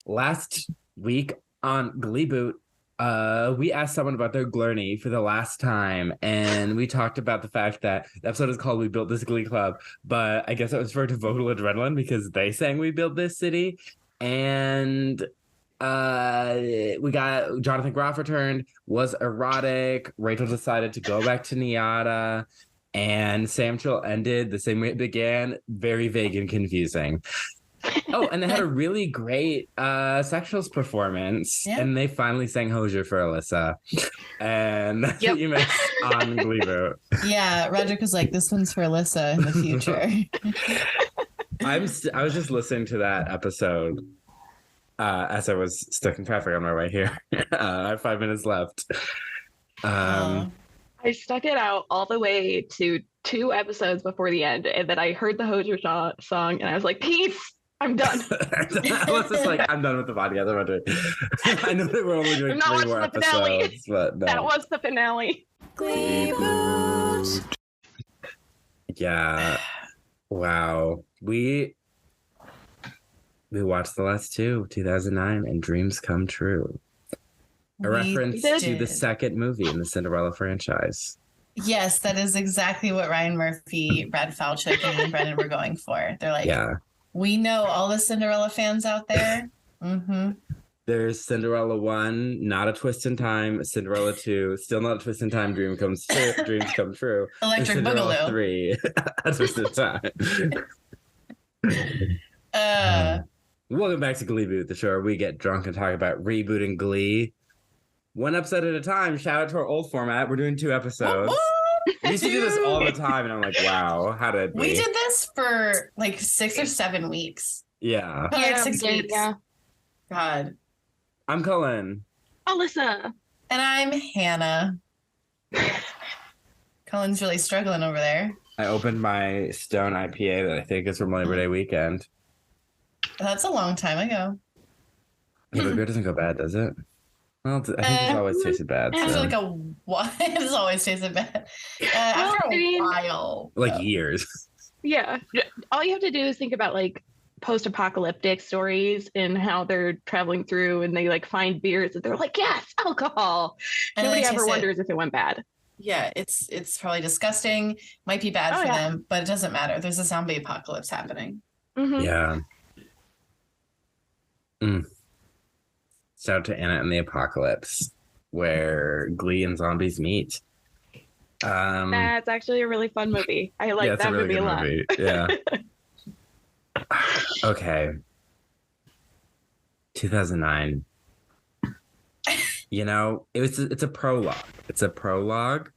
last week on Gleeboot, we asked someone about their Glurney for the last time, and we talked about the fact that the episode is called We Built This Glee Club, but I guess it was for Total Adrenaline because they sang We Built This City. And we got Jonathan Groff returned, was erotic. Rachel decided to go back to Niata, and Sam Chill ended the same way it began, very vague and confusing. Oh, and they had a really great Sexuals performance, and they finally sang Hozier for Alyssa, and that's what you missed on Gleeboot. Yeah, Roderick was like, "This one's for Alyssa in the future." I was just listening to that episode as I was stuck in traffic on my way here. I have 5 minutes left. I stuck it out all the way to 2 episodes before the end, and then I heard the Hozier song, and I was like, "Peace, I'm done." I was just like, I'm done with the podcast. I know that we're only doing 3 more episodes, but no. That was the finale. Gleeboot. Yeah. Wow. We watched the last 2, 2009, and Dreams Come True. A reference to the second movie in the Cinderella franchise. Yes, that is exactly what Ryan Murphy, Brad Falchuk, and Brennan were going for. They're like, we know all the Cinderella fans out there. Mm-hmm. There's Cinderella 1, Not a Twist in Time. Cinderella 2, Still Not a Twist in Time. Dreams Come True. Electric Boogaloo. 3, A Twist in Time. Welcome back to Gleeboot, the show where we get drunk and talk about rebooting Glee. 1 episode at a time. Shout out to our old format. We're doing 2 episodes. We used to do this all the time, and I'm like, wow, how did we did this for like 6 or 7 weeks. Yeah. Yeah, 6 weeks. Yeah. God. I'm Cullen. Alyssa. And I'm Hannah. Cullen's really struggling over there. I opened my Stone IPA that I think is from Labor Day weekend. That's a long time ago. Yeah, but beer doesn't go bad, does it? Well, I think it's always tasted bad. It's So. like a what? It's always tasted bad. After a while. Like years. Yeah. All you have to do is think about like post-apocalyptic stories and how they're traveling through and they like find beers and they're like, yes, alcohol. And nobody ever wonders if it went bad. Yeah, it's probably disgusting. Might be bad for them, but it doesn't matter. There's a zombie apocalypse happening. Mm-hmm. Yeah. Shout out to Anna and the Apocalypse, where Glee and zombies meet. That's actually a really fun movie. I like that movie a lot. Yeah. Okay. 2009. You know, it's a prologue. It's a prologue.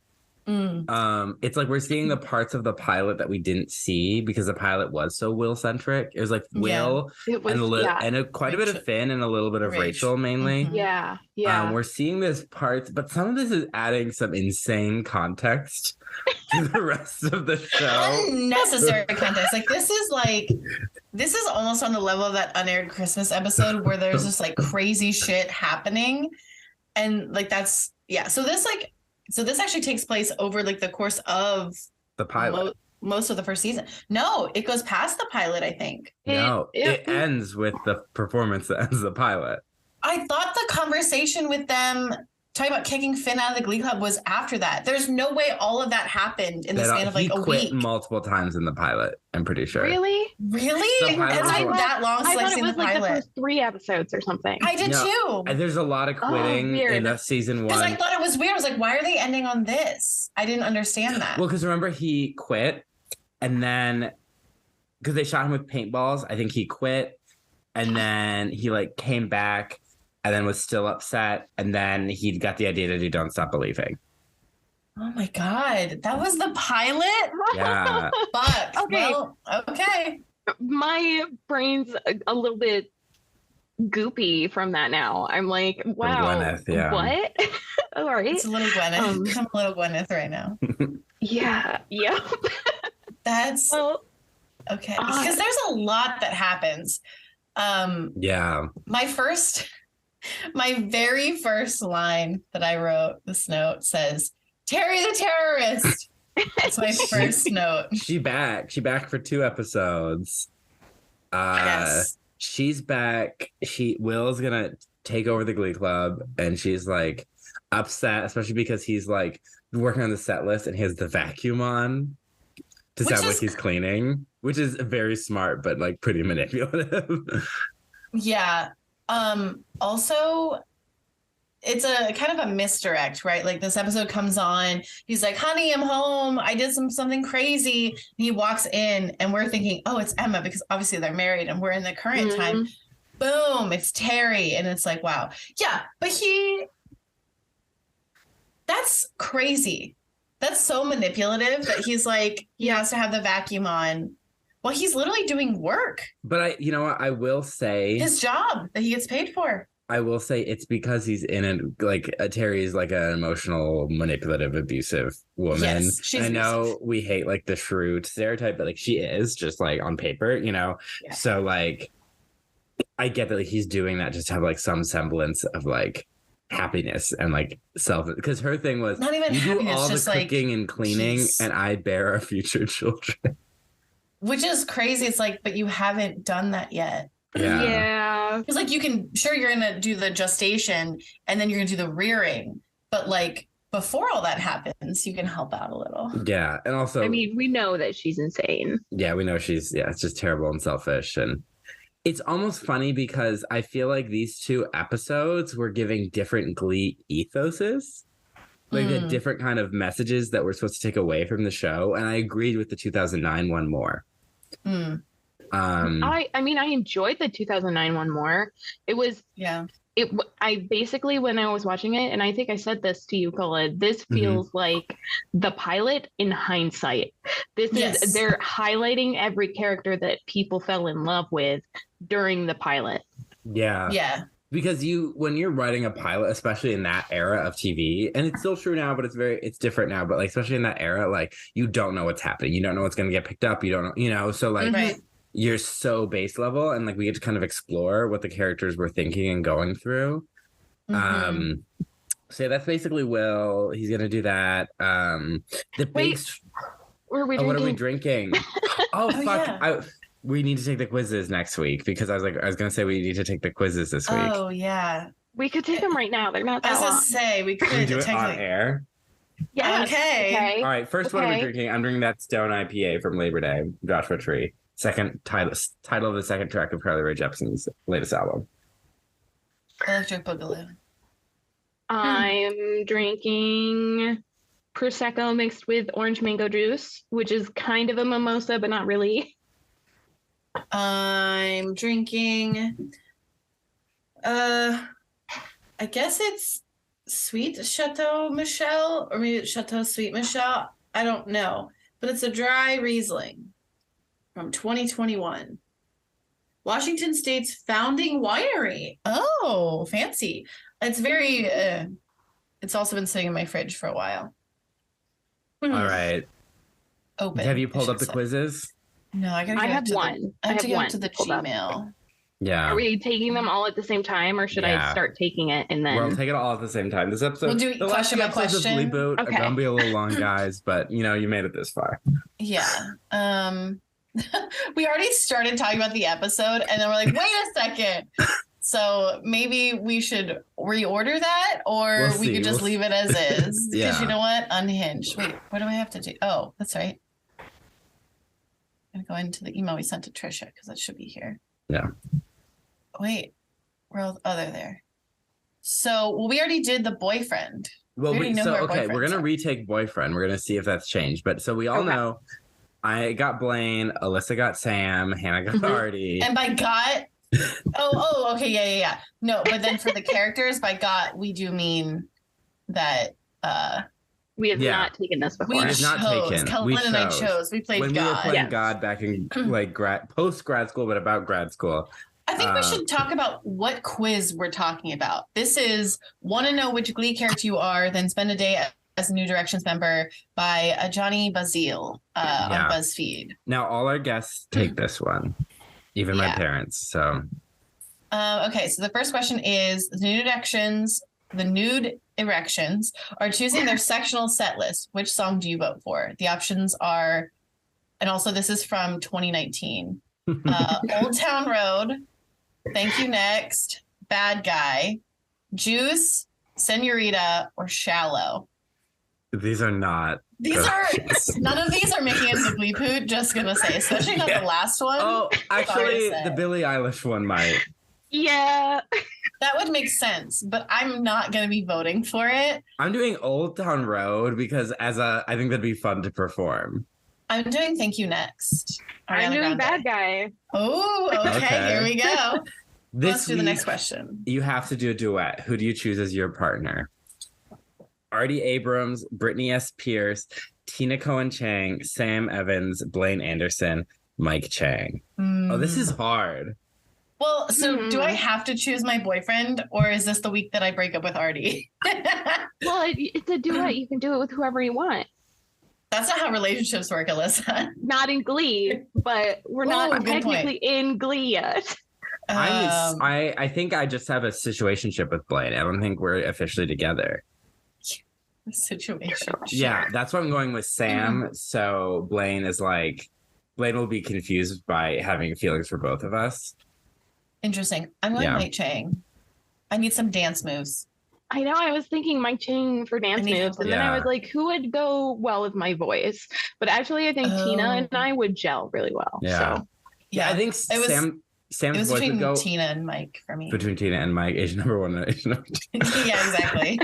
It's like we're seeing the parts of the pilot that we didn't see because the pilot was so Will-centric. It was like Will and quite a bit of Finn and a little bit of Rachel mainly. Mm-hmm. Yeah. We're seeing this parts, but some of this is adding some insane context to the rest of the show. Unnecessary context. This is almost on the level of that unaired Christmas episode where there's just like crazy shit happening. And like that's So this actually takes place over like the course of the pilot. Most of the first season. No, it goes past the pilot, I think. No, it ends with the performance that ends the pilot. I thought the conversation with them talking about kicking Finn out of the Glee Club was after that. There's no way all of that happened in the span of like a week. He quit multiple times in the pilot, I'm pretty sure. Really? It's like that long I thought it was the like pilot. the first 3 episodes or something. I did too. There's a lot of quitting in season 1. Because I thought it was weird. I was like, why are they ending on this? I didn't understand that. Well, because remember he quit and then because they shot him with paintballs, I think he quit and then he like came back and then was still upset and then he got the idea to do Don't Stop Believing. Oh my God. That was the pilot? Yeah. Fuck. Okay. Well, okay. My brain's a little bit goopy from that now. I'm like, wow, Gwyneth, yeah. What? All right. It's a little Gwyneth. I'm a little Gwyneth right now. Yeah. That's okay. Because there's a lot that happens. Yeah. My very first line that I wrote, this note says, Terry the terrorist. That's my first note. She back for 2 episodes. Yes. she's back. Will's gonna take over the Glee Club, and she's like upset, especially because he's like working on the set list and he has the vacuum on to sound like he's cleaning, which is very smart but like pretty manipulative. Yeah. Also, it's a kind of a misdirect, right? Like this episode comes on, he's like, honey, I'm home. I did something crazy. He walks in and we're thinking, oh, it's Emma, because obviously they're married and we're in the current time. Boom, it's Terry. And it's like, wow. Yeah, but that's crazy. That's so manipulative that he's like, he has to have the vacuum on. Well, he's literally doing work. But you know what? I will say his job that he gets paid for. I will say it's because he's in Terry's like an emotional, manipulative, abusive woman. Yes, she's I know abusive. We hate like the shrewd stereotype, but like she is just like on paper, you know? Yeah. So like, I get that like, he's doing that just to have like some semblance of like happiness and like self, because her thing was not even you happiness, do all just the cooking and cleaning and I bear our future children. Which is crazy. It's like, but you haven't done that yet. Yeah. Because like you're going to do the gestation and then you're going to do the rearing. But like before all that happens, you can help out a little. Yeah. And also, I mean, we know that she's insane. Yeah, we know it's just terrible and selfish. And it's almost funny because I feel like these two episodes were giving different Glee ethoses. Like the different kind of messages that we're supposed to take away from the show. And I agreed with the 2009 one more. I mean, I enjoyed the 2009 one more. It was, I basically, when I was watching it, and I think I said this to you, Cullen, this feels like the pilot in hindsight. They're highlighting every character that people fell in love with during the pilot. Yeah. Yeah. Because when you're writing a pilot, especially in that era of TV, and it's still true now, but it's different now, but like, especially in that era, like you don't know what's happening. You don't know what's going to get picked up. You don't know, so like you're so base level and like we get to kind of explore what the characters were thinking and going through. So that's basically Will. He's going to do that. What are we drinking? Oh, fuck. Yeah. We need to take the quizzes next week because I was going to say we need to take the quizzes this week. Oh, yeah. We could take them right now. They're not that long. I was going to say, we could do it on air. Yeah. Okay. All right. First, what are we drinking? I'm drinking that Stone IPA from Labor Day, Joshua Tree. Second title of the second track of Carly Rae Jepsen's latest album. Electric Boogaloo. I'm drinking Prosecco mixed with orange mango juice, which is kind of a mimosa, but not really. I'm drinking, I guess it's Sweet Chateau Michelle, or maybe it's Chateau Sweet Michelle. I don't know, but it's a dry Riesling from 2021. Washington State's founding winery. Oh, fancy. It's very, it's also been sitting in my fridge for a while. All right. Open. Have you pulled up the quizzes? No, I have one. I have to go to the Gmail. Yeah. Are we taking them all at the same time, or should I start taking it and then? We'll take it all at the same time. This episode, we'll do question by question. Gleeboot are gonna be a little long, guys, but you made it this far. Yeah. We already started talking about the episode, and then we're like, wait a second. So maybe we should reorder that, or we could just leave it as is. Because you know what? Unhinged. Wait, what do I have to do? Oh, that's right. I'm going to go into the email we sent to Trisha because that should be here. Yeah. Wait, they're there. So, we already did the boyfriend. Well, we're gonna retake boyfriend. We're gonna see if that's changed. But so we all know, I got Blaine, Alyssa got Sam, Hannah got Artie, and by got. Okay, yeah. No, but then for the characters, by got we do mean that. We have not taken this before. We have not taken. Cullen and I chose. We played when God. We were playing God back in like post grad school, but about grad school. I think we should talk about what quiz we're talking about. This is want to know which Glee character you are, then spend a day as a New Directions member by Johnny Bazile on BuzzFeed. Now all our guests take this one, even my parents. So. Okay, so the first question is the Nude Erections are choosing their sectional set list. Which song do you vote for? The options are, and also this is from 2019, Old Town Road, Thank you next. Bad guy. Juice, senorita, or shallow. These are not. None of these are making it to Gleeboot, just gonna say, especially not the last one. Oh, actually, the Billie Eilish one might. Yeah. That would make sense, but I'm not gonna be voting for it. I'm doing Old Town Road because I think that'd be fun to perform. I'm doing Thank You next. I'm doing Bad Guy. Oh, okay. Here we go. Let's do the next question. You have to do a duet. Who do you choose as your partner? Artie Abrams, Brittany S. Pierce, Tina Cohen Chang, Sam Evans, Blaine Anderson, Mike Chang. Oh, this is hard. Well, so do I have to choose my boyfriend, or is this the week that I break up with Artie? Well, it's a duet. You can do it with whoever you want. That's not how relationships work, Alyssa. Not in Glee, but we're not technically in Glee yet. I think I just have a situationship with Blaine. I don't think we're officially together. Situation. Yeah, that's why I'm going with Sam. So Blaine will be confused by having feelings for both of us. Interesting. I'm going Mike Chang. I need some dance moves. I know. I was thinking Mike Chang for dance moves, and then I was like, who would go well with my voice? But actually, I think Tina and I would gel really well. Yeah. So. Yeah, I think Sam's voice would go Tina and Mike for me. Between Tina and Mike, age number one and age number two. Yeah, exactly.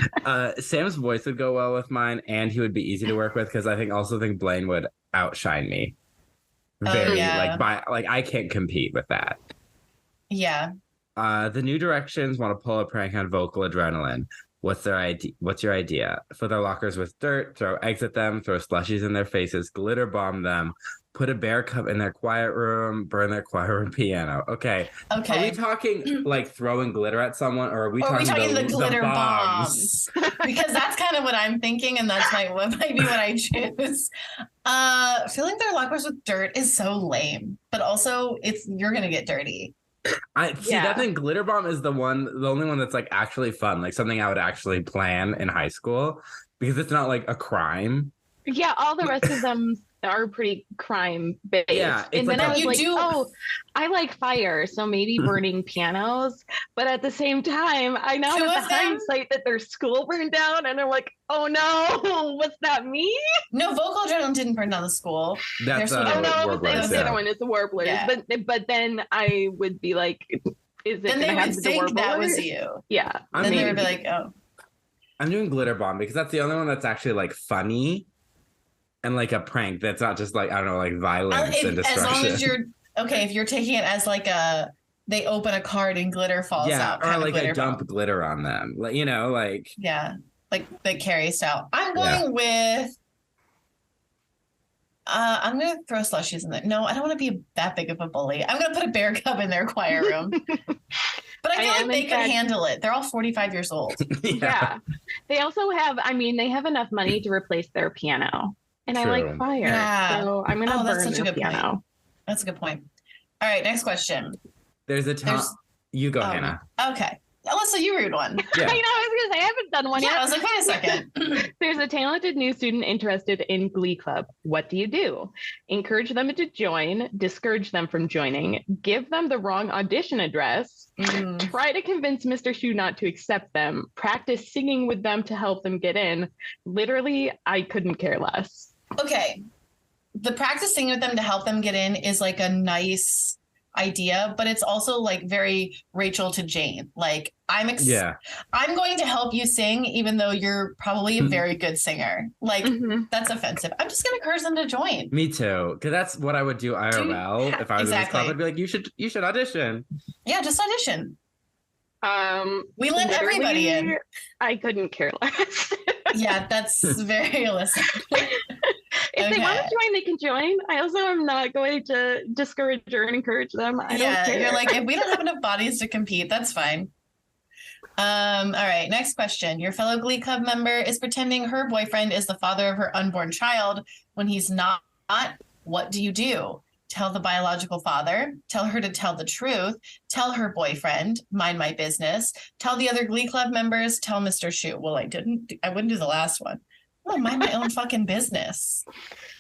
Sam's voice would go well with mine, and he would be easy to work with because I also think Blaine would outshine me. I can't compete with that. Yeah. The New Directions want to pull a prank on Vocal Adrenaline. What's their idea? What's your idea? Fill their lockers with dirt, throw eggs at them, throw slushies in their faces, glitter bomb them, put a bear cub in their quiet room, burn their quiet room piano. Okay. Are we talking like throwing glitter at someone, or are we talking the glitter bombs? Because that's kind of what I'm thinking, and that's what might be what I choose. Filling their lockers with dirt is so lame, but also you're gonna get dirty. That thing. Glitter bomb is the only one that's like actually fun, like something I would actually plan in high school because it's not like a crime. Yeah, all the rest of them are pretty crime based. Yeah, and then I was like, I like fire, so maybe burning pianos. But at the same time, I now have the hindsight that their school burned down, and I'm like, oh no, what's that mean? No, Vocal Adrenaline didn't burn down the school. That's the other one. It's the Warblers. Yeah. But then I would be like, is it? Then they would think that was you. Yeah. Then they would be like, oh. I'm doing glitter bomb because that's the only one that's actually like funny. And like a prank that's not just like, I don't know, like violence and destruction. As long as if you're taking it as like they open a card and glitter falls out. Or like I dump glitter on them. Like, Yeah, like the Carrie style. I'm going with, I'm going to throw slushies in there. No, I don't want to be that big of a bully. I'm going to put a bear cub in their quiet room. But I feel like they could handle it. They're all 45 years old. Yeah. They also have, they have enough money to replace their piano. And True. I like fire, so I'm going to burn the piano. Point. That's a good point. All right, next question. There's you go, Hannah. Okay. Alyssa, you read one. Yeah. I know, I was going to say, I haven't done one yet. I was like, wait a second. There's a talented new student interested in Glee Club. What do you do? Encourage them to join, discourage them from joining, give them the wrong audition address, try to convince Mr. Shu not to accept them, practice singing with them to help them get in. Literally, I couldn't care less. Okay. The practicing with them to help them get in is like a nice idea, but it's also like very Rachel to Jane. Like I'm going to help you sing even though you're probably a very good singer. Like that's offensive. I'm just gonna encourage them to join. Me too, because that's what I would do IRL if I was in this club. I'd be like, you should audition. Yeah, just audition. We let everybody in. I couldn't care less. Yeah, that's very Alyssa. If they want to join, they can join. I also am not going to discourage or encourage them. I don't care. You're like, if we don't have enough bodies to compete, that's fine. All right, next question. Your fellow Glee Club member is pretending her boyfriend is the father of her unborn child when he's not. What do you do? Tell the biological father, tell her to tell the truth, tell her boyfriend, mind my business, tell the other Glee Club members, tell Mr. Shu. Well, I wouldn't do the last one. gonna mind my own fucking business.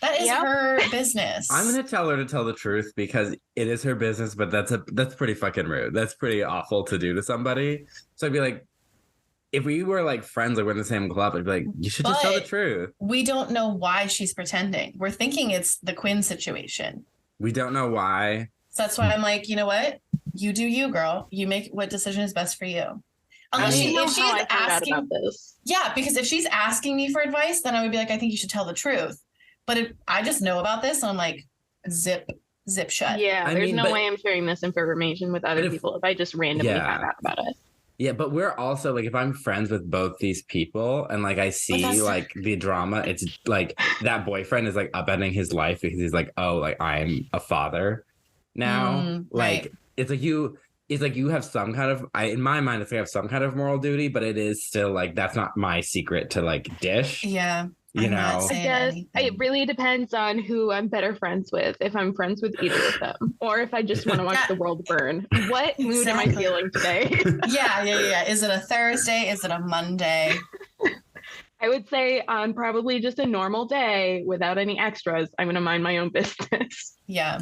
That is her business. I'm gonna tell her to tell the truth because it is her business, but that's pretty fucking rude. That's pretty awful to do to somebody. So I'd be like, if we were like friends, like we're in the same club, I'd be like, you should just tell the truth. We don't know why she's pretending. We're thinking it's the Quinn situation. We don't know why. So that's why I'm like, you know what? You do you, girl. You make what decision is best for you. Unless if she's asking about this. Yeah, because if she's asking me for advice, then I would be like, I think you should tell the truth. But if I just know about this, and I'm like, zip shut. Yeah, there's no way I'm sharing this information with other people if I just randomly found out about it. Yeah, but we're also like, if I'm friends with both these people and like I see like the drama, it's like that boyfriend is like upending his life because he's like, oh, like I'm a father now. Like it's like you have some kind of, in my mind, it's like I have some kind of moral duty, but it is still like, that's not my secret to like dish. Yeah. You know, I guess it really depends on who I'm better friends with. If I'm friends with either of them, or if I just want to watch the world burn. What mood am I feeling today? Yeah. Is it a Thursday? Is it a Monday? I would say on probably just a normal day without any extras, I'm going to mind my own business. Yeah.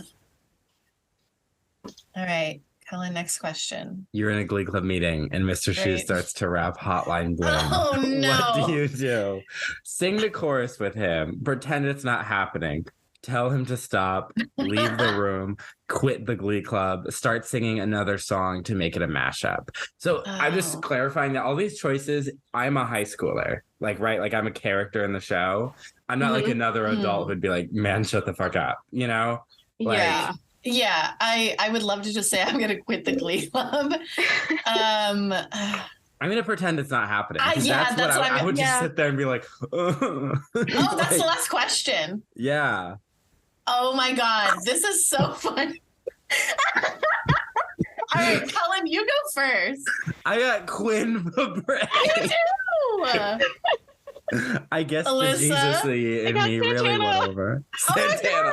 All right. Cullen, next question. You're in a Glee Club meeting and Mr. Shoe starts to rap Hotline Bling. Oh, no. What do you do? Sing the chorus with him. Pretend it's not happening. Tell him to stop. Leave the room. Quit the Glee Club. Start singing another song to make it a mashup. So I'm just clarifying that all these choices, I'm a high schooler. Like, right? Like I'm a character in the show. I'm not like another adult who'd be like, man, shut the fuck up. You know? Like, yeah, I would love to just say I'm going to quit the Glee Club. I'm going to pretend it's not happening. That's what I would just sit there and be like, oh, that's the last question. Yeah. Oh my God, this is so fun. All right, Cullen, you go first. I got Quinn Fabray. You do. I guess Alyssa, the Jesus-y in me really went over. Santana.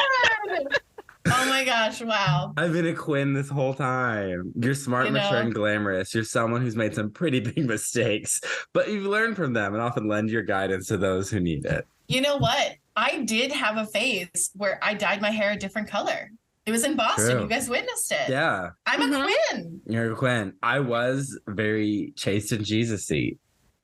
Oh my gosh, wow. I've been a Quinn this whole time. You're smart, mature, and glamorous. You're someone who's made some pretty big mistakes, but you've learned from them and often lend your guidance to those who need it. You know what? I did have a phase where I dyed my hair a different color. It was in Boston. True. You guys witnessed it. Yeah. I'm a Quinn. You're a Quinn. I was very chaste and Jesus-y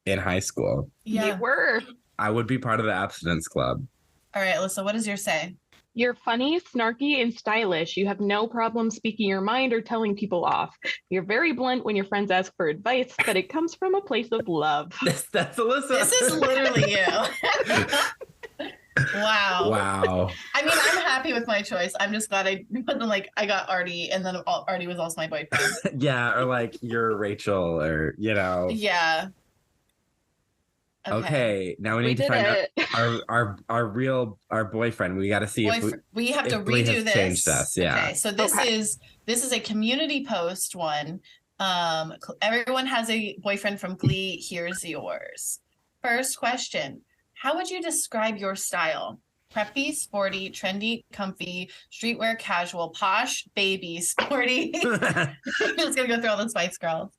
in high school. Yeah. You were. I would be part of the abstinence club. All right, Alyssa, what does your say? You're funny, snarky, and stylish. You have no problem speaking your mind or telling people off. You're very blunt when your friends ask for advice, but it comes from a place of love. That's Alyssa. This is literally you. Wow. I mean, I'm happy with my choice. I'm just glad I got Artie, and then Artie was also my boyfriend. Yeah, or like you're Rachel, or you know. Yeah. Okay, now we need to find out our boyfriend. We got to see if we have to redo this. Changed us, yeah. Okay, so this is a community post one. Everyone has a boyfriend from Glee. Here's yours. First question: how would you describe your style? Preppy, sporty, trendy, comfy, streetwear, casual, posh, baby, sporty. I'm just gonna go through all the Spice Girls.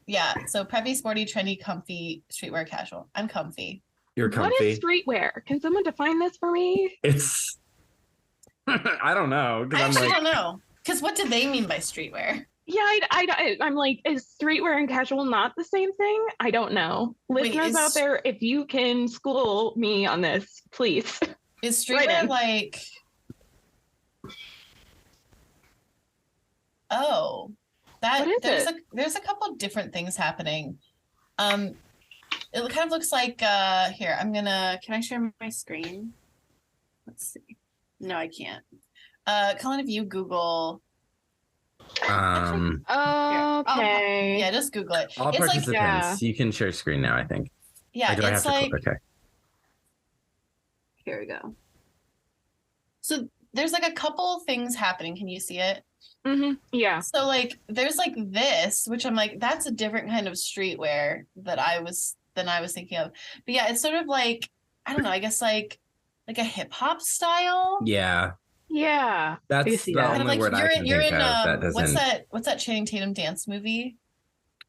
Yeah. So preppy, sporty, trendy, comfy, streetwear, casual. I'm comfy. You're comfy. What is streetwear? Can someone define this for me? It's. I don't know. I actually don't know. Because what do they mean by streetwear? Yeah, I'm like, is streetwear and casual not the same thing? I don't know. Listeners out there, if you can school me on this, please. Is streetwear like... Oh, there's a couple of different things happening. It kind of looks like, here, can I share my screen? Let's see. No, I can't. Cullen, if you Google... okay. Yeah, just Google it. All participants, you can share screen now, I think. Yeah, it's like... Okay. Here we go. So there's like a couple things happening. Can you see it? Mm-hmm. Yeah. So like there's like this, which I'm like, that's a different kind of streetwear than I was thinking of. But yeah, it's sort of like, I don't know, I guess like a hip hop style. Yeah. Yeah. That's the only word I can think of that doesn't... What's that Channing Tatum dance movie?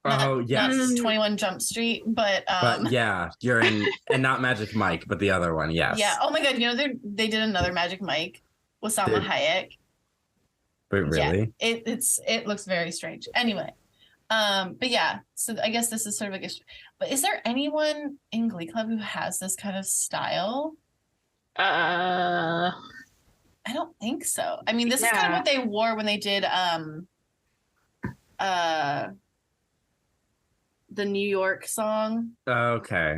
Oh, yes. Not 21 Jump Street, but yeah, you're in, and not Magic Mike, but the other one, yes. Yeah. Oh my God, you know they did another Magic Mike with Salma Hayek. But really? Yeah, it looks very strange. Anyway, but yeah, so I guess this is sort of like but is there anyone in Glee Club who has this kind of style? I don't think so. I mean, this is kind of what they wore when they did the New York song. Okay.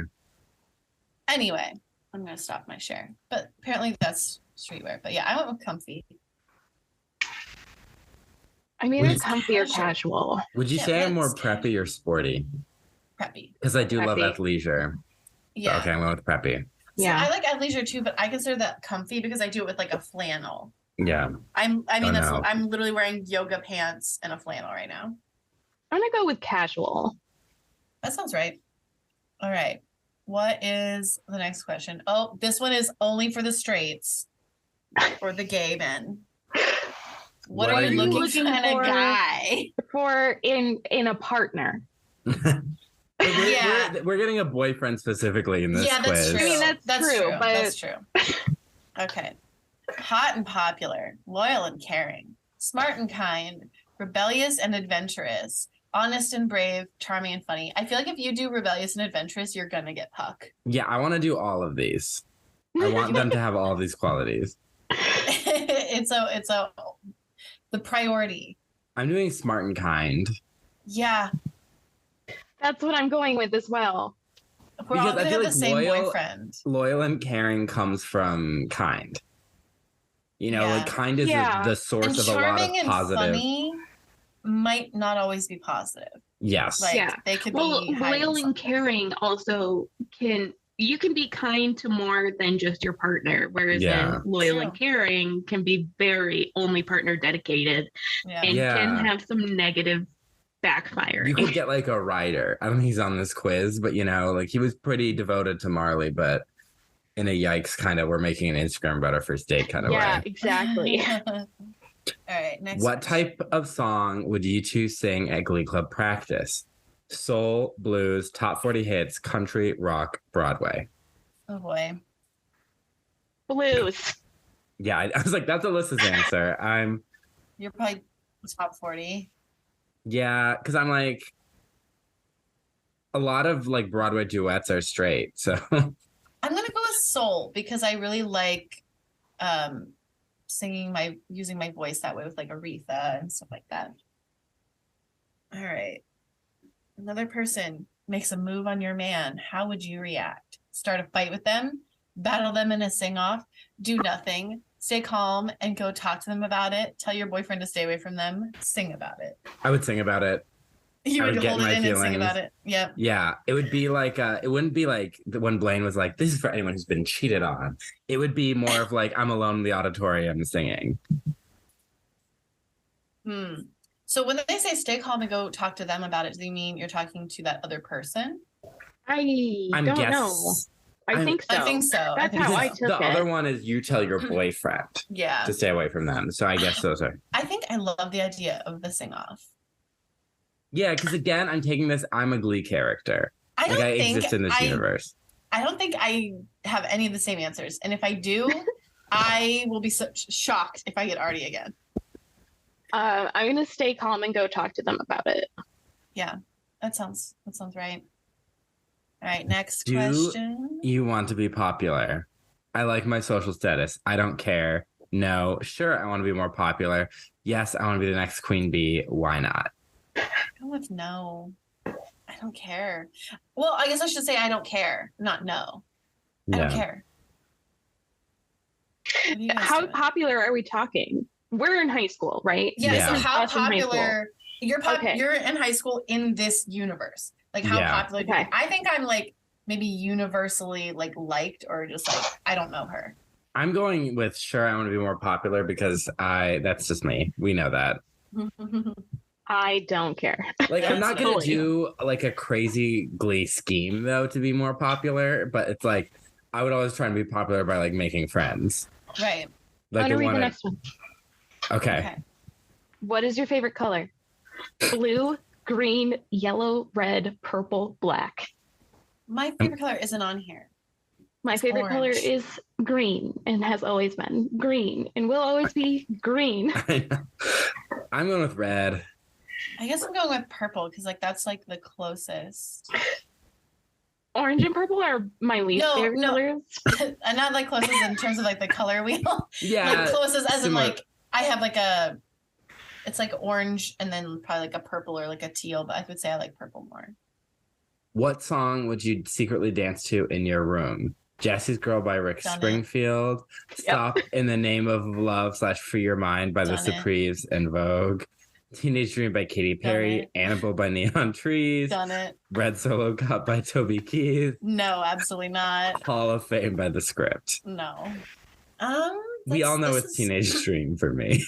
Anyway, I'm gonna stop my share. But apparently that's streetwear. But yeah, I went with comfy. I mean, it's comfy or casual. Would you say I'm more preppy or sporty? Preppy. Because I do love athleisure. Yeah. Okay, I'm going with preppy. Yeah, so I like athleisure too, but I consider that comfy because I do it with like a flannel. Yeah. I'm literally wearing yoga pants and a flannel right now. I'm gonna go with casual. That sounds right. All right. What is the next question? Oh, this one is only for the straights or the gay men. What are you looking for in a guy? For in a partner. We're getting a boyfriend specifically in this quiz. True. I mean, that's true. But... That's true. Okay. Hot and popular, loyal and caring, smart and kind, rebellious and adventurous, honest and brave, charming and funny. I feel like if you do rebellious and adventurous, you're gonna get Puck. Yeah, I want to do all of these. I want them to have all of these qualities. It's the priority. I'm doing smart and kind. Yeah. That's what I'm going with as well. We're all gonna have the same boyfriend. Loyal and caring comes from kind. You know, like kind is the source of a lot of positive. And funny might not always be positive. Yes. They could be loyal and caring also you can be kind to more than just your partner, whereas then loyal and caring can be very only partner dedicated and can have some negative backfire. You could get like a writer. I don't think he's on this quiz, but you know, like he was pretty devoted to Marley, but in a yikes kind of we're making an Instagram about our first date kind of way. Yeah, exactly. All right, next. What type of song would you two sing at Glee Club practice? Soul, blues, top 40 hits, country, rock, Broadway. Oh boy. Blues. Yeah, I was like, that's Alyssa's answer. You're probably top 40. Yeah, because I'm like, a lot of like Broadway duets are straight, so. I'm gonna go with soul because I really like using my voice that way with like Aretha and stuff like that. All right. Another person makes a move on your man. How would you react? Start a fight with them, battle them in a sing-off, do nothing, stay calm and go talk to them about it, tell your boyfriend to stay away from them, sing about it. I would sing about it. You would hold it in and sing about it. Yep. Yeah. It would be like, it wouldn't be like when Blaine was like, this is for anyone who's been cheated on. It would be more of like, I'm alone in the auditorium singing. So when they say stay calm and go talk to them about it, do you mean you're talking to that other person? I don't know. I think so. I think so. That's how I took it. The other one is you tell your boyfriend to stay away from them. So I guess those are. I think I love the idea of the sing-off. Yeah, because again, I'm taking this, I'm a Glee character. I exist in this universe. I don't think I have any of the same answers. And if I do, I will be so shocked if I get Artie again. I'm going to stay calm and go talk to them about it. Yeah, that sounds right. All right, next question. Do you want to be popular? I like my social status. I don't care. No. Sure, I want to be more popular. Yes, I want to be the next Queen Bee. Why not? I go with no. I don't care. Well, I guess I should say I don't care, not no. I don't care. How popular are we talking? We're in high school, right? Yeah. So how popular? You're in high school in this universe. Like how popular? Okay. I think I'm like maybe universally like liked or just like I don't know her. I'm going with sure. I want to be more popular because that's just me. We know that. I don't care. Like I'm not gonna do like a crazy Glee scheme though to be more popular, but it's like I would always try and be popular by like making friends. Right. Like I'm gonna read the next one. Okay. What is your favorite color? Blue, green, yellow, red, purple, black. My favorite color isn't on here. My favorite color is green and has always been green and will always be green. I'm going with red. I guess I'm going with purple because like that's like the closest. Orange and purple are my least favorite colors. I'm not like closest in terms of like the color wheel. Yeah. Like closest as in like I have like it's like orange and then probably like a purple or like a teal, but I would say I like purple more. What song would you secretly dance to in your room? Jesse's Girl by Rick Springfield. Stop in the Name of Love / Free Your Mind by the Supremes and Vogue. Teenage Dream by Katy Perry. Annabelle by Neon Trees. Done it. Red Solo Cup by Toby Keith. No, absolutely not. Hall of Fame by The Script. No. We all know it's Teenage Dream for me.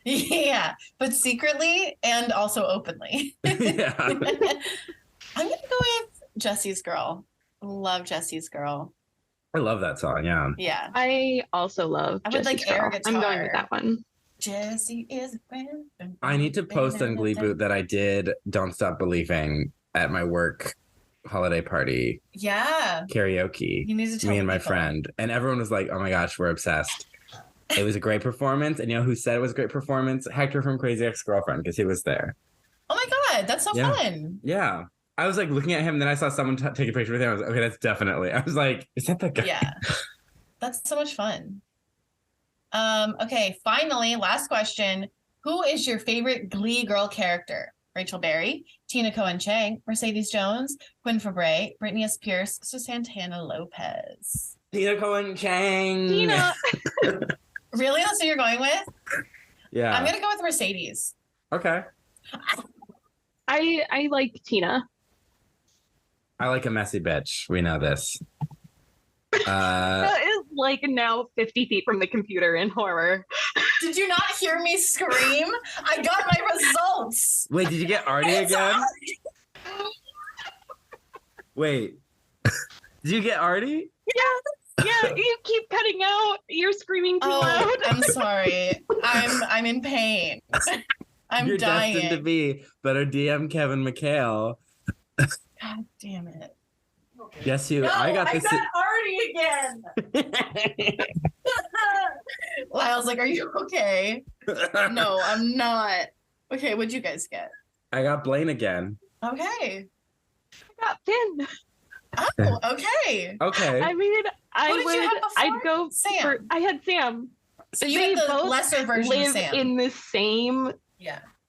Yeah, but secretly and also openly. Yeah. I'm gonna go with Jesse's Girl. Love Jesse's Girl. I love that song. Yeah. Yeah. I also love. I would like air guitar. I'm going with that one. Jesse is a friend. I need to post on Gleeboot that I did Don't Stop Believing at my work holiday party. Yeah. Karaoke. You need to tell me and my friend. And everyone was like, oh my gosh, we're obsessed. It was a great performance. And you know who said it was a great performance? Hector from Crazy Ex-Girlfriend, because he was there. Oh my God, that's so fun. Yeah. I was like looking at him, and then I saw someone take a picture with him. I was like, okay, that's definitely. I was like, is that the guy? Yeah. That's so much fun. Okay, finally, last question. Who is your favorite Glee girl character? Rachel Berry, Tina Cohen-Chang, Mercedes Jones, Gwen Fabray, Brittany S. Pierce, Santana Lopez. Tina Cohen-Chang. Tina. Really? That's who you're going with? Yeah. I'm going to go with Mercedes. Okay. I like Tina. I like a messy bitch. We know this. That is like now 50 feet from the computer in horror. Did you not hear me scream? I got my results. Wait, did you get Artie again? Wait. Did you get Artie? Yeah, you keep cutting out. You're screaming too loud. I'm sorry. I'm in pain. You're dying. Destined to be better DM Kevin McHale. God damn it. Yes, you. No, I got Artie again. Lyle's like, are you okay? No, I'm not. Okay, what'd you guys get? I got Blaine again. Okay. I got Finn. Oh, okay. Okay. I mean, I'd go Sam. I had Sam. So you had the lesser version of Sam. In the same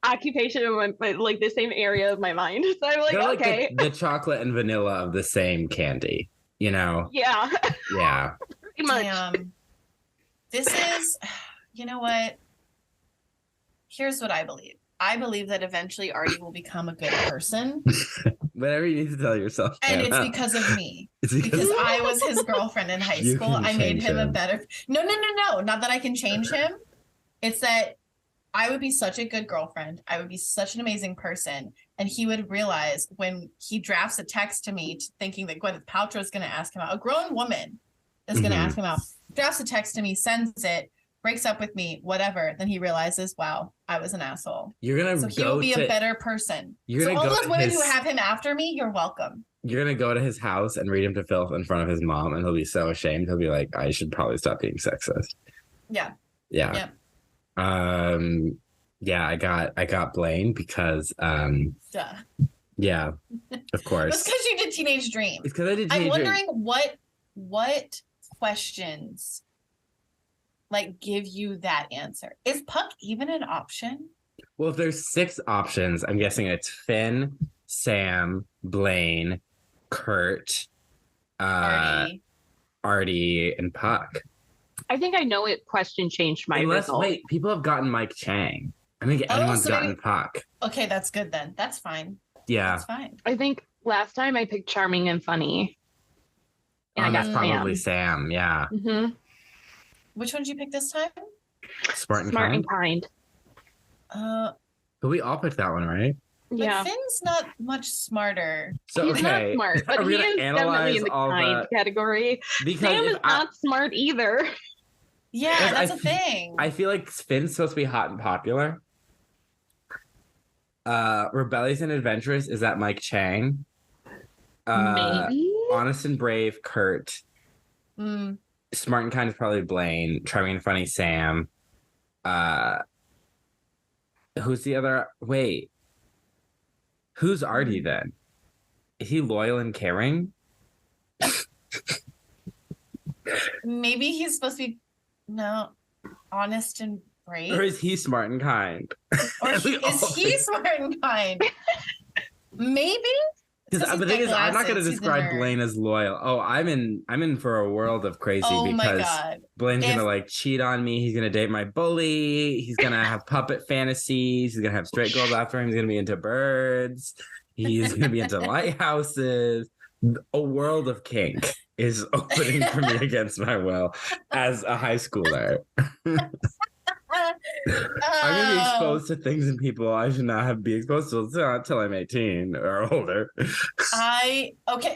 occupation of my, like the same area of my mind. So I'm like, they're okay. Like the chocolate and vanilla of the same candy, you know? Yeah. Yeah. Pretty much. This is, you know what? Here's what I believe. I believe that eventually Artie will become a good person. Whatever you need to tell yourself. And it's because of me. Because I was his girlfriend in high school. I made him a better... No. Not that I can change him. It's that I would be such a good girlfriend. I would be such an amazing person. And he would realize when he drafts a text to me thinking that Gwyneth Paltrow is going to ask him out. A grown woman is going to ask him out. Drafts a text to me, sends it, breaks up with me, whatever. Then he realizes, wow, I was an asshole. You're gonna so he will be a better person. So all those women who have him after me, you're welcome. You're gonna go to his house and read him to filth in front of his mom, and he'll be so ashamed. He'll be like, I should probably stop being sexist. Yeah. Yeah. Yeah, I got Blaine because Duh. Yeah, of course. It's because you did Teenage Dream. It's because I did Teenage Dream. I'm Dream. wondering what questions like give you that answer. Is Puck even an option? Well, if there's 6 options, I'm guessing it's Finn, Sam, Blaine, Kurt, Artie, and Puck. I think I know what question changed my result. Wait, people have gotten Mike Chang. I think anyone's gotten Puck. Okay, that's good then. That's fine. Yeah. That's fine. I think last time I picked Charming and Funny. And that's probably Sam. Yeah. Mm-hmm. Which one did you pick this time? Smart and Kind. But we all picked that one, right? Yeah. Finn's not much smarter. So, he's not smart, but he is definitely in the kind category. Sam is not smart either. Yeah, that's a thing. I feel like Finn's supposed to be hot and popular. Rebellious and adventurous, is that Mike Chang? Maybe. Honest and brave, Kurt. Mm. Smart and kind is probably Blaine. Charming and funny, Sam. Who's the other? Wait. Who's Artie then? Is he loyal and caring? Maybe he's supposed to be honest and brave. Or is he smart and kind? Or is he smart and kind? Maybe. Because the thing is, I'm not going to describe Blaine as loyal. Oh, I'm in for a world of crazy because Blaine's going to like cheat on me. He's going to date my bully. He's going to have puppet fantasies. He's going to have straight girls after him. He's going to be into birds. He's going to be into lighthouses. A world of kink is opening for me against my will as a high schooler. I'm going to be exposed to things and people I should not be exposed to until I'm 18 or older.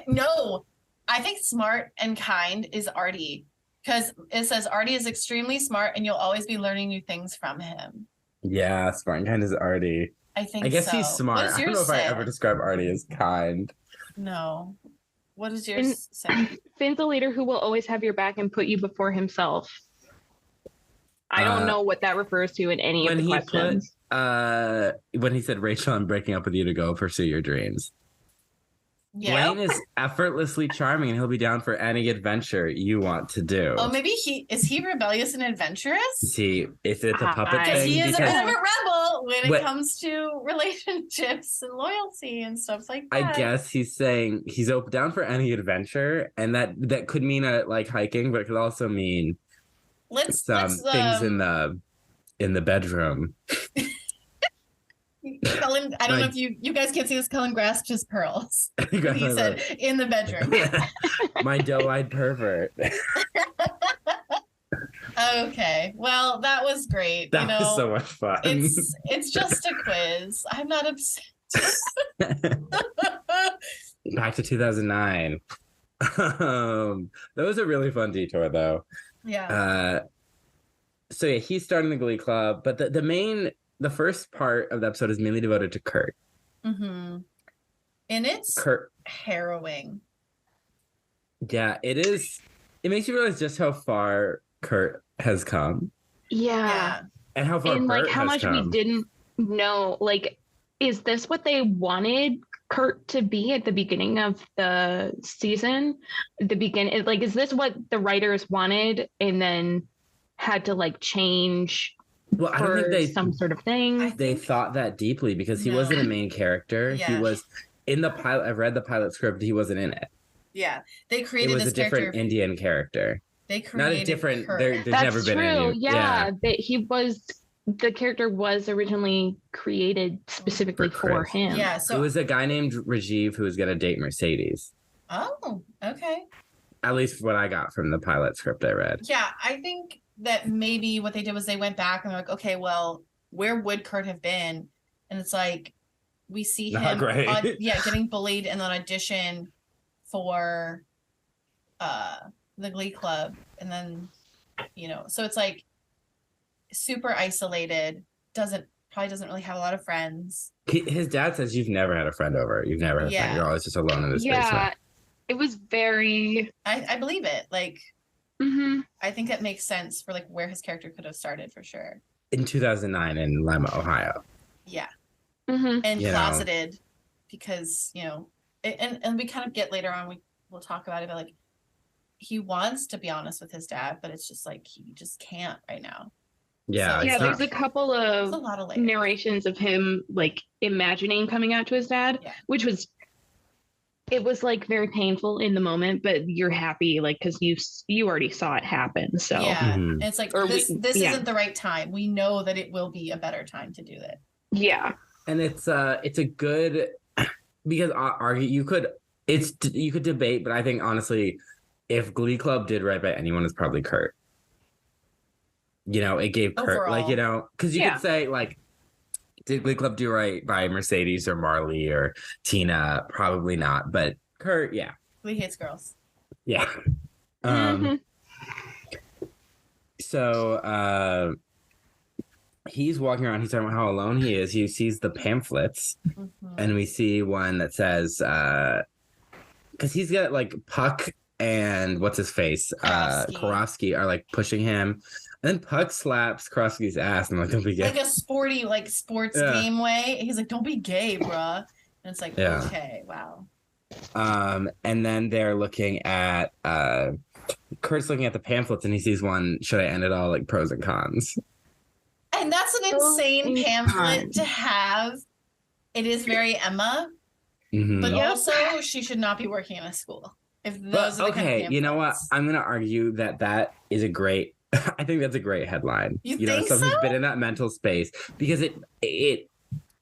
No. I think smart and kind is Artie. Because it says Artie is extremely smart and you'll always be learning new things from him. Yeah, smart and kind is Artie. I guess he's smart. I don't know if I ever describe Artie as kind. No. What does yours say? Finn's a leader who will always have your back and put you before himself. I don't know what that refers to in any of the questions. When he said, Rachel, I'm breaking up with you to go pursue your dreams. Yeah. Blaine is effortlessly charming and he'll be down for any adventure you want to do. Oh, maybe is he rebellious and adventurous? See, if it's a puppet thing. Because he is a bit of a rebel when it comes to relationships and loyalty and stuff like that. I guess he's saying he's down for any adventure, and that could mean like hiking, but it could also mean let's things in the bedroom. Cullen, I don't know if you guys can't see this. Cullen grasped his pearls. He said in the bedroom. My doe-eyed pervert. Okay, well, that was great. That was so much fun. It's just a quiz. I'm not upset. Back to 2009. That was a really fun detour, though. Yeah. So yeah, he's starting the Glee Club, but the first part of the episode is mainly devoted to Kurt. Mm-hmm. And it's harrowing. Yeah, it is. It makes you realize just how far Kurt has come. Yeah. And how far Bert how much we didn't know. Like, is this what they wanted Kurt to be at the beginning of the season? Is this what the writers wanted and then had to like change? Well, I don't think some sort of thing. They thought that deeply because he wasn't a main character. Yeah. He was in the pilot. I've read the pilot script. He wasn't in it. Yeah, they created this character. Different Indian character. They created not a different. There's That's never been true. any. Yeah, the character was originally created specifically for him. Yeah, so it was a guy named Rajiv who was going to date Mercedes. Oh, okay. At least what I got from the pilot script I read. Yeah, I think that maybe what they did was they went back and they're like, okay, well, where would Kurt have been? And it's like, we see him getting bullied in an audition for the Glee Club. And then, so it's like super isolated, probably doesn't really have a lot of friends. His dad says you've never had a friend over. You've never had a friend. You're always just alone in this basement. Yeah, it was very... I believe it. Like, mm-hmm. I think that makes sense for like where his character could have started for sure. In 2009 in Lima, Ohio. Yeah. Mm-hmm. And closeted because, and we kind of get later on, we'll talk about it, but like he wants to be honest with his dad, but it's just like he just can't right now. Yeah. So, there's a couple of narrations of him like imagining coming out to his dad, which was like very painful in the moment, but you're happy like because you already saw it happen. So and it's like this isn't the right time. We know that it will be a better time to do that. Yeah. And it's a good because you could debate, but I think honestly, if Glee Club did right by anyone, it's probably Kurt. It gave Kurt overall. Because you could say like, did Glee Club do right by Mercedes or Marley or Tina? Probably not, but Kurt, yeah. Glee hates girls. Yeah. So he's walking around. He's talking about how alone he is. He sees the pamphlets, and we see one that says, because he's got like Puck and what's his face, Karofsky are like pushing him, and then Puck slaps Karofsky's ass, and like, don't be gay. Like a sporty, like sports game way. He's like, don't be gay, bruh. And it's like, okay, wow. And then they're looking at Kurt's looking at the pamphlets, and he sees one, should I end it all, like pros and cons. And that's an insane pamphlet to have. It is very Emma, but also she should not be working in a school. If those are the kind of you know what? I'm going to argue that is a great. I think that's a great headline. You think someone's so? been in that mental space, because it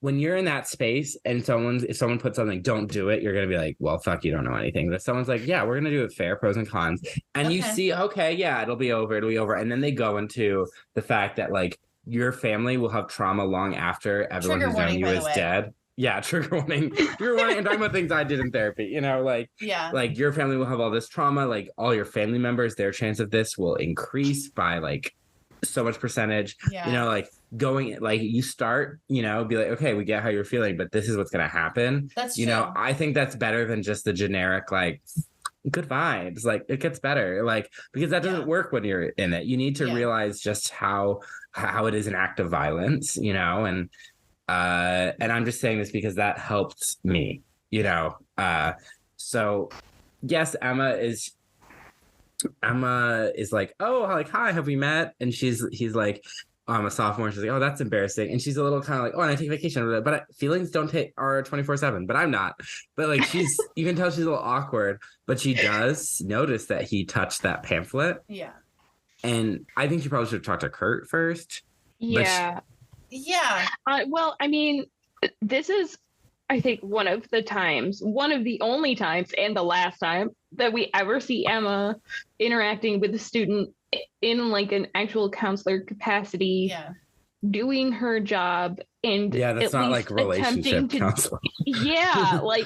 when you're in that space and if someone puts something, don't do it, you're going to be like, well, fuck, you don't know anything. But if someone's like, yeah, we're going to do it fair, pros and cons. And you see, it'll be over. And then they go into the fact that like your family will have trauma long after everyone who's known you is dead. Yeah, trigger warning. Trigger warning. I'm talking about things I did in therapy, like, like your family will have all this trauma, like all your family members, their chance of this will increase by like so much percentage, like going, like you start, be like, okay, we get how you're feeling, but this is what's going to happen. That's true. I think that's better than just the generic, like, good vibes. Like it gets better, like, because that doesn't work when you're in it. You need to realize just how it is an act of violence, and I'm just saying this because that helped me, so yes, Emma is like, oh, like, hi, have we met? And he's like, oh, I'm a sophomore. She's like, oh, that's embarrassing. And she's a little kind of like, oh, and I take vacation, but feelings are 24/7, but I'm not. But like, you can tell she's a little awkward, but she does notice that he touched that pamphlet. Yeah. And I think she probably should have talked to Kurt first. Yeah. Well, I mean, this is, I think, one of the only times and the last time that we ever see Emma interacting with a student in like an actual counselor capacity, doing her job, and that's not like relationship counseling. Like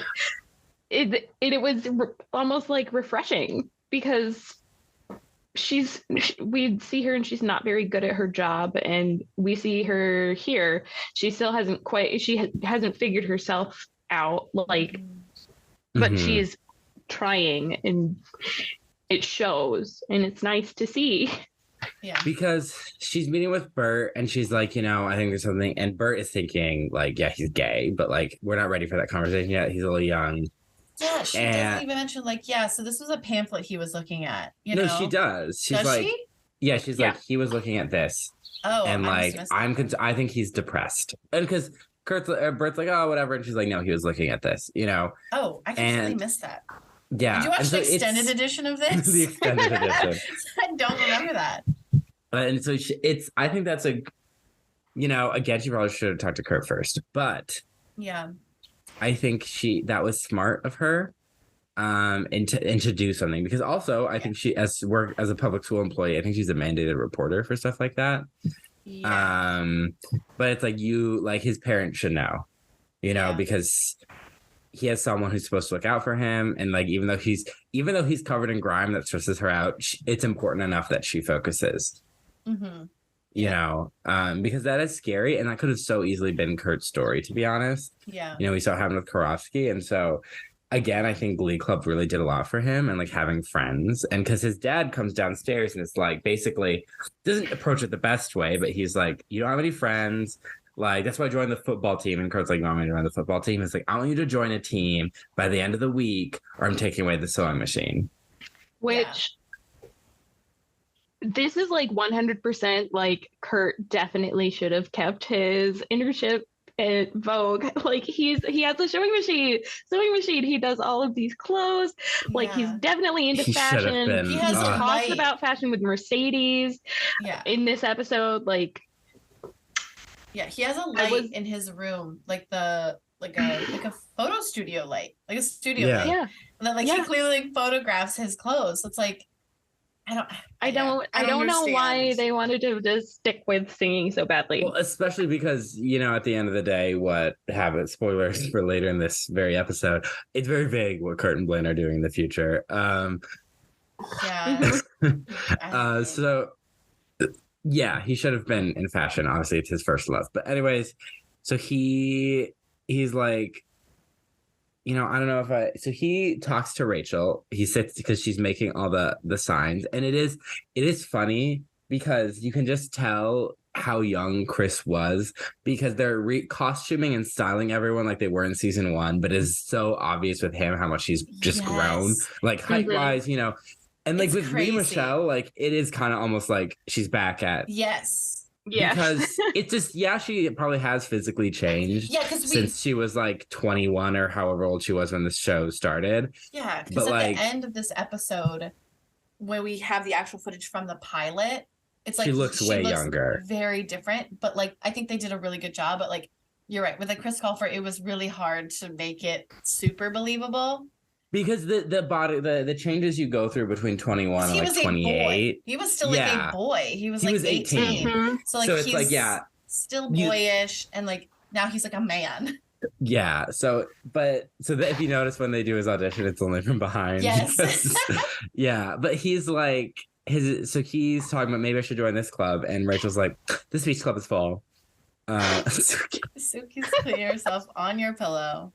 it was almost like refreshing, because we see her and she's not very good at her job, and we see her here. She still hasn't hasn't figured herself out, like, but she's trying, and it shows, and it's nice to see. Yeah. Because she's meeting with Bert, and she's like, I think there's something, and Bert is thinking like, yeah, he's gay, but like, we're not ready for that conversation yet. He's a little young. Yeah, she doesn't even mention like, so this was a pamphlet he was looking at. No, she does. She's like, she? Yeah, she's like, he was looking at this. Oh, and like, I think he's depressed, and because Bert's like, oh, whatever, and she's like, no, he was looking at this, Oh, I completely missed that. Yeah. Did you watch the extended edition of this? The extended edition. I don't remember that. And so I think that's again, she probably should have talked to Kurt first, but I think that was smart of her, and to do something, because also I think she, as a public school employee, I think she's a mandated reporter for stuff like that. Yeah. But it's like his parents should know, because he has someone who's supposed to look out for him, and like even though he's covered in grime that stresses her out, it's important enough that she focuses. Because that is scary, and that could have so easily been Kurt's story, to be honest. Yeah. We saw it happen with Karofsky, and so again, I think Glee Club really did a lot for him, and like having friends, and because his dad comes downstairs and it's like basically doesn't approach it the best way, but he's like, you don't have any friends. Like, that's why I joined the football team. And Kurt's like, no, I'm going to join the football team. It's like, I want you to join a team by the end of the week, or I'm taking away the sewing machine. Which, this is like 100% like Kurt definitely should have kept his internship at Vogue. Like, he has a sewing machine. He does all of these clothes. Like, he's definitely into fashion. He has talks about fashion with Mercedes in this episode. Like, yeah, he has a light in his room, like a photo studio light, like a studio light. Yeah. And then he clearly photographs his clothes. So it's like, I don't know why they wanted to just stick with singing so badly. Well, especially because, at the end of the day, spoilers for later in this very episode, it's very vague what Kurt and Blaine are doing in the future. So Yeah, he should have been in fashion. Obviously, it's his first love. But anyways, so he's like, I don't know if so he talks to Rachel. He sits because she's making all the signs. And it is funny because you can just tell how young Chris was because they're costuming and styling everyone like they were in season 1, but it's so obvious with him how much he's just grown, like height-wise, And like with Lee Michelle, like it is kind of almost like she's back at. Yes. Yeah. Because it's just, she probably has physically changed. Yeah, since she was like 21 or however old she was when the show started. Yeah, because at the end of this episode, when we have the actual footage from the pilot, it's like she looks way younger, very different. But like, I think they did a really good job. But like, you're right, with the Chris Colfer, it was really hard to make it super believable. Because the body, the changes you go through between 21 and like 28. He was still like a boy. He was 18. Mm-hmm. So like so it's he's like, still boyish, and like now he's like a man. Yeah. So if you notice when they do his audition, it's only from behind. Yes. Yeah. But he's like he's talking about maybe I should join this club, and Rachel's like, this beach club is full. Suki's putting herself on your pillow.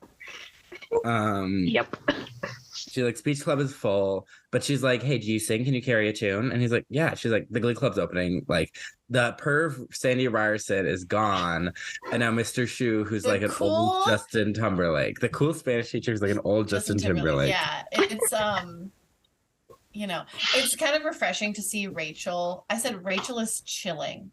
Yep. She's like, speech club is full, but she's like, hey, do you sing? Can you carry a tune? And he's like, yeah. She's like, the Glee Club's opening. Like the perv Sandy Ryerson is gone, and now Mr. Shu, who's like an old Justin Timberlake. The cool Spanish teacher is like an old Justin Timberlake. Yeah, it's it's kind of refreshing to see Rachel. I said Rachel is chilling,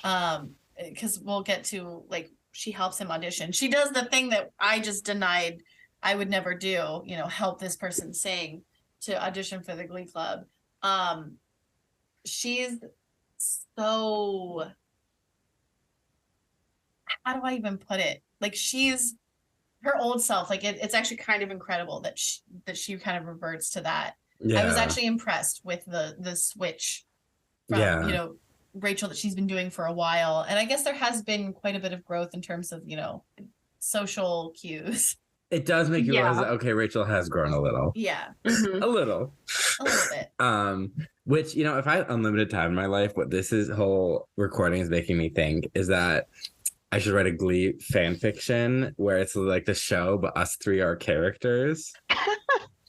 because we'll get to like she helps him audition. She does the thing that I just denied I would never do, help this person sing to audition for the Glee Club. She's so, how do I even put it? Like she's her old self. Like it's actually kind of incredible that she kind of reverts to that. Yeah. I was actually impressed with the switch from, Rachel that she's been doing for a while. And I guess there has been quite a bit of growth in terms of, social cues. It does make you realize that, okay, Rachel has grown a little. Yeah. Mm-hmm. A little bit. Which, if I had unlimited time in my life, what whole recording is making me think is that I should write a Glee fan fiction where it's like the show, but us three are characters.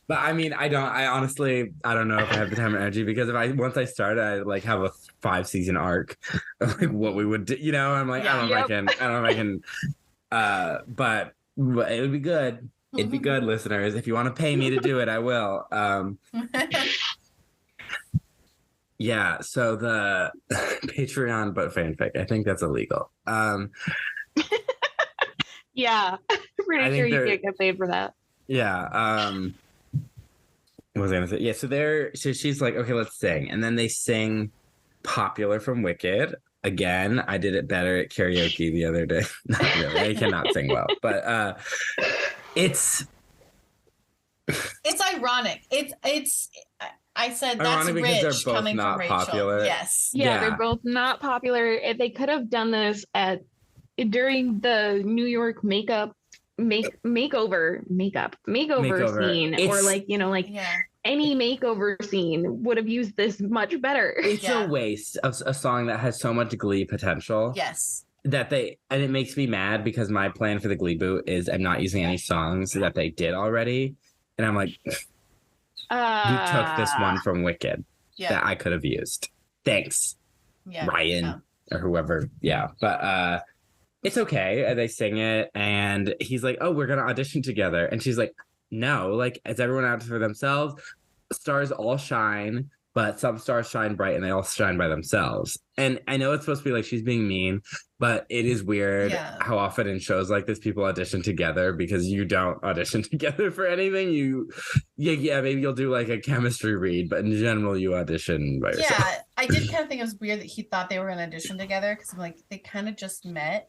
But I mean, I honestly don't know if I have the time and energy, because once I start, I like have a 5-season arc of like what we would do, I'm like, I don't know if I can, but it would be good. It'd be good, listeners. If you want to pay me to do it, I will. Yeah, so the Patreon but fanfic, I think that's illegal. Yeah, pretty sure you can't get paid for that. Yeah. What was I gonna say? Yeah, so she's like, okay, let's sing. And then they sing Popular from Wicked. Again, I did it better at karaoke the other day. Not really. I cannot sing well. But it's ironic. It's I said that's rich coming from Rachel. Popular. Yes. Yeah, they're both not popular. They could have done this during the New York makeover scene, or like any makeover scene would have used this much better. It's a waste of a song that has so much Glee potential. Yes. And it makes me mad because my plan for the Gleeboot is I'm not using any songs that they did already. And I'm like, you took this one from Wicked that I could have used. Thanks, Ryan or whoever. Yeah. But it's okay. They sing it and he's like, oh, we're going to audition together. And she's like, no, like, is everyone out for themselves? Stars all shine, but some stars shine bright and they all shine by themselves. And I know it's supposed to be like she's being mean, but it is weird how often in shows like this people audition together, because you don't audition together for anything. Maybe you'll do like a chemistry read, but in general you audition by yourself. Yeah, I did kind of think it was weird that he thought they were going to audition together, because I'm like, they kind of just met.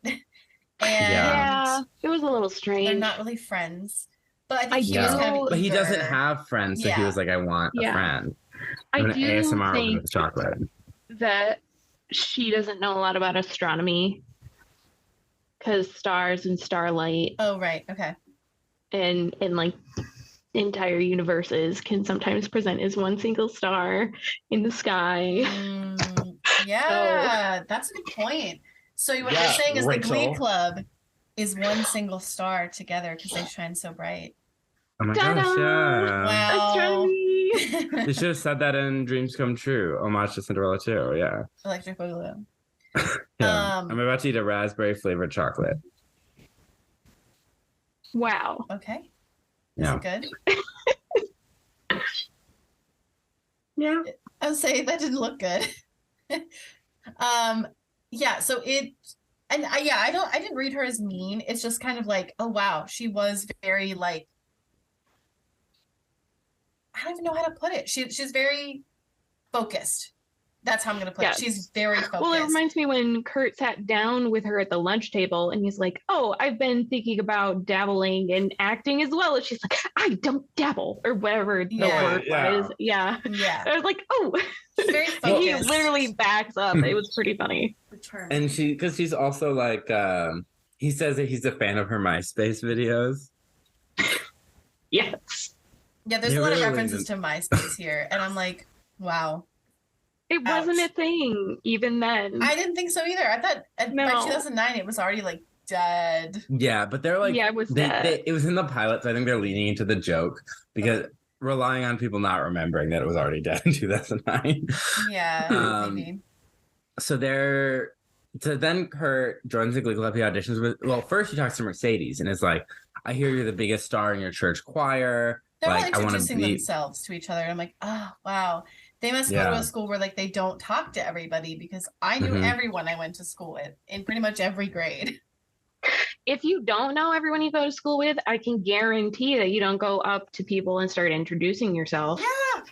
And it was a little strange. They're not really friends. But I think he was kind of But he doesn't have friends, so he was like, I want a friend. I do ASMR think with chocolate. that she doesn't know a lot about astronomy, because stars and starlight. Oh, right. Okay. And like entire universes can sometimes present as one single star in the sky. Yeah, that's a good point. So what you're saying is Rachel. the Glee Club is one single star together because they shine so bright. Oh my Ta-da! gosh, yeah. Wow. You should have said that in Dreams Come True. Homage to Cinderella too, yeah. Electric Boogaloo. Yeah. I'm about to eat a raspberry flavored chocolate. Wow. Okay. Yeah. Is it good? Yeah. I would say that didn't look good. Yeah, so I didn't read her as mean. It's just kind of like, oh wow, she was very like, I don't even know how to put it. She's very focused. That's how I'm going to put it. She's very focused. Well, it reminds me when Kurt sat down with her at the lunch table and he's like, oh, I've been thinking about dabbling in acting as well. And she's like, I don't dabble or whatever the word was. Yeah. I was like, oh, she's very focused. He literally backs up. It was pretty funny. And because she's also like, he says that he's a fan of her MySpace videos. Yes. Yeah, there's a lot of references to MySpace here. And I'm like, wow. It wasn't a thing even then. I didn't think so either. I thought by 2009 it was already like dead. Yeah, but they're like, it was dead. It was in the pilot, so I think they're leaning into the joke because relying on people not remembering that it was already dead in 2009. Yeah, maybe. So then Kurt joins the Glee Club. He auditions with. Well, first he talks to Mercedes and is like, "I hear you're the biggest star in your church choir." They're like, all introducing themselves to each other. And I'm like, oh wow. They must go to a school where like they don't talk to everybody because I knew everyone I went to school with in pretty much every grade. If you don't know everyone you go to school with, I can guarantee that you don't go up to people and start introducing yourself. Yeah.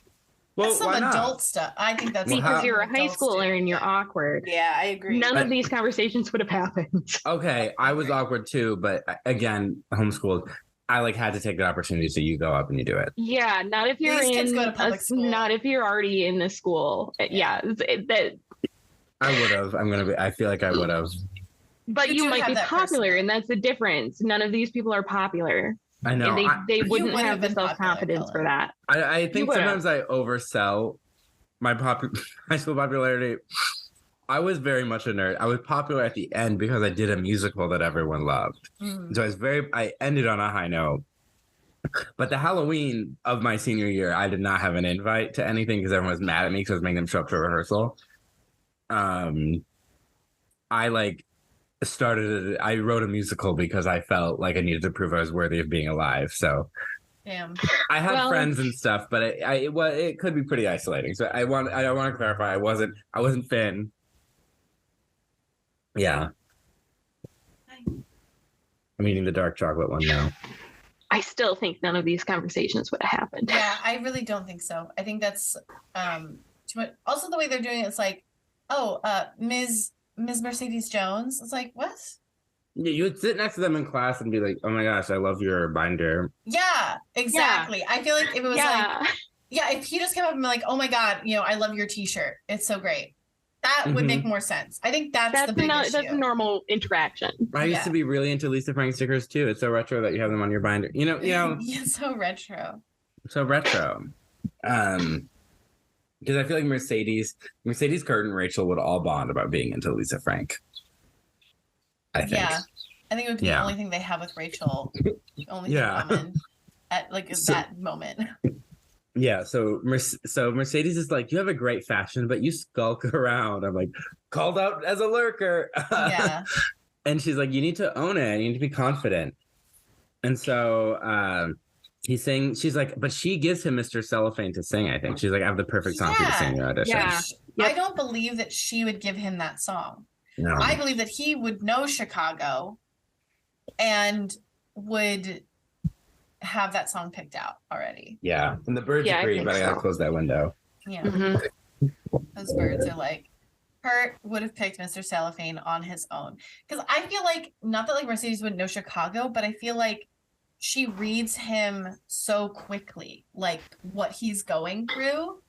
Well, that's some adult stuff. I think that's because you're a high schooler and you're awkward. Yeah, I agree. None of these conversations would have happened. Okay, I was awkward too, but again, homeschooled. I like had to take the opportunity, so you go up and you do it. Yeah, not if you're not if you're already in the school. Yeah, I would have. I feel like I would have. But you might be popular, and that's the difference. None of these people are popular. I know. And they wouldn't have the self-confidence for that. I think sometimes I oversell my high school popularity. I was very much a nerd. I was popular at the end because I did a musical that everyone loved. So I ended on a high note. But the Halloween of my senior year, I did not have an invite to anything because everyone was mad at me because I was making them show up to rehearsal. I wrote a musical because I felt like I needed to prove I was worthy of being alive. So damn. I had friends and stuff, but it could be pretty isolating. So I want to clarify I wasn't Finn. Yeah. I'm eating the dark chocolate one now. I still think none of these conversations would have happened. Yeah, I really don't think so. I think that's too much. Also, the way they're doing it, it's like, Ms. Mercedes Jones. It's like, what? Yeah, you would sit next to them in class and be like, oh my gosh, I love your binder. Yeah, exactly. Yeah. I feel like if it was if he just came up and be like, oh my God, I love your t-shirt. It's so great. That would make more sense. I think that's the big issue. That's a normal interaction. I used to be really into Lisa Frank stickers too. It's so retro that you have them on your binder. Yeah, so retro. So retro. Because I feel like Mercedes, Kurt, and Rachel would all bond about being into Lisa Frank. I think. Yeah. I think it would be the only thing they have with Rachel. The only thing common at that moment. Yeah, so Mercedes is like, you have a great fashion, but you skulk around. I'm like, called out as a lurker. Yeah. And she's like, you need to own it. You need to be confident. And so he's saying, she's like, but she gives him Mr. Cellophane to sing, I think. She's like, I have the perfect song for you to sing in your audition. Yeah. I don't believe that she would give him that song. No. I believe that he would know Chicago and would have that song picked out already. Yeah. And the birds agree, but I gotta close that window. Yeah. Those birds are like, Kurt would have picked Mr. Cellophane on his own. Because I feel like, not that like Mercedes wouldn't know Chicago, but I feel like she reads him so quickly, like what he's going through.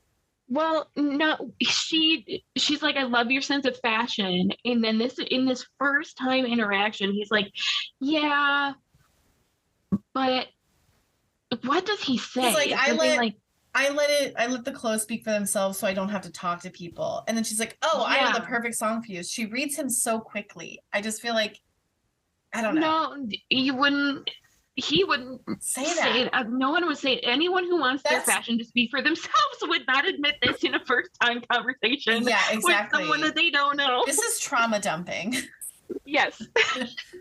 Well, no, she's like, I love your sense of fashion. And then in this first time interaction, he's like, yeah, but what does he say? He's like, I let the clothes speak for themselves so I don't have to talk to people. And then she's like, oh, I know the perfect song for you. She reads him so quickly. I just feel like, I don't know. No, he wouldn't say that. No one would say it. Anyone who wants their fashion to speak for themselves would not admit this in a first-time conversation with someone that they don't know. This is trauma dumping. Yes.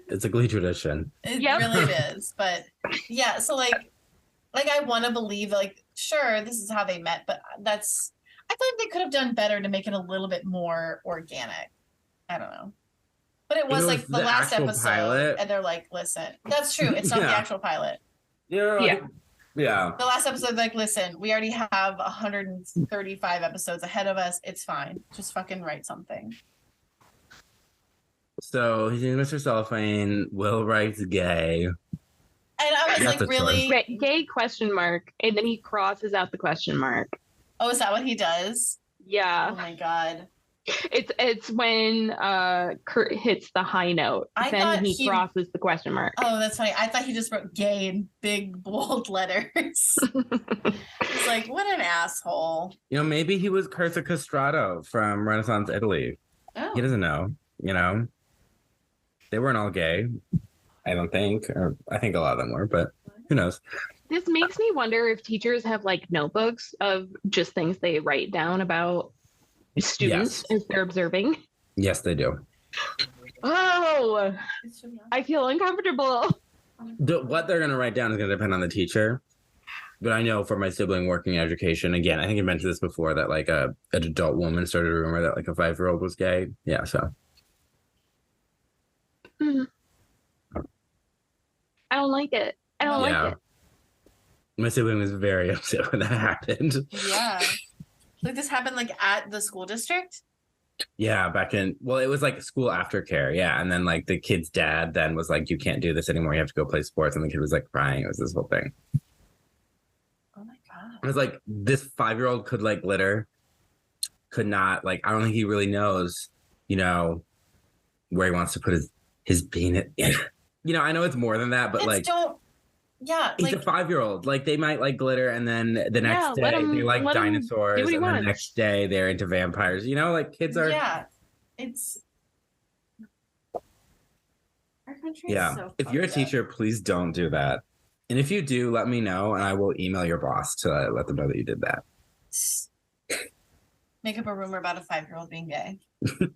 It's a Glee tradition. It really is. But yeah, so like I want to believe like, sure, this is how they met, but I feel like they could have done better to make it a little bit more organic. I don't know. But it was like the last episode, pilot. And they're like, listen, that's true. It's not the actual pilot. Yeah. The last episode, like, listen, we already have 135 episodes ahead of us. It's fine. Just fucking write something. So he's in Mr. Cellophane. Will writes gay. And I was like, really? Gay question mark. And then he crosses out the question mark. Oh, is that what he does? Yeah. Oh my God. It's when Kurt hits the high note. Then he crosses the question mark. Oh, that's funny. I thought he just wrote gay in big bold letters. It's like, what an asshole. You know, maybe he was Cursa Castrato from Renaissance Italy. Oh. He doesn't know, you know. They weren't all gay, I don't think. Or I think a lot of them were, but who knows? This makes me wonder if teachers have like notebooks of just things they write down about students as they're observing. Yes, they do. Oh, I feel uncomfortable. What they're going to write down is going to depend on the teacher. But I know for my sibling working in education, again, I think I mentioned this before, that like an adult woman started a rumor that like a 5-year-old was gay. Yeah, so. I don't like it. I don't like it. My sibling was very upset when that happened. Yeah. Like this happened like at the school district? Yeah, it was like school aftercare. Yeah. And then like the kid's dad then was like, you can't do this anymore. You have to go play sports. And the kid was like crying. It was this whole thing. Oh my God. It was like this 5-year-old could like glitter, could not, like, I don't think he really knows, you know, where he wants to put his penis. You know, I know it's more than that, but he's a 5-year-old. Like they might like glitter, and then the next day they like dinosaurs, and the next day they're into vampires. You know, like kids are. Yeah, it's our country. Yeah, is so if you're a teacher, please don't do that. And if you do, let me know, and I will email your boss to let them know that you did that. Make up a rumor about a 5-year-old being gay.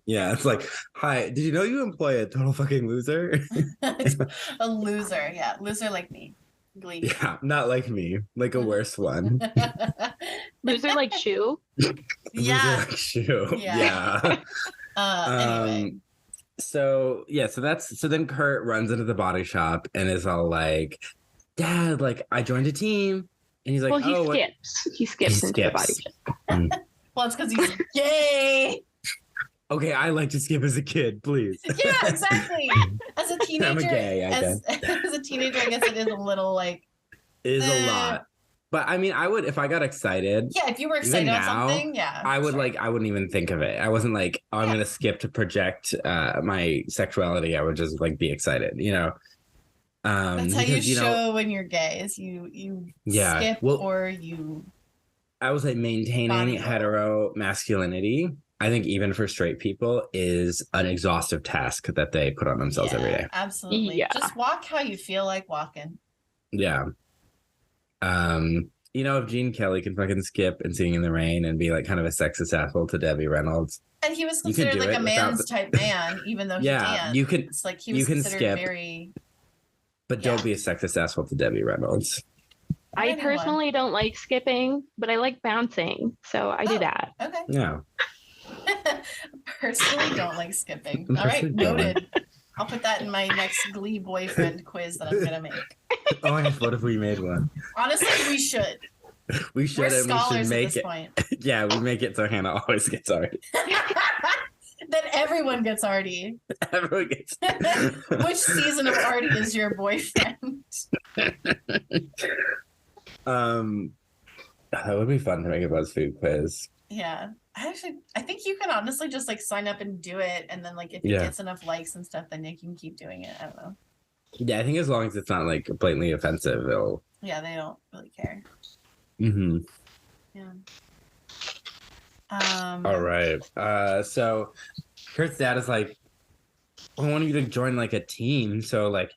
Yeah, it's like, hi, did you know you employ a total fucking loser? A loser, yeah, loser like me. Glee. Yeah, not like me, like a worse one. Loser like Shoe? Yeah. Loser like Shoe. Yeah. Anyway. So then Kurt runs into the body shop and is all like, Dad, like I joined a team. And he's like, he skips into the body shop. Well, it's because he's gay. Okay, I like to skip as a kid, please. Yeah, exactly. As a teenager, I'm a gay, as a teenager, I guess it is a little like. It is a lot. But I mean, I would, if I got excited. Yeah, if you were excited about something, yeah. I would I wouldn't even think of it. I wasn't like, I'm going to skip to project my sexuality. I would just like be excited, you know? That's how you show when you're gay, is you skip or you. I would say maintaining hetero masculinity, I think even for straight people, is an exhaustive task that they put on themselves every day. Absolutely. Yeah. Just walk how you feel like walking. Yeah. You know, if Gene Kelly can fucking skip and Singing in the Rain and be like kind of a sexist asshole to Debbie Reynolds. And he was considered like a man's type man, even though he danced. You can, it's like he was considered skip, very. But don't be a sexist asshole to Debbie Reynolds. I personally don't like skipping, but I like bouncing, so I do that. Okay. Yeah. Personally don't like skipping. All right, noted. I'll put that in my next Glee boyfriend quiz that I'm gonna make. Oh, what if we made one? Honestly, we should. We should. We're scholars we should make at this point. Yeah, we make it so Hannah always gets already. Then everyone gets Artie. Everyone gets. Which season of Artie is your boyfriend? That would be fun to make a BuzzFeed quiz. Yeah. I think you can honestly just like sign up and do it, and then like if it gets enough likes and stuff, then you can keep doing it. I don't know. Yeah, I think as long as it's not like blatantly offensive, it'll. Yeah, they don't really care. Mm-hmm. Yeah. All right. So Kurt's dad is like, I want you to join like a team. So like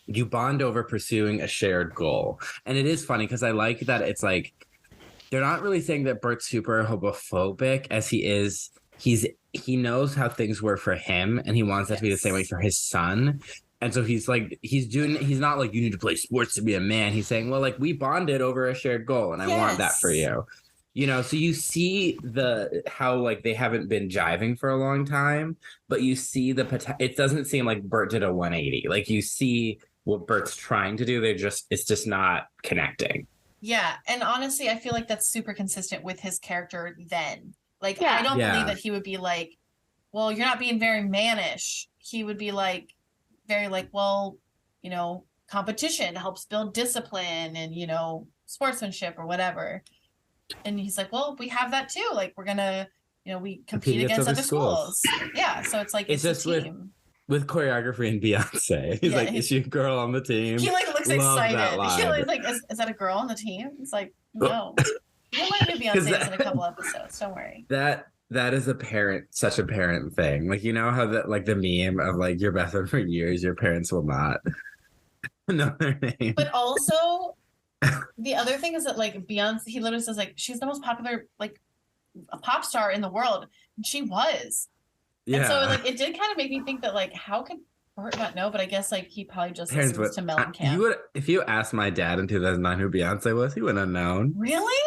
you bond over pursuing a shared goal. And it is funny because I like that it's like they're not really saying that Bert's super homophobic as he is. He knows how things were for him and he wants that to be the same way for his son. And so he's not like, you need to play sports to be a man. He's saying, well, like we bonded over a shared goal and I want that for you. You know, so you see how like they haven't been jiving for a long time, but you see it doesn't seem like Bert did a 180. Like you see what Bert's trying to do. It's just not connecting. Yeah. And honestly, I feel like that's super consistent with his character then. Like, I don't believe that he would be like, well, you're not being very mannish. He would be like, very like, well, you know, competition helps build discipline and, you know, sportsmanship or whatever. And he's like, well, we have that too. Like, we're going to, you know, we compete against other schools. Yeah. So it's like, it's just a team. With choreography and Beyonce. He's like, is she a girl on the team? He like looks excited. He's like, is that a girl on the team? It's like, no. You'll let me Beyonce in a couple episodes. Don't worry. That is such a parent thing. Like, you know how that like the meme of like your best friend for years, your parents will not know their name. But also the other thing is that like Beyonce, he literally says like she's the most popular like a pop star in the world. And she was. Yeah. And so like it did kind of make me think that like how could Bert not know? But I guess like he probably just listens to Mellencamp. If you asked my dad in 2009 who Beyonce was, he wouldn't have known. Really?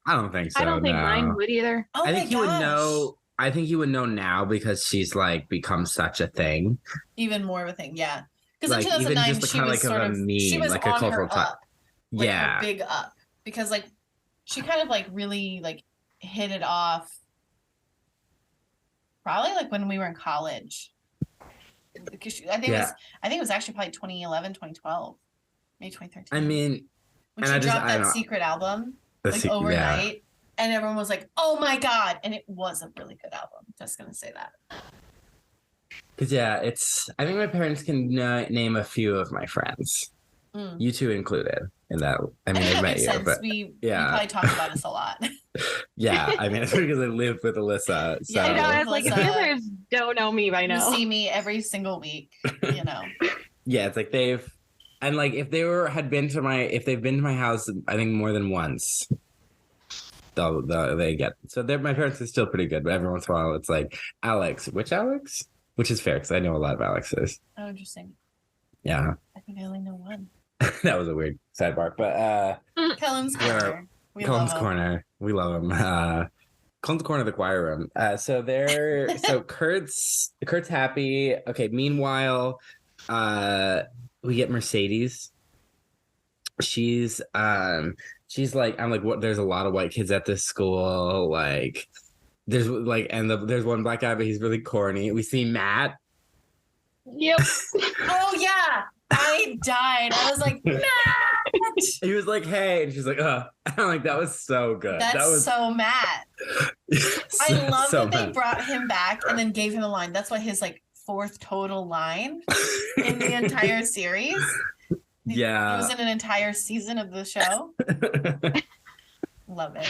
I don't think so. I don't think mine would either. Oh, I think he would know. I think he would know now because she's like become such a thing. Even more of a thing, yeah. Because like, in 2009, even just she was like sort of meme, she was like on a cultural her up, like yeah, her big up. Because like she kind of like really like hit it off. Probably like when we were in college. Because I think it was actually probably 2011, 2012, maybe 2013. I mean, when she dropped that secret album. Overnight, and everyone was like, "Oh my god!" And it was a really good album. Just gonna say that. Because I think my parents can name a few of my friends, you two included in that. I mean, I met you, but we probably talk about this a lot. Yeah, I mean, it's because I live with Alyssa. So. Yeah, I know. I was like, listeners don't know me by now. You see me every single week, you know. Yeah, it's like if they've been to my house, I think more than once, they get. So my parents are still pretty good, but every once in a while it's like Alex, which is fair because I know a lot of Alexes. Oh, interesting. Yeah. I think I only know one. That was a weird sidebar, but Cullen's Corner. Cullen's Corner. We love him. Cullen's Corner, the choir room. So Kurt's happy. Okay. Meanwhile, we get Mercedes. She's like, I'm like, what? There's a lot of white kids at this school. Like, there's like, and there's one black guy, but he's really corny. We see Matt. Yep. Oh yeah, I died. I was like, Matt. He was like, hey, and she's like, I'm like, that was so good. That was so Matt. I love that they brought him back and then gave him a line. That's why his like fourth total line in the entire series. Yeah. He was in an entire season of the show. Love it.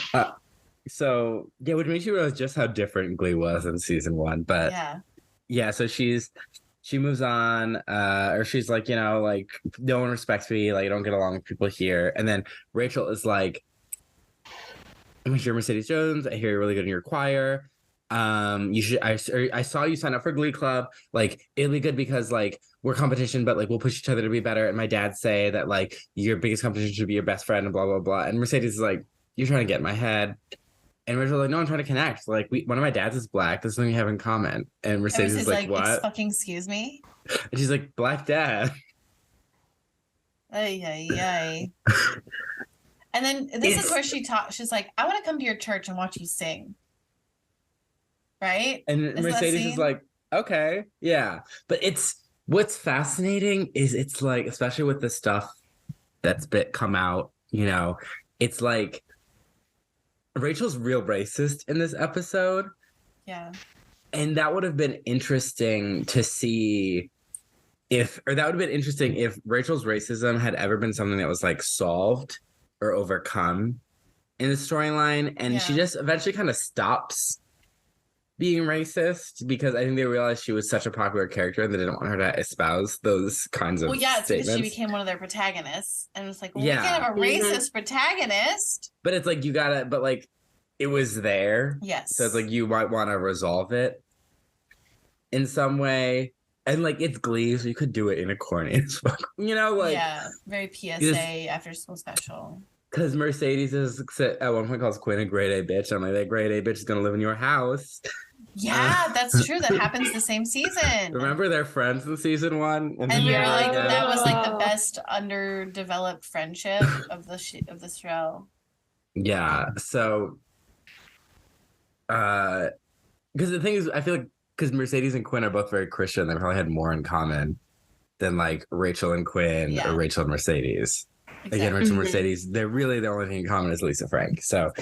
So, yeah, which makes you realize just how different Glee was in season 1. But yeah, so she moves on, or she's like, you know, like, no one respects me. Like, I don't get along with people here. And then Rachel is like, I'm sure Mercedes Jones, I hear you're really good in your choir. You should. I saw you sign up for Glee Club. Like, it'll be good because like we're competition, but like we'll push each other to be better. And my dad say that like your biggest competition should be your best friend and blah blah blah. And Mercedes is like, you're trying to get in my head. And Rachel's like, no, I'm trying to connect. Like, one of my dads is black. That's something we have in common. And Mercedes is like, what? Fucking excuse me. And she's like, black dad. Ay, ay, ay. And then this is where she talks. She's like, I want to come to your church and watch you sing. Right? And Mercedes is like, okay, yeah. But what's fascinating is it's like, especially with the stuff that's come out, you know, it's like Rachel's real racist in this episode. Yeah. And that would have been interesting to see if Rachel's racism had ever been something that was like solved or overcome in the storyline, and she just eventually kind of stops being racist because I think they realized she was such a popular character they didn't want her to espouse those kinds of it's statements. because she became one of their protagonists, and it's like, well, we can't have a racist protagonist. But it's like, you gotta, but like, it was there. Yes. So it's like, you might want to resolve it in some way. And like, it's Glee, so you could do it in a corny as fuck. You know, like. Yeah, very PSA after school special. Because Mercedes is at one point calls Quinn a grade A bitch. I'm like, that grade A bitch is going to live in your house. Yeah, that's true. That happens the same season. Remember they're friends in season 1? And we were like, that was like the best underdeveloped friendship of the show. Yeah. So, because the thing is, I feel like because Mercedes and Quinn are both very Christian, they probably had more in common than like Rachel and Quinn or Rachel and Mercedes. Exactly. Again, Rachel and Mercedes, they're really the only thing in common is Lisa Frank. So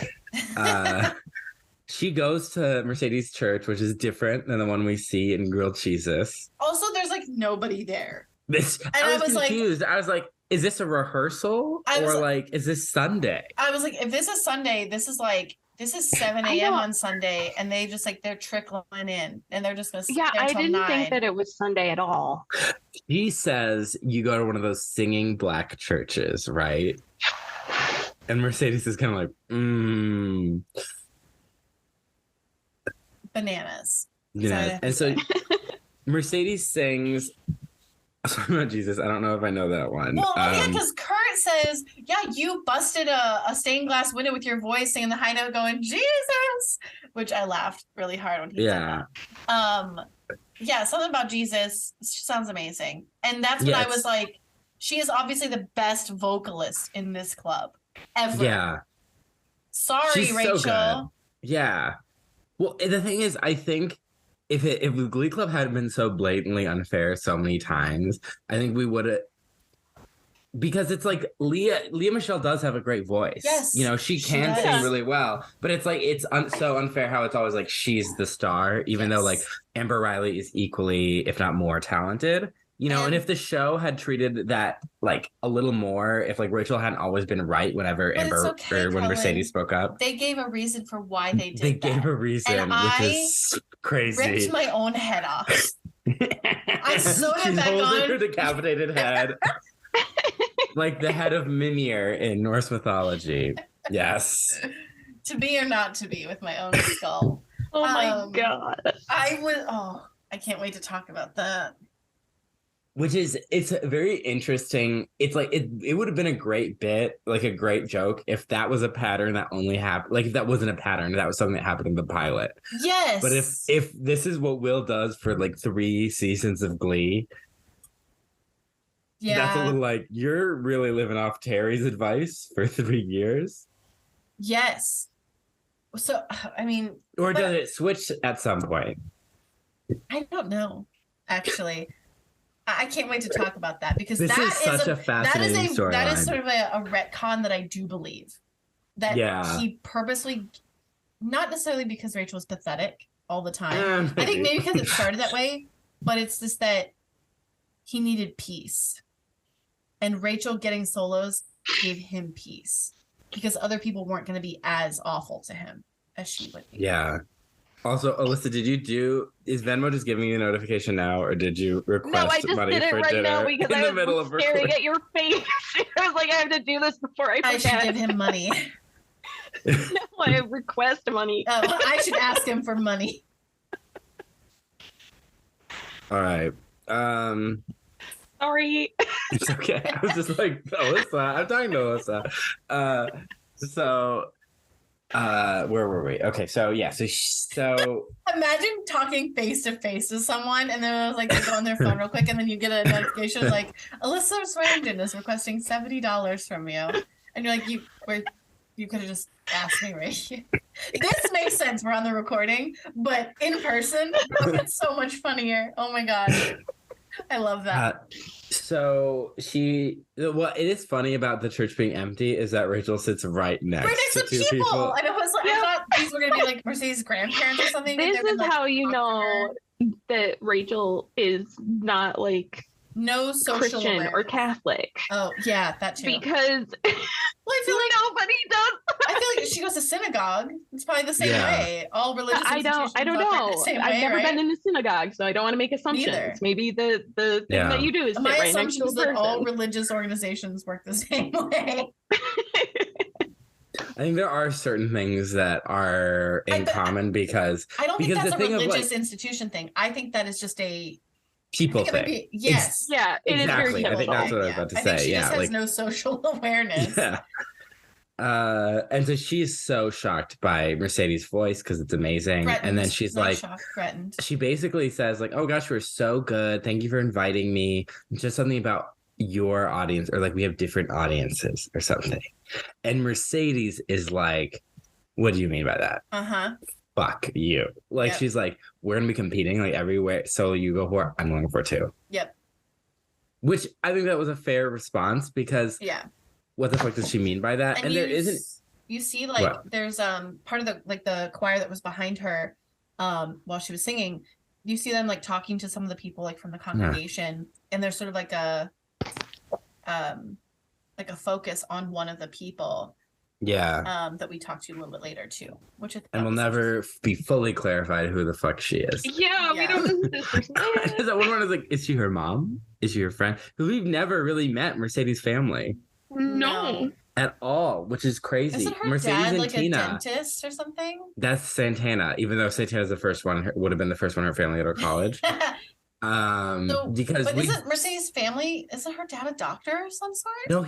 she goes to Mercedes' church, which is different than the one we see in Grilled Cheeses. Also, there's like nobody there. I was confused. I was like, is this a rehearsal? Or like, is this Sunday? I was like, if this is Sunday, this is 7 a.m. on Sunday, and they just like they're trickling in, and they're just gonna sit there I till didn't 9. think that it was Sunday at all. He says you go to one of those singing black churches, right? And Mercedes is kind of like, bananas. Yeah, and so Mercedes sings. Sorry about Jesus. I don't know if I know that one. Well, yeah, because Kurt says, "Yeah, you busted a stained glass window with your voice, singing the high note, going Jesus," which I laughed really hard when he said that. Yeah, something about Jesus sounds amazing, and that's when I was like, she is obviously the best vocalist in this club ever. Yeah. Sorry, She's Rachel. So good. Yeah. Well, the thing is, I think if the Glee Club had been so blatantly unfair so many times, I think we would have. Because it's like Leah Michele does have a great voice. Yes, you know, she can sing really well. But it's like it's so unfair how it's always like she's the star, even though like Amber Riley is equally, if not more, talented. You know, and if the show had treated that like a little more, if like Rachel hadn't always been right whenever Amber or when Mercedes spoke up, they gave a reason for why they did. They gave a reason, and which is crazy. Ripped my own head off. I sewed it back on. Her decapitated head, like the head of Mimir in Norse mythology. Yes. To be or not to be with my own skull. Oh my god! I can't wait to talk about that. Which is, it's very interesting. It's like, it would have been a great bit, like a great joke, if that was a pattern that only happened, like if that wasn't a pattern, that was something that happened in the pilot. Yes. But if this is what Will does for like 3 seasons of Glee, that's a little like, you're really living off Terry's advice for 3 years. Yes. So, I mean. Or does it switch at some point? I don't know, actually. I can't wait to talk about that because this is such a fascinating storyline. That is sort of a retcon that I do believe that he purposely, not necessarily because Rachel was pathetic all the time. I think maybe because it started that way, but it's just that he needed peace, and Rachel getting solos gave him peace because other people weren't going to be as awful to him as she would be. Yeah. Also, Allyssa, is Venmo just giving you a notification now, or did you request money for dinner? No, I just did it right now because I was staring at your face. I was like, I have to do this before I forget. I should give him money. No, I request money. I should ask him for money. All right. Sorry. It's okay. I was just like, Allyssa. I'm talking to Allyssa. Where were we? Okay, so imagine talking face to face to someone, and then it was like they go on their phone real quick, and then you get a notification like Allyssa Swearingen is requesting $70 from you, and you're like, you could have just asked me right here. This makes sense. We're on the recording, but in person, it's so much funnier. Oh my god, I love that. So what it is funny about the church being empty is that Rachel sits right next to two people. And it was like, I thought these were gonna be like Mercedes' grandparents or something. This is how you know that Rachel is not like no social Christian awareness. Or Catholic. Oh yeah, that too. Because I feel like nobody does. I feel like has a synagogue. It's probably the same way. All religious institutions I don't know. I've never been in the synagogue, so I don't want to make assumptions. Neither. Maybe the thing that you do is my right assumption next is to a that all person. religious organizations work the same way. I think there are certain things that are in common because I don't think because that's the a thing religious of, institution thing. I think that is just a people thing. Yes. Yeah, it exactly. is very I think that's what I was about to say. I think she just has no social awareness. Yeah. And so she's so shocked by Mercedes' voice because it's amazing. And then she's like, threatened. She basically says like, "Oh gosh, we're so good. Thank you for inviting me." Just something about your audience, or like we have different audiences or something. And Mercedes is like, "What do you mean by that?" Fuck you. Like she's like, "We're gonna be competing like everywhere. So you go for, I'm going for too." Yep. Which I think that was a fair response because what the fuck does she mean by that? And there isn't. You see, like there's part of the choir that was behind her while she was singing. You see them like talking to some of the people like from the congregation, and there's sort of like a focus on one of the people. That we talked to a little bit later too, which and will never be fully clarified who the fuck she is. Yeah, we don't know who this person is. Because at one point I was like, is she her mom? Is she her friend? Because we've never really met Mercedes' family. No. At all, which is crazy. Isn't her Mercedes dad and like Tina, a dentist or something? That's Santana, even though Santana's the first one, would have been the first one in her family to go to college. Because isn't Mercedes' family, isn't her dad a doctor of some sort? No,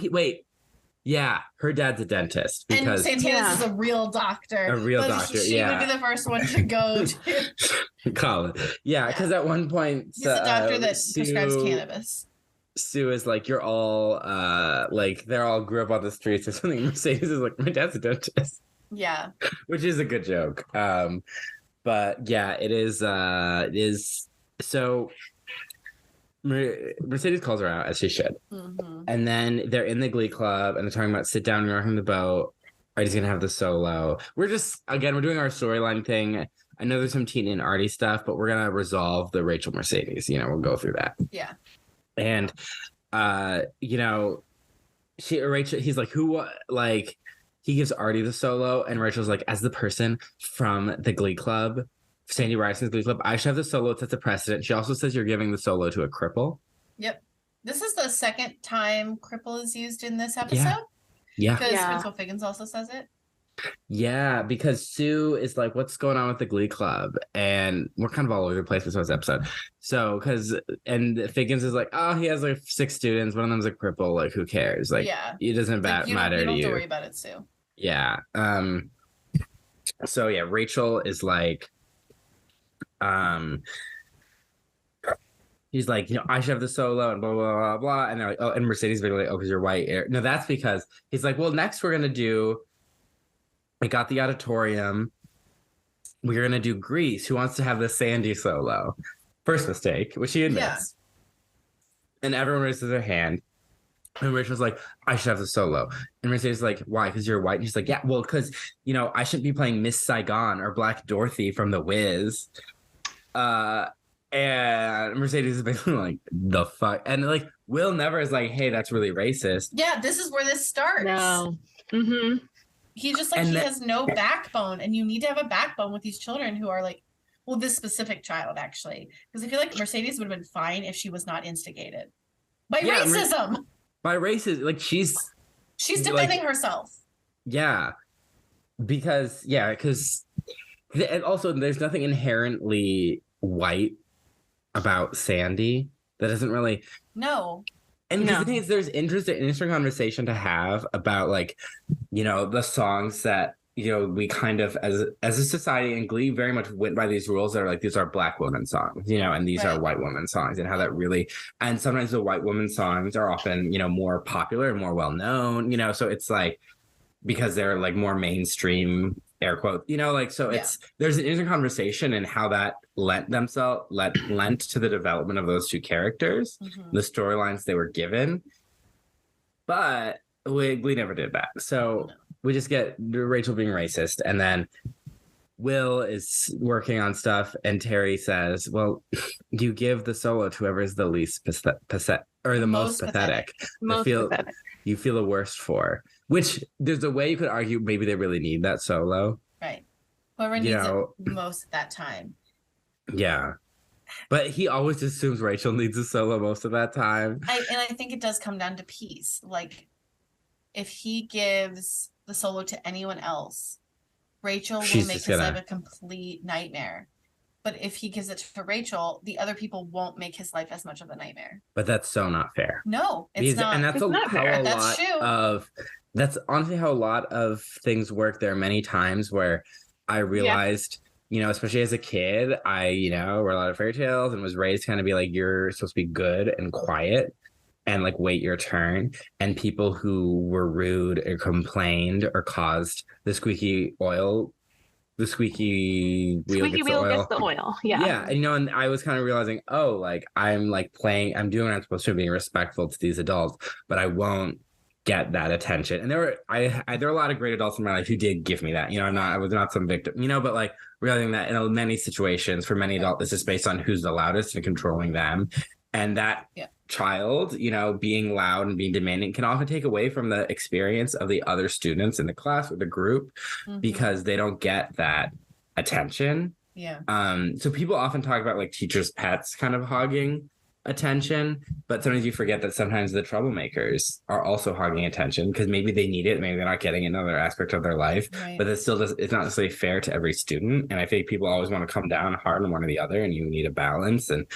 yeah, her dad's a dentist. Because and Santana's is a real doctor. A real doctor, she would be the first one to go to college. Yeah, because at one point he's a doctor that prescribes cannabis. Sue is like, you're all like they're all grew up on the streets or something. Mercedes is like, my dad's a dentist. Yeah. Which is a good joke. But yeah, it is so Mercedes calls her out as she should. And then they're in the Glee Club and they're talking about sit down and rocking the boat. Artie's gonna have the solo. We're doing our storyline thing. I know there's some Tina and Artie stuff, but we're gonna resolve the Rachel Mercedes. We'll go through that. Yeah. And Rachel, he's like, he gives Artie the solo, and Rachel's like, as the person from the Glee Club, Sandy Ryerson's Glee Club, I should have the solo. It sets a precedent. She also says you're giving the solo to a cripple. Yep. This is the second time cripple is used in this episode. Yeah. Because Principal Figgins also says it. Yeah, because Sue is like, what's going on with the Glee Club? And we're kind of all over the place with this episode. So, and Figgins is like, oh, he has like 6 students. One of them's a cripple. Like, who cares? Like, it doesn't matter to you. You don't have to worry about it, Sue. Yeah. So, yeah, Rachel is like, he's like, I should have the solo and blah, blah, blah, blah. And they're like, oh, and Mercedes being like, oh, because you're white. No, that's because he's like, well, next we're going to do, I got the auditorium. We're going to do Grease. Who wants to have the Sandy solo? First mistake, which she admits. And everyone raises their hand. And Rachel's like, I should have the solo. And Mercedes is like, why? Because you're white? And she's like, yeah, well, because, I shouldn't be playing Miss Saigon or Black Dorothy from The Wiz. And Mercedes is basically like, the fuck? And like, Will Never is like, hey, that's really racist. Yeah, this is where this starts. No. He's just like, he has no backbone, and you need to have a backbone with these children who are like, well, this specific child, actually. Because I feel like Mercedes would have been fine if she was not instigated by racism. By racism. Like, she's defending herself. Yeah. Because, and also there's nothing inherently white about Sandy that isn't really. No. And because the thing is, there's interesting conversation to have about, like, the songs that, we kind of, as a society, and Glee very much went by these rules that are like, these are Black women songs, and these are white women songs, and how that really, and sometimes the white women songs are often, more popular and more well-known, so it's like, because they're like more mainstream, air quote, it's, there's an interesting conversation in how that lent to the development of those two characters, the storylines they were given, but Glee never did that. So we just get Rachel being racist, and then Will is working on stuff, and Terry says, well, you give the solo to whoever is the least pathetic, or the most pathetic. Most pathetic. You feel the worst for. Which there's a way you could argue maybe they really need that solo. Right. Whoever needs it most at that time. Yeah. But he always assumes Rachel needs a solo most of that time. I think it does come down to peace. Like, if he gives the solo to anyone else, Rachel will make his life a complete nightmare. But if he gives it to Rachel, the other people won't make his life as much of a nightmare. But that's so not fair. No, it's not. And that's not fair. That's true. That's honestly how a lot of things work. There are many times where I realized, especially as a kid, I, read a lot of fairy tales and was raised kind of be like, you're supposed to be good and quiet and like wait your turn. And people who were rude or complained or caused the squeaky wheel gets the oil. Yeah. And I was kind of realizing, I'm doing what I'm supposed to, being respectful to these adults, but I won't get that attention. And there were a lot of great adults in my life who did give me that. I was not some victim, but like realizing that in many situations for many adults, this is based on who's the loudest and controlling them. And that child, being loud and being demanding can often take away from the experience of the other students in the class or the group because they don't get that attention. Yeah. So people often talk about like teachers' pets kind of hogging attention, but sometimes you forget that sometimes the troublemakers are also hogging attention because maybe they need it, maybe they're not getting another aspect of their life, but it's not necessarily fair to every student. And I think people always want to come down hard on one or the other, and you need a balance. And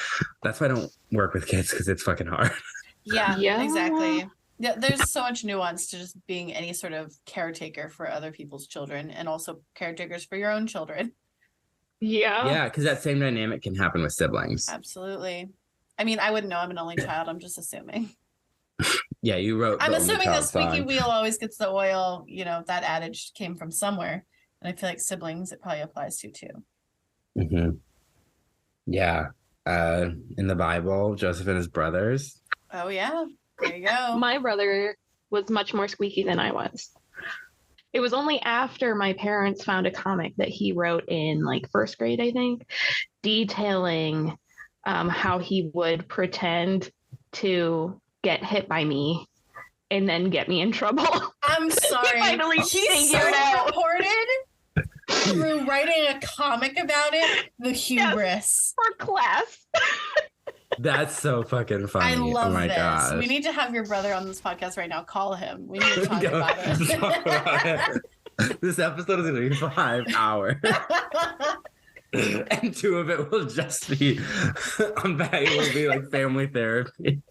that's why I don't work with kids, because it's fucking hard. Yeah, exactly. Yeah, there's so much nuance to just being any sort of caretaker for other people's children, and also caretakers for your own children. Yeah, because that same dynamic can happen with siblings. Absolutely. I mean, I wouldn't know. I'm an only child. I'm just assuming. Yeah, you wrote. I'm assuming the squeaky wheel always gets the oil. That adage came from somewhere, and I feel like siblings it probably applies to too. Mm-hmm. Yeah. In the Bible, Joseph and his brothers. Oh yeah, there you go. My brother was much more squeaky than I was. It was only after my parents found a comic that he wrote in like first grade, I think, detailing how he would pretend to get hit by me and then get me in trouble. I'm sorry. He's reported through writing a comic about it. The hubris. For class. That's so fucking funny. I love this. Gosh. We need to have your brother on this podcast right now. Call him. We need to talk about it. This episode is going to be 5 hours. And 2 of it will just be it will be like family therapy.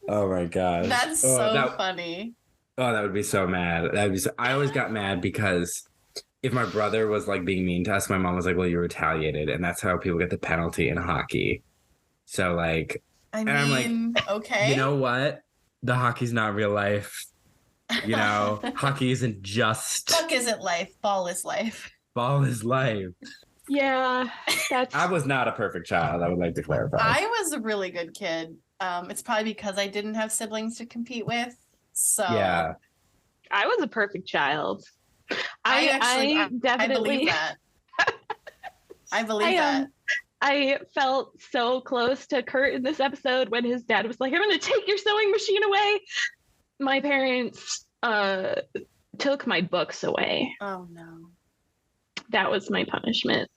Oh my gosh. That's so funny. Oh, that would be so mad. I always got mad because if my brother was like being mean to us, my mom was like, well, you retaliated. And that's how people get the penalty in hockey. So like, I'm like, okay. You know what? The hockey's not real life. Hockey isn't just. Puck isn't life. Ball is life. Ball is life. Yeah, I was not a perfect child. I would like to clarify. I was a really good kid. It's probably because I didn't have siblings to compete with. So yeah, I was a perfect child. I definitely. I believe that. I believe that. I felt so close to Kurt in this episode when his dad was like, "I'm going to take your sewing machine away." My parents took my books away. Oh no. That was my punishment.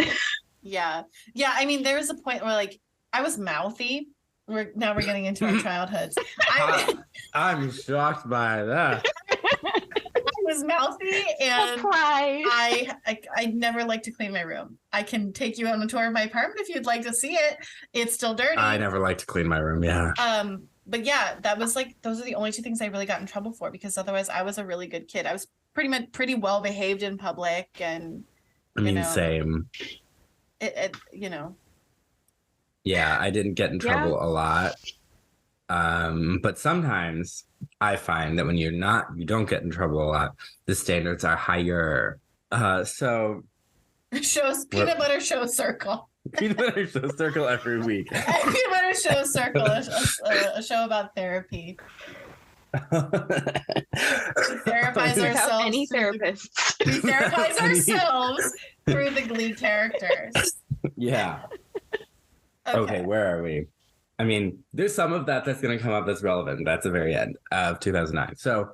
Yeah. I mean, there was a point where like I was mouthy. We're getting into our childhoods. I'm shocked by that. I was mouthy, and surprise. I never like to clean my room. I can take you on a tour of my apartment if you'd like to see it. It's still dirty. I never like to clean my room. Yeah. But yeah, that was like those are the only 2 things I really got in trouble for, because otherwise I was a really good kid. I was pretty well behaved in public, and same. Yeah, I didn't get in trouble a lot. But sometimes I find that when you don't get in trouble a lot, the standards are higher. So peanut butter show circle. Peanut butter show circle every week. Peanut butter show circle, a show about therapy. We therapize ourselves. Any therapists. We therapize ourselves through the Glee characters. Yeah. Okay, where are we? I mean, there's some of that's going to come up that's relevant. That's the very end of 2009. So,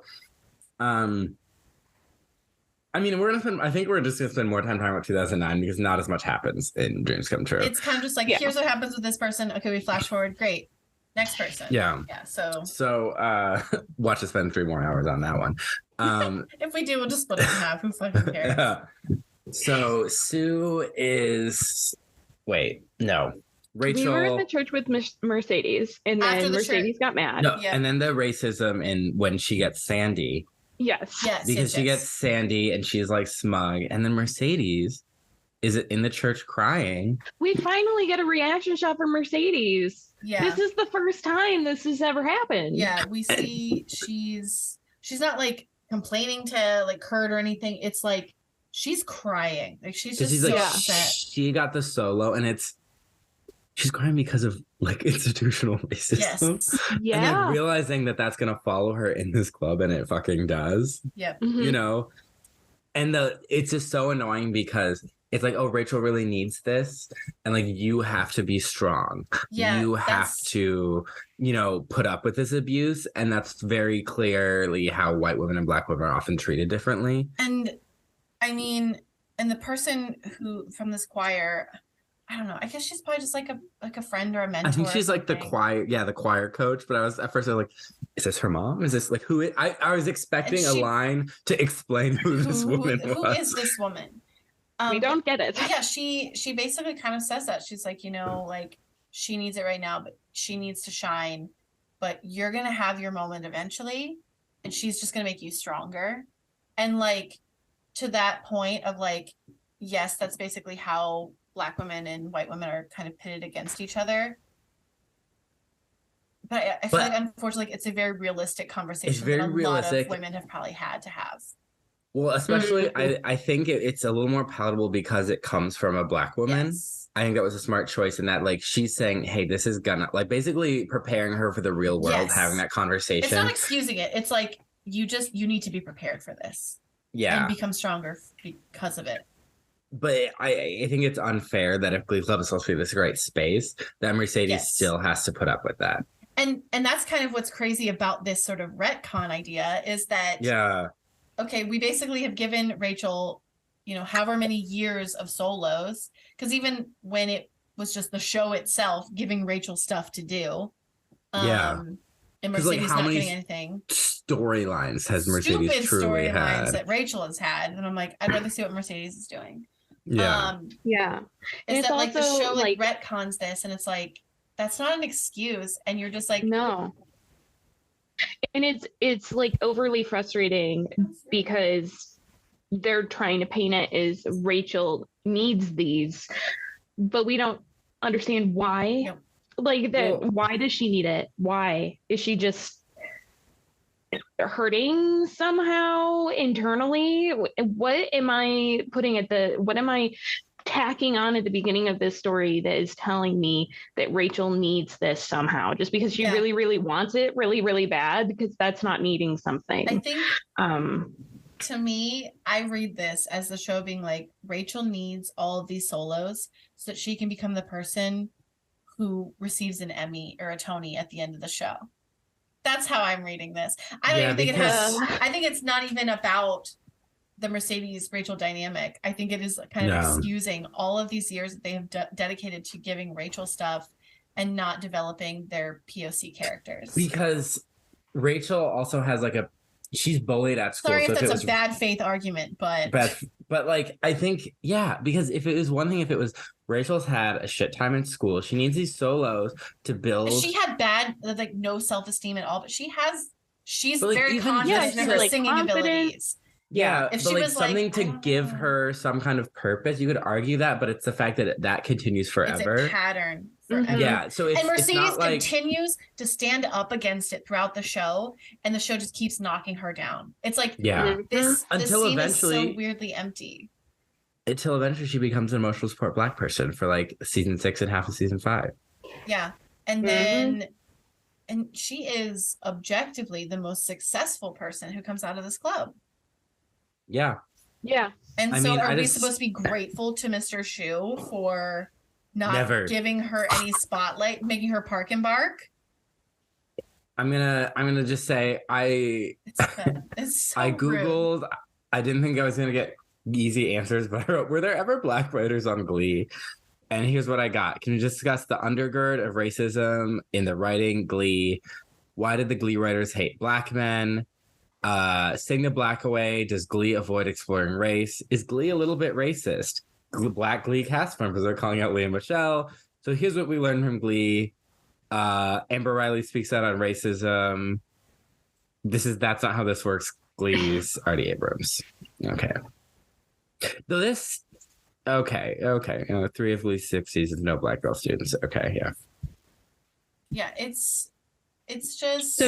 I mean, I think we're just going to spend more time talking about 2009 because not as much happens in Dreams Come True. It's kind of just like, here's what happens with this person. Okay, we flash forward. Great. Next person. Yeah. Yeah. So watch us spend 3 more hours on that one. If we do, we'll just split it in half. Who fucking cares? Yeah. So Sue is. Wait, no. Rachel. We were in the church with Mercedes, and then Mercedes got mad. No, and then the racism in when she gets Sandy. Yes. Because she gets Sandy and she's like smug, and then Mercedes is in the church crying. We finally get a reaction shot from Mercedes. Yeah. This is the first time this has ever happened. Yeah, we see she's not like complaining to like Kurt or anything. It's like she's crying. Like she's just so upset. She got the solo and she's crying because of like institutional racism. Yes. Yeah. And like realizing that that's gonna follow her in this club, and it fucking does. Yep. Mm-hmm. You know? And it's just so annoying because it's like, oh, Rachel really needs this. And like, you have to be strong. Yeah. You have to, put up with this abuse. And that's very clearly how white women and Black women are often treated differently. And I mean, and the person who from this choir, I don't know. I guess she's probably just like a friend or a mentor. I think she's like the choir coach. But at first I was like, is this her mom? Is this like who? I was expecting a line to explain who this woman was. Who is this woman? We don't get it. Yeah, she basically kind of says that. She's like, like she needs it right now, but she needs to shine. But you're gonna have your moment eventually, and she's just gonna make you stronger. And like to that point of like, yes, that's basically how Black women and white women are kind of pitted against each other. But I feel like unfortunately it's a very realistic conversation that a lot of women have probably had to have. Well, especially, I think it's a little more palatable because it comes from a Black woman. Yes. I think that was a smart choice in that, like, she's saying, hey, this is gonna, like, basically preparing her for the real world, having that conversation. It's not excusing it. It's like, you need to be prepared for this. Yeah. And become stronger because of it. But I think it's unfair that if Glee Club is supposed to be this great space, that Mercedes still has to put up with that. And that's kind of what's crazy about this sort of retcon idea is that... Yeah. Okay, we basically have given Rachel, however many years of solos, because even when it was just the show itself giving Rachel stuff to do, and Mercedes not getting anything. Storylines has Mercedes truly had? Storylines that Rachel has had, and I'm like, I'd rather see what Mercedes is doing. Yeah. It's that like the show like retcons this, and it's like that's not an excuse, and you're just like no. And it's like overly frustrating because they're trying to paint it as Rachel needs these, but we don't understand why. Yep. Like that, why does she need it? Why is she just hurting somehow internally? What am I tacking on at the beginning of this story that is telling me that Rachel needs this somehow just because she really, really wants it really, really bad? Because that's not needing something. I think to me, I read this as the show being like, Rachel needs all of these solos so that she can become the person who receives an Emmy or a Tony at the end of the show. That's how I'm reading this. I don't even think I think it's not even about the Mercedes Rachel dynamic. I think it is kind of excusing all of these years that they have dedicated to giving Rachel stuff and not developing their POC characters. Because Rachel also has she's bullied at school. Sorry if that's a bad faith argument, but like I think because if it was one thing, if it was Rachel's had a shit time in school, she needs these solos to build. She had bad no self-esteem at all, but she's very confident in her singing abilities. Yeah, if she was something to give her some kind of purpose, you could argue that, but it's the fact that continues forever. It's a pattern forever. Mm-hmm. Yeah, so and Mercedes continues to stand up against it throughout the show, and the show just keeps knocking her down. It's like this scene is so weirdly empty. Until eventually she becomes an emotional support Black person for season 6 and half of season 5. Yeah, and then she is objectively the most successful person who comes out of this club. Yeah. Yeah. And are we supposed to be grateful to Mr. Shu for not giving her any spotlight, making her park and bark. I'm gonna just say it's so I googled. Rude. I didn't think I was gonna get easy answers, but were there ever Black writers on Glee? And here's what I got. Can you discuss the undergird of racism in the writing Glee? Why did the Glee writers hate Black men? Sing the Black away. Does Glee avoid exploring race? Is Glee a little bit racist? Black Glee cast members are calling out Leah Michelle. So here's what we learned from Glee. Amber Riley speaks out on racism. That's not how this works. Glee's Artie Abrams. Okay. Though this, okay. 3 of Glee's 6 seasons, no Black girl students. Okay, yeah. Yeah, it's just.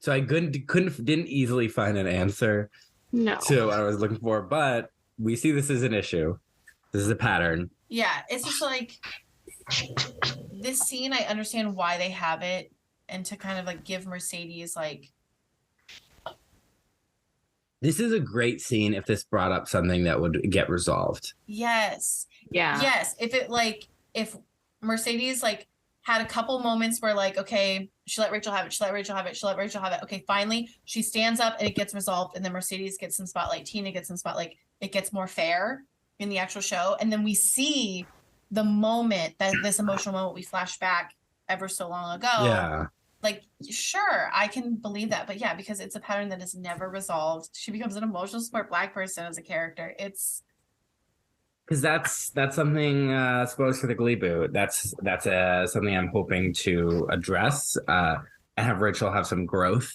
So I didn't easily find an answer to what I was looking for, but we see this as an issue. This is a pattern. Yeah, it's just like this scene. I understand why they have it, and to kind of like give Mercedes like. This is a great scene if this brought up something that would get resolved. Yes. Yeah. Yes. If Mercedes like had a couple moments where like, okay, she let Rachel have it. She let Rachel have it. She let Rachel have it. Okay, finally she stands up and it gets resolved. And then Mercedes gets some spotlight. Tina gets some spotlight. It gets more fair in the actual show. And then we see the moment that this emotional moment we flash back ever so long ago. Yeah. Like, sure, I can believe that. But yeah, because it's a pattern that is never resolved. She becomes an emotional support Black person as a character. It's because that's something spoilers for the Gleeboot. That's something I'm hoping to address and have Rachel have some growth.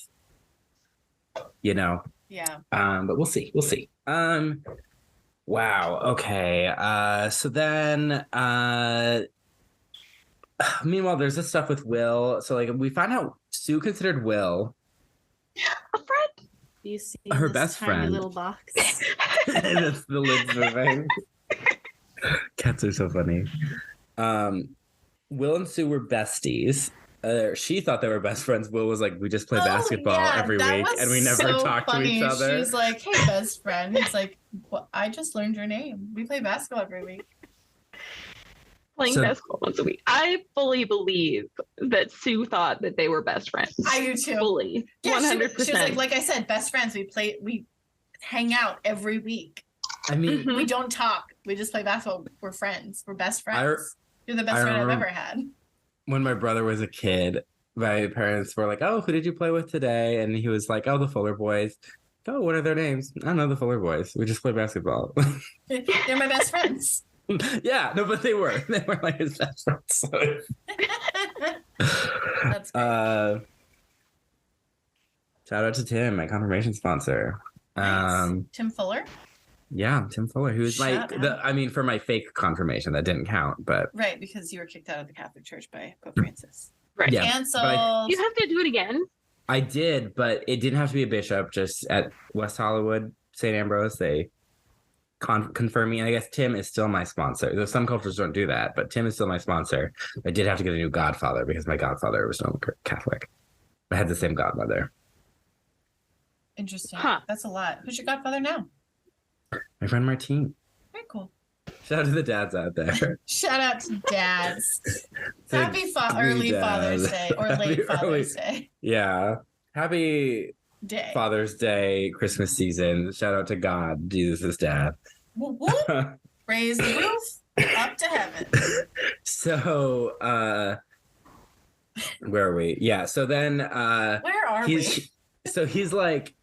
Yeah. But we'll see. Wow. Okay. So then. Meanwhile, there's this stuff with Will. So, like, we find out Sue considered Will a friend. Do you see her this best tiny friend. little box? That's the lid's moving. Cats are so funny. Will and Sue were besties. She thought they were best friends. Will was like, we just play basketball every week, and we never talk to each other. She was like, hey, best friend. He's like, well, I just learned your name. We play basketball every week. Playing basketball once a week. I fully believe that Sue thought that they were best friends. I do too. Fully. Yeah, 100%. She was like I said, best friends. We hang out every week. I mean, we don't talk. We just play basketball. We're friends. We're best friends. You're the best friend I've ever had. When my brother was a kid, my parents were like, oh, who did you play with today? And he was like, oh, the Fuller Boys. Oh, what are their names? I don't know, the Fuller Boys. We just play basketball. They're my best friends. Yeah, no, but they were like his best friends. So. That's great. Shout out to Tim, my confirmation sponsor. Nice. Tim Fuller. Yeah, Tim Fuller, who is for my fake confirmation that didn't count, but right, because you were kicked out of the Catholic Church by Pope Francis. Right, yeah, canceled. You have to do it again. I did, but it didn't have to be a bishop. Just at West Hollywood, St. Ambrose, they confirm me. And I guess Tim is still my sponsor. Though some cultures don't do that, but Tim is still my sponsor. I did have to get a new godfather because my godfather was no Catholic. I had the same godmother. Interesting. Huh. That's a lot. Who's your godfather now? My friend Martine. Very cool. Shout out to the dads out there. Shout out to dads. Happy early Father's Day or late Father's Day. Yeah. Happy Day. Father's Day, Christmas season. Shout out to God, Jesus' dad. Whoop, whoop. Raise the roof up to heaven. So, where are we? Yeah. So then, where are we? So he's like,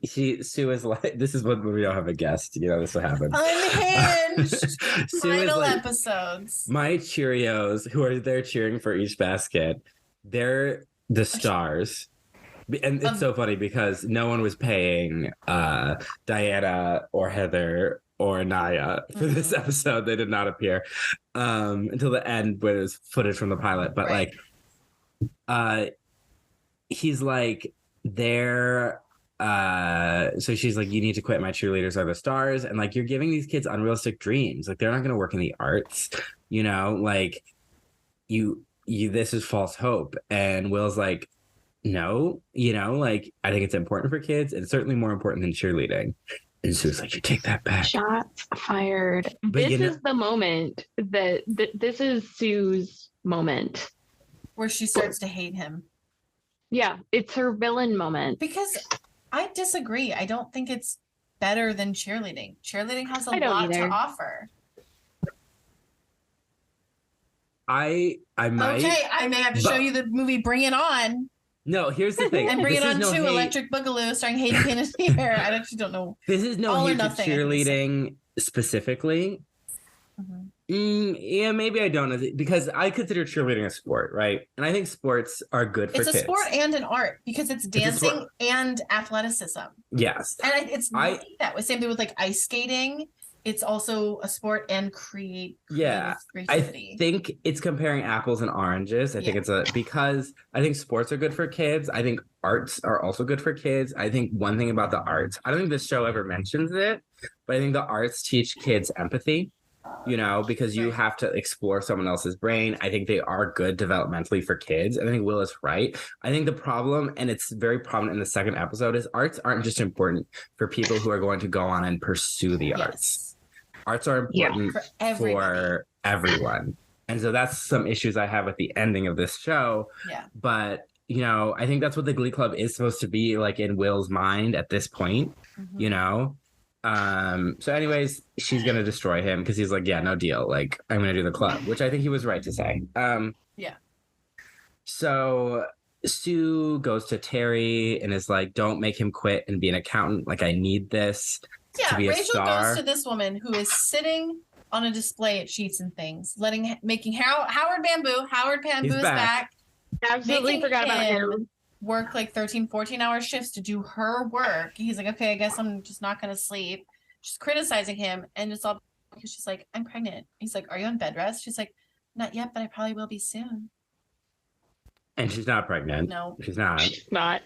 Sue is like, this is when we don't have a guest. You know, this will happen. Unhinged. Final like, episodes. My Cheerios, who are there cheering for each basket, they're the stars. And it's so funny because no one was paying Diana or Heather or Naya for this episode. They did not appear until the end when it was footage from the pilot. But he's like, so she's like, you need to quit. My cheerleaders are the stars. And like, you're giving these kids unrealistic dreams. Like, they're not going to work in the arts, you know, like this is false hope. And Will's like, no, you know, like, I think it's important for kids and certainly more important than cheerleading. And Sue's like, you take that back. Shots fired. But This is the moment that this is Sue's moment. Where she starts to hate him. Yeah, it's her villain moment. Because I disagree. I don't think it's better than cheerleading. Cheerleading has a lot to offer. I might. Okay, I may have to show you the movie Bring It On. No, here's the thing. And Bring It On 2, Electric Boogaloo, starring Hayden Panettiere. I actually don't know. This is no hate to cheerleading specifically. Mm-hmm. Yeah, maybe I don't, because I consider cheerleading a sport, right? And I think sports are good for kids. It's a sport and an art because it's dancing and athleticism. Yes. And it's that way. Same thing with like ice skating. It's also a sport and creativity. I think it's comparing apples and oranges. I think it's because I think sports are good for kids. I think arts are also good for kids. I think one thing about the arts, I don't think this show ever mentions it, but I think the arts teach kids empathy, because you have to explore someone else's brain. I think they are good developmentally for kids. And I think Will is right. I think the problem, and it's very prominent in the second episode, is arts aren't just important for people who are going to go on and pursue the arts. Arts are important for everyone. And so that's some issues I have with the ending of this show. Yeah. But, I think that's what the Glee Club is supposed to be like in Will's mind at this point, So anyways, she's going to destroy him because he's like, yeah, no deal. Like, I'm going to do the club, which I think he was right to say. So Sue goes to Terry and is like, don't make him quit and be an accountant. Like, I need this. Yeah, Rachel goes to this woman who is sitting on a display at Sheets and Things, making Howard Bamboo is back. Absolutely forgot about him. Work like 13, 14-hour shifts to do her work. He's like, okay, I guess I'm just not going to sleep. She's criticizing him, and it's all because she's like, I'm pregnant. He's like, are you on bed rest? She's like, not yet, but I probably will be soon. And she's not pregnant. No. She's not. She's not.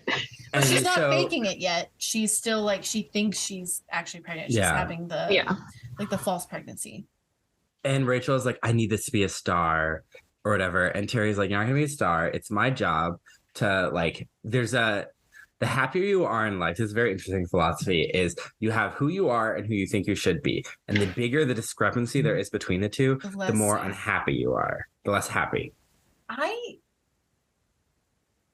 But she's not faking it yet. She's still like, she thinks she's actually pregnant. She's having the false pregnancy. And Rachel is like, I need this to be a star or whatever. And Terry's like, you're not going to be a star. It's my job to like, the happier you are in life, this is very interesting philosophy, is you have who you are and who you think you should be. And the bigger the discrepancy there is between the two, the more unhappy you are, the less happy.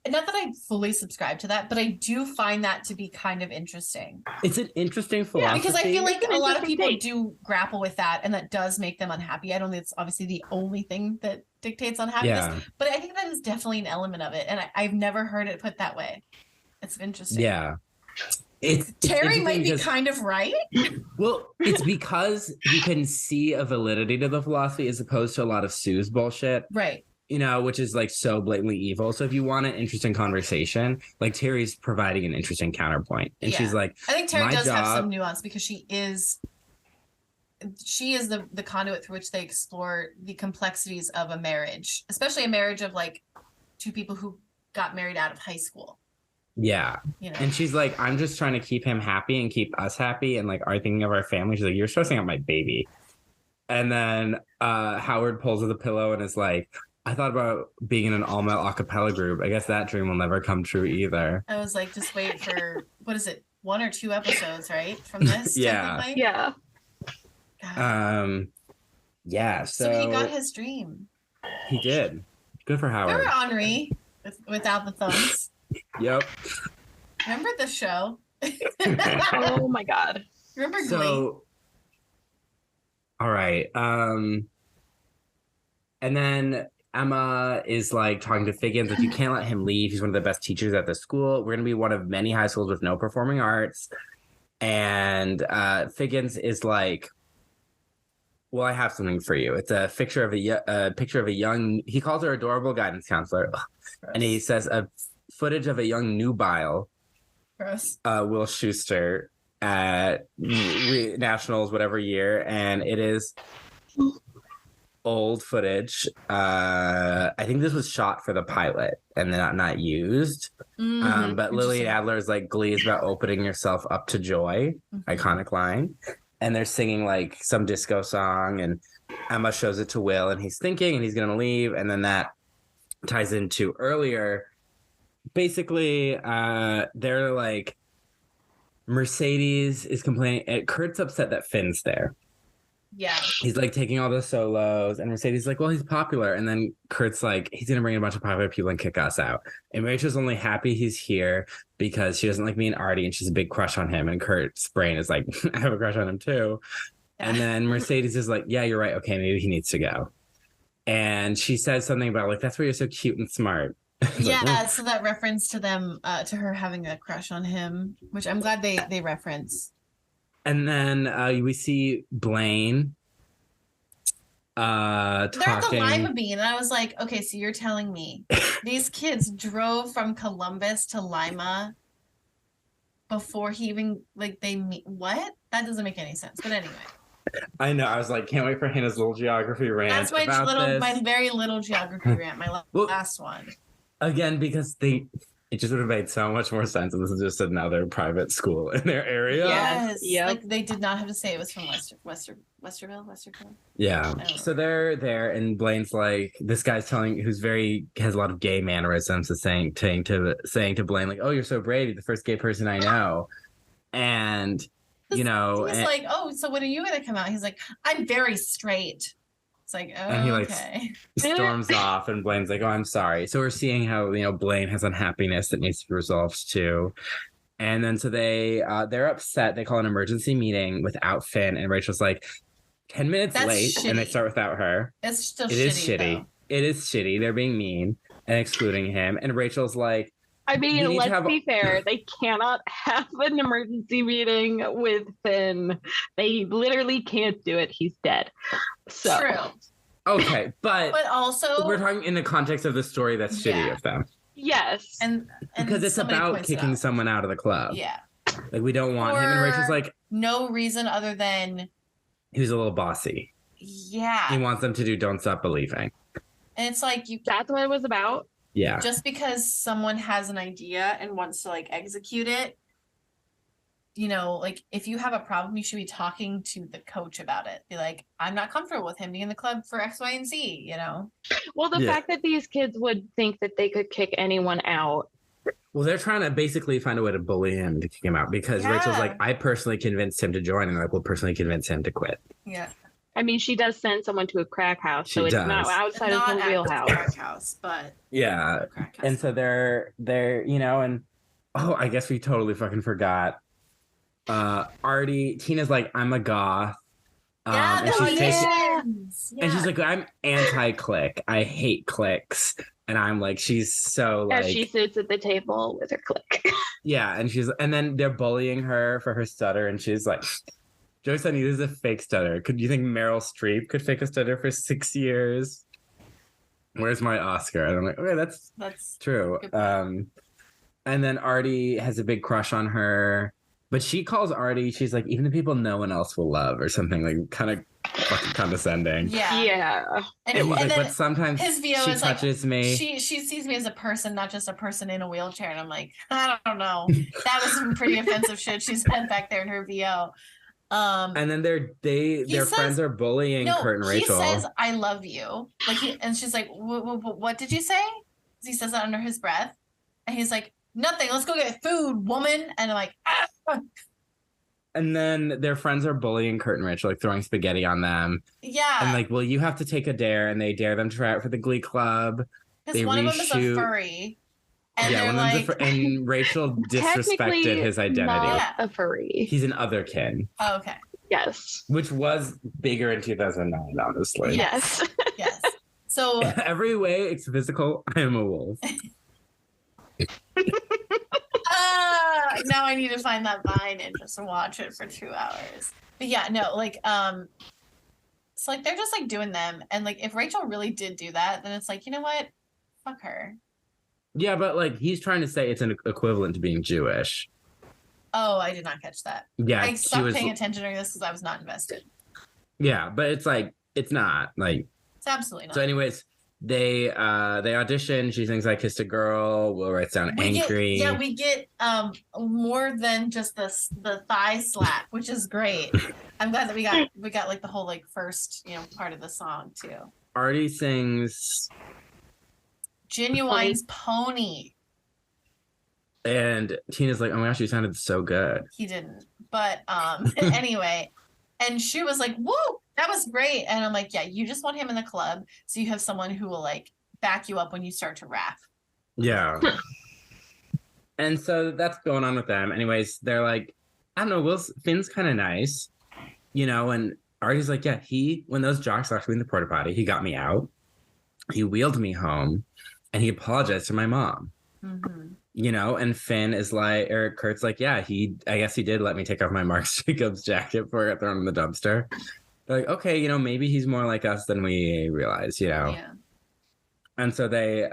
Not that I fully subscribe to that, but I do find that to be kind of interesting. It's an interesting philosophy. Yeah, because I feel like a lot of people do grapple with that, and that does make them unhappy. I don't think it's obviously the only thing that dictates unhappiness, but I think that is definitely an element of it, and I've never heard it put that way. It's interesting. Yeah. Terry might be kind of right. Well, it's because you can see a validity to the philosophy as opposed to a lot of Sue's bullshit. Right. Which is like so blatantly evil. So if you want an interesting conversation, like Terry's providing an interesting counterpoint. And she's like, I think Terry does have some nuance because she is the conduit through which they explore the complexities of a marriage, especially a marriage of like two people who got married out of high school. Yeah. And she's like, I'm just trying to keep him happy and keep us happy and like are thinking of our family. She's like, you're stressing out my baby. And then Howard pulls the pillow and is like, I thought about being in an all-male a cappella group. I guess that dream will never come true either. I was like, just wait for, what is it, 1 or 2 episodes, right? From this? Yeah. Yeah. God. Yeah. So he got his dream. He did. Good for Howard. Remember Henri without the thumbs? Yep. Remember the show? Oh my God. Remember Glee? So, all right. And then Emma is like talking to Figgins, like, you can't let him leave. He's one of the best teachers at the school. We're going to be one of many high schools with no performing arts. And Figgins is like, well, I have something for you. It's a picture of a young, he calls her adorable guidance counselor. Gross. And he says a footage of a young nubile, Will Schuster, at nationals, whatever year. And it is old footage. I think this was shot for the pilot and not used. But Lillian Adler's like, Glee is about opening yourself up to joy. Iconic line. And they're singing like some disco song, and Emma shows it to Will, and he's thinking, and he's going to leave. And then that ties into earlier. Basically, they're like, Mercedes is complaining. And Kurt's upset that Finn's there. Yeah. He's like taking all the solos, and Mercedes is like, well, he's popular. And then Kurt's like, he's going to bring a bunch of popular people and kick us out. And Rachel's only happy he's here because she doesn't like me and Artie, and she's a big crush on him. And Kurt's brain is like, I have a crush on him too. Yeah. And then Mercedes is like, yeah, you're right. Okay, maybe he needs to go. And she says something about like, that's why you're so cute and smart. Yeah, like, so that reference to them, to her having a crush on him, which I'm glad they reference. And then we see Blaine talking. They're at the Lima Bean, and I was like, okay, so you're telling me these kids drove from Columbus to Lima before he even, like, they meet? What? That doesn't make any sense. But anyway. I know. I was like, can't wait for Hannah's little geography rant. That's my very little geography rant, my last one. Again, because it just would have made so much more sense. And this is just another private school in their area. Yes. Yep. Like they did not have to say it was from Westerville. Yeah. So they're there, and Blaine's like, this guy's has a lot of gay mannerisms, is saying to Blaine, like, oh, you're so Brady, the first gay person I know. And he's like, oh, so when are you gonna come out? He's like, I'm very straight. It's like, oh, and he okay. Storms off, and Blaine's like, oh, I'm sorry. So we're seeing how, Blaine has unhappiness that needs to be resolved too. And then so they're upset. They call an emergency meeting without Finn, and Rachel's like 10 minutes late, shitty. And they start without her. It's still It is shitty. It is shitty. They're being mean and excluding him. And Rachel's like, I mean, let's be fair. They cannot have an emergency meeting with Finn. They literally can't do it. He's dead. So. True. Okay, but also we're talking in the context of the story that's shitty of them. Yes. And because it's about kicking someone out of the club. Yeah. Like, we don't want him. And Rachel's like, no reason other than he was a little bossy. Yeah. He wants them to do Don't Stop Believing. And it's like, that's what it was about. Yeah. Just because someone has an idea and wants to like execute it, like if you have a problem, you should be talking to the coach about it. Be like, I'm not comfortable with him being in the club for X, Y, and Z, Well, the fact that these kids would think that they could kick anyone out. Well, they're trying to basically find a way to bully him to kick him out because Rachel's like, I personally convinced him to join, and they're like, we'll personally convince him to quit. Yeah. I mean, she does send someone to a crack house, so it's not outside of her wheelhouse. Crack house, but yeah. And so they're and I guess we totally fucking forgot. Tina's like, I'm a goth. And she's like, I'm anti-click. I hate clicks. And I'm like, she's so like, she sits at the table with her click. Yeah, and then they're bullying her for her stutter, and she's like, Joyce, honey, this is a fake stutter. Could you think Meryl Streep could fake a stutter for 6 years? Where's my Oscar? And I'm like, okay, that's true. And then Artie has a big crush on her, but she calls Artie, she's like, even the people no one else will love, or something, like kind of fucking condescending. Yeah. And he's like, but sometimes his VO she is touches like, me. She sees me as a person, not just a person in a wheelchair. And I'm like, I don't know. That was some pretty offensive shit she said back there in her VO. And then their friends are bullying Kurt and Rachel. He says, I love you. And she's like, what did you say? He says that under his breath. And he's like, nothing. Let's go get food, woman. And I'm like, ah. And then their friends are bullying Kurt and Rachel, like throwing spaghetti on them. Yeah. And like, well, you have to take a dare. And they dare them to try out for the Glee Club. Because one of them is a furry. And yeah, and Rachel disrespected his identity. Not a furry. He's an otherkin. Oh, okay. Yes. Which was bigger in 2009, honestly. Yes. Yes. So every way it's physical, I am a wolf. Now I need to find that Vine and just watch it for 2 hours. But yeah, no, like so like they're just like doing them, and like if Rachel really did do that, then it's like, you know what? Fuck her. Yeah, but like he's trying to say it's an equivalent to being Jewish. Oh, I did not catch that. Yeah, I stopped paying attention during this because I was not invested. Yeah, but it's like it's not like it's absolutely not. So, anyways, they audition. She thinks I kissed a girl. Will writes down angry. We get more than just the thigh slap, which is great. I'm glad that we got like the whole like first part of the song too. Artie sings Genuine's Pony. And Tina's like, oh my gosh, you sounded so good. He didn't. But anyway, and she was like, woo, that was great. And I'm like, yeah, you just want him in the club so you have someone who will like back you up when you start to rap. Yeah. And so that's going on with them. Anyways, they're like, I don't know, Finn's kind of nice, you know, and Artie's like, yeah, when those jocks locked me in the porta potty, he got me out. He wheeled me home and he apologized to my mom. Mm-hmm. You know, and Finn is like, or Kurt's like, yeah, I guess he did let me take off my Marc Jacobs jacket before I got thrown in the dumpster. They're like, okay, you know, maybe he's more like us than we realize, you know. Yeah. And so they,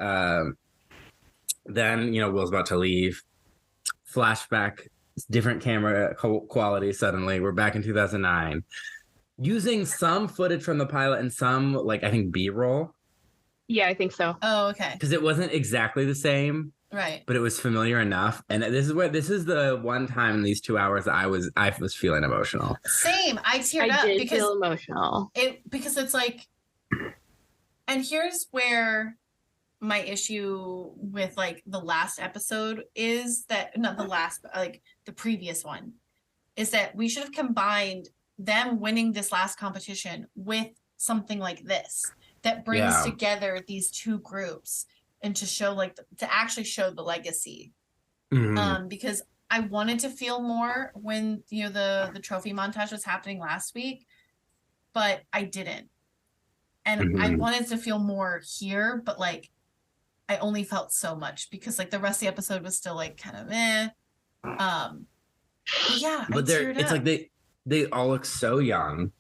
then, you know, Will's about to leave. Flashback, different camera quality suddenly. We're back in 2009. Using some footage from the pilot and some, like, I think B-roll. Yeah, I think so. Oh, okay. Because it wasn't exactly the same. Right. But it was familiar enough. And this is the one time in these 2 hours that I was feeling emotional. Same. I teared up did because feel emotional. Because it's like, and here's where my issue with like the last episode is that, not the last, but like the previous one, is that we should have combined them winning this last competition with something like this that brings together these two groups and to show like to actually show the legacy. Mm-hmm. Because I wanted to feel more when, you know, the trophy montage was happening last week, but I didn't. And I wanted to feel more here, but like I only felt so much because like the rest of the episode was still like kind of eh. Yeah, but it's like they all look so young,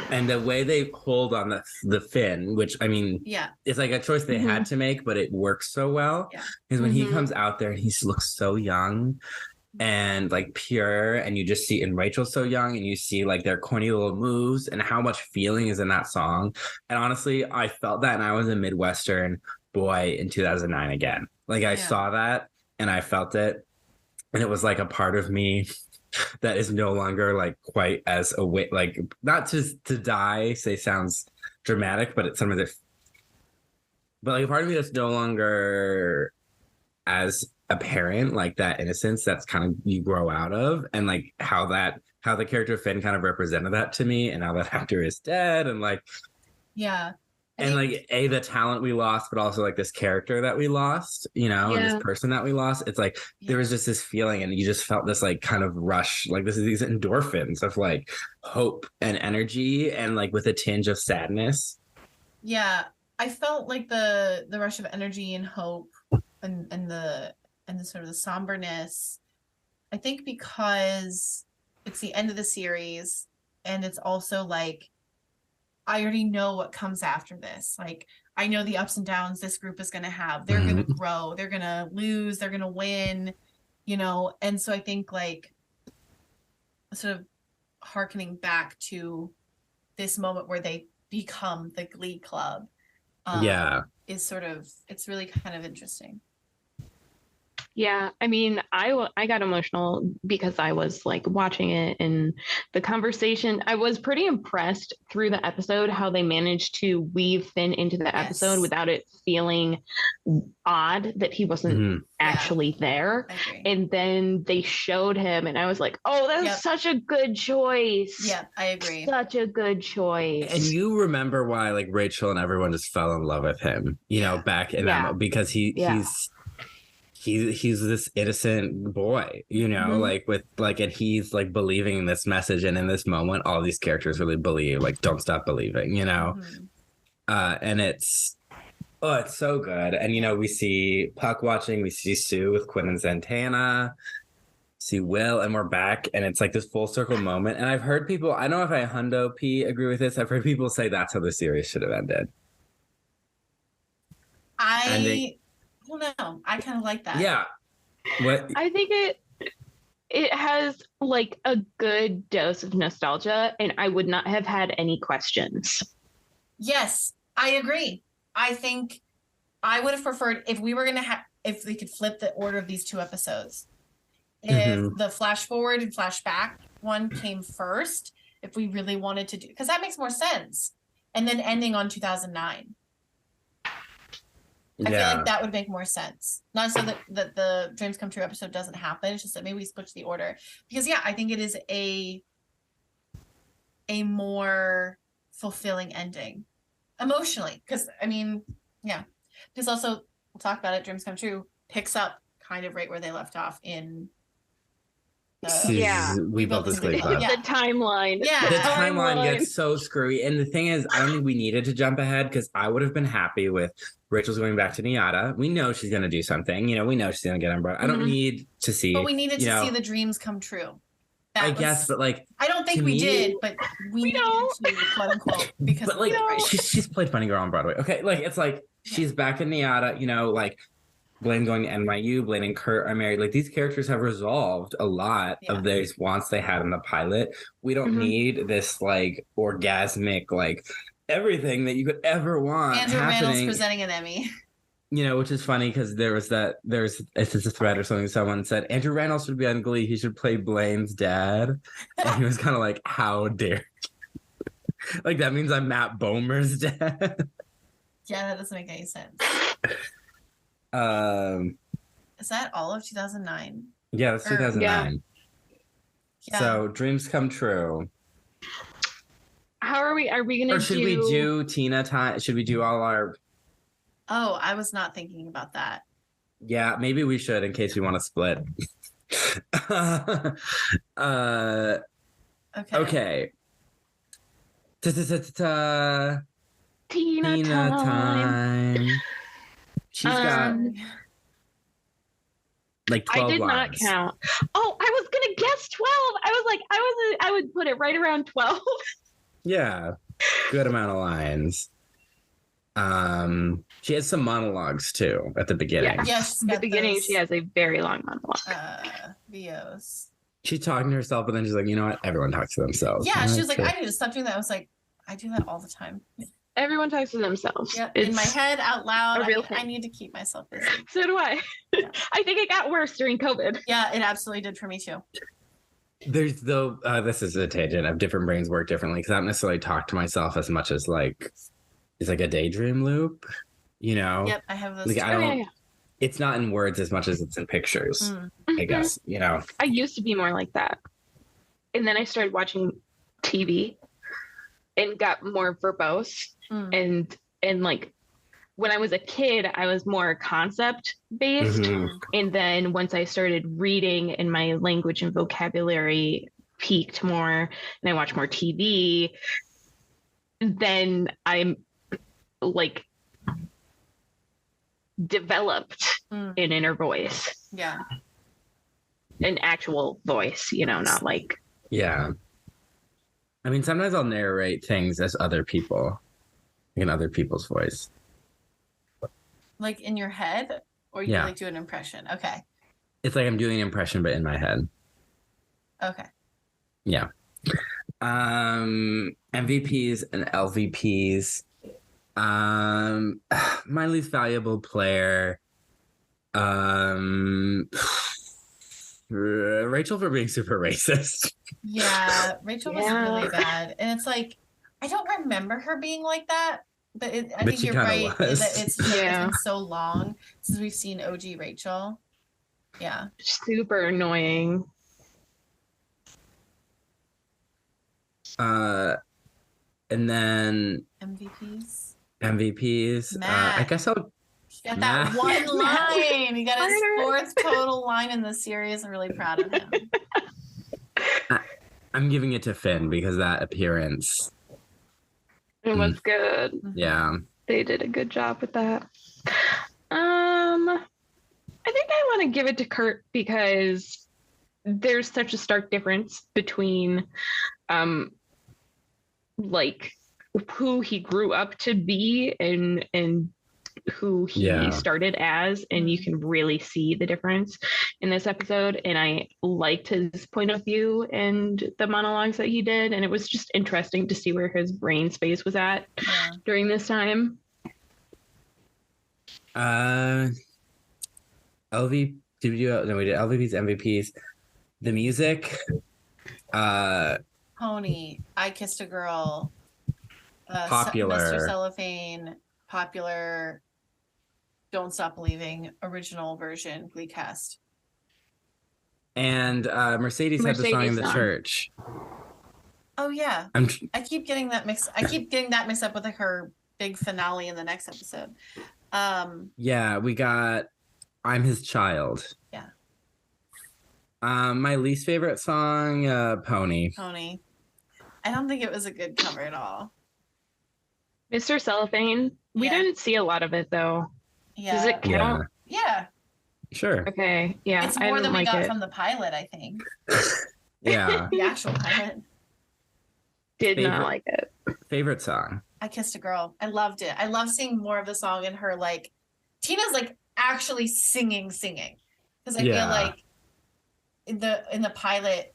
and the way they hold on the Finn, which I mean, it's like a choice they had to make, but it works so well. Because when he comes out there and he looks so young and like pure, and you just see, and Rachel's so young, and you see like their corny little moves and how much feeling is in that song. And honestly, I felt that, and I was a Midwestern boy in 2009 again. Like I saw that and I felt it, and it was like a part of me that is no longer like quite as awake, like not to die sounds dramatic, but it's some of the, but like a part of me that's no longer as apparent, like that innocence that's kind of you grow out of, and like how the character Finn kind of represented that to me, and now that actor is dead, and like and like the talent we lost, but also like this character that we lost, you know, and this person that we lost. It's like there was just this feeling, and you just felt this like kind of rush, like these endorphins of like hope and energy, and like with a tinge of sadness. Yeah, I felt like the rush of energy and hope, and the sort of the somberness. I think because it's the end of the series, and it's also like, I already know what comes after this. Like, I know the ups and downs this group is going to have. They're going to grow. They're going to lose. They're going to win, you know? And so I think like sort of hearkening back to this moment where they become the Glee Club is sort of, it's really kind of interesting. Yeah, I mean, I got emotional because I was like watching it, and the conversation. I was pretty impressed through the episode how they managed to weave Finn into the episode without it feeling odd that he wasn't actually there. And then they showed him, and I was like, oh, that's such a good choice. Yeah, I agree. Such a good choice. And you remember why like Rachel and everyone just fell in love with him, you know, back in that, because he's this innocent boy, you know, like with like, and he's like believing in this message, and in this moment all these characters really believe, like, don't stop believing, you know. And it's so good. And you know, we see Puck watching, we see Sue with Quinn and Santana, see Will, and we're back, and it's like this full circle moment. And I've heard people, I don't know if I Hundo P agree with this, I've heard people say that's how the series should have ended. I don't know. I kind of like that. Yeah. What? I think it has like a good dose of nostalgia, and I would not have had any questions. Yes, I agree. I think I would have preferred if we were going to if we could flip the order of these two episodes. If the flash forward and flashback one came first, if we really wanted to do, because that makes more sense. And then ending on 2009. I feel like that would make more sense. Not so that the Dreams Come True episode doesn't happen. It's just that maybe we switch the order. Because I think it is a more fulfilling ending emotionally. Because because also we'll talk about it. Dreams Come True picks up kind of right where they left off in we built this Glee club. The timeline. Yeah. The timeline gets so screwy. And the thing is, I don't think we needed to jump ahead because I would have been happy with Rachel's going back to Niata. We know she's going to do something. We know she's going to get umbrella. I don't need to see. But we needed to see the dreams come true. I guess, but like, I don't think we did, but we needed to, quote unquote, because but like, she's played Funny Girl on Broadway. Okay, like it's like she's back in Niata. Like Blaine going to NYU, Blaine and Kurt are married. Like these characters have resolved a lot of those wants they had in the pilot. We don't need this like orgasmic like everything that you could ever want. Andrew happening. Rannells presenting an Emmy. Which is funny because it's a thread or something. Someone said Andrew Rannells should be on Glee. He should play Blaine's dad, and he was kind of like, "How dare?" Like that means I'm Matt Bomer's dad. Yeah, that doesn't make any sense. Is that all of 2009? Yeah, that's 2009. Yeah. So Dreams Come True. How are we gonna or should we do Tina time? Should we do all our Oh, I was not thinking about that. Yeah, maybe we should in case we want to split. Okay. Tina time. She's got like 12 I did lines. not count. Oh, I was gonna guess 12. I was like, I would put it right around 12. Yeah, good amount of lines. She has some monologues too at the beginning. Yeah, at the beginning she has a very long monologue. VOs. She's talking to herself, but then she's like, you know what? Everyone talks to themselves. Yeah, she was like, I need to stop doing that. I was like, I do that all the time. Everyone talks to themselves. Yep. In my head, out loud. I need to keep myself busy. So do I. Yeah. I think it got worse during COVID. Yeah, it absolutely did for me too. There's this is a tangent of different brains work differently because I don't necessarily talk to myself as much as like it's like a daydream loop, Yep, I have those. Like, it's not in words as much as it's in pictures, I guess, I used to be more like that. And then I started watching TV and got more verbose. And like when I was a kid, I was more concept based. And then once I started reading and my language and vocabulary peaked more and I watched more TV, then I'm like developed an inner voice. Yeah. An actual voice, not like. Yeah. I mean, sometimes I'll narrate things as other people, in other people's voice. Like in your head? Or you like do an impression? Okay. It's like I'm doing an impression, but in my head. Okay. Yeah. MVPs and LVPs. My least valuable player. Rachel for being super racist. Yeah, Rachel was really bad. And it's like, I don't remember her being like that. But I think you're right. That it's been so long since we've seen OG Rachel. Yeah. Super annoying. And then MVPs. I guess I'll. He got that one line. He got his 4th total line in the series. I'm really proud of him. I'm giving it to Finn because that appearance. It was good. Yeah. They did a good job with that. I think I want to give it to Kurt because there's such a stark difference between like who he grew up to be and who he started as, and you can really see the difference in this episode. And I liked his point of view and the monologues that he did, and it was just interesting to see where his brain space was at during this time. LV, did we do? No, we did LVPs, MVPs. The music. Pony, I Kissed a Girl. Popular. Mr. Cellophane. Popular. Don't Stop Believing original version Glee cast. And Mercedes had the song in the church. Oh yeah, I keep getting that mixed up with like her big finale in the next episode. Yeah, we got I'm His Child. Yeah. My least favorite song, Pony. Pony. I don't think it was a good cover at all. Mr. Cellophane. We didn't see a lot of it though. Yeah. Does it count? Yeah. Sure. Okay. Yeah. It's more than we got from the pilot, I think. Yeah. The actual pilot. Did not like it. Favorite song? I Kissed a Girl. I loved it. I love seeing more of the song and her like Tina's like actually singing. Because I feel like in the pilot,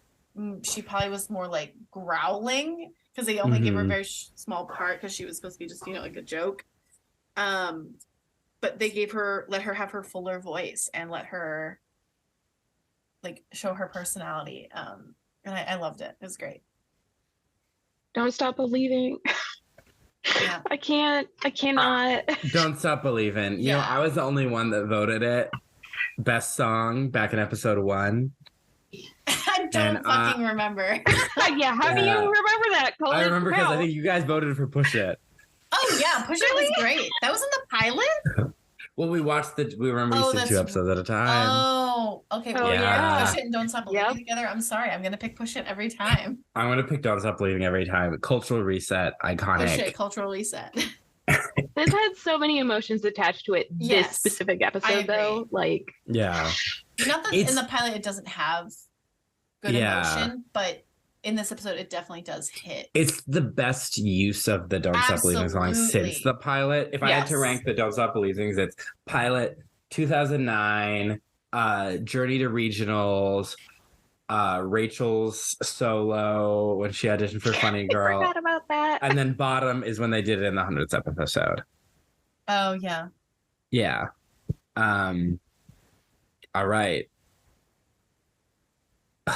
she probably was more like growling because they only gave her a very small part because she was supposed to be just, like a joke. But they let her have her fuller voice and let her like show her personality. And I loved it. It was great. Don't Stop Believing. Yeah. I cannot. Don't Stop Believing. You know, I was the only one that voted it best song back in episode 1. I don't fucking remember. Yeah, how do you remember that, Cullen? I remember because I think you guys voted for Push It. Oh yeah, Push It was great. That was in the pilot? Well, we remember we did 2 episodes at a time. Oh, okay. Oh, yeah. Push It and Don't Stop Believing together. I'm sorry. I'm going to pick Push It every time. I'm going to pick Don't Stop Believing every time. Cultural reset, iconic. Push It, cultural reset. This had so many emotions attached to it. This specific episode, though, like not that in the pilot it doesn't have good emotion, but in this episode it definitely does hit. It's the best use of the Don't Stop Believing song since the pilot. If I had to rank the Don't Stop Believing, it's pilot 2009, Journey to Regionals, Rachel's solo when she auditioned for Funny Girl. I forgot about that. And then bottom is when they did it in the 100th episode. Oh yeah. Yeah. All right.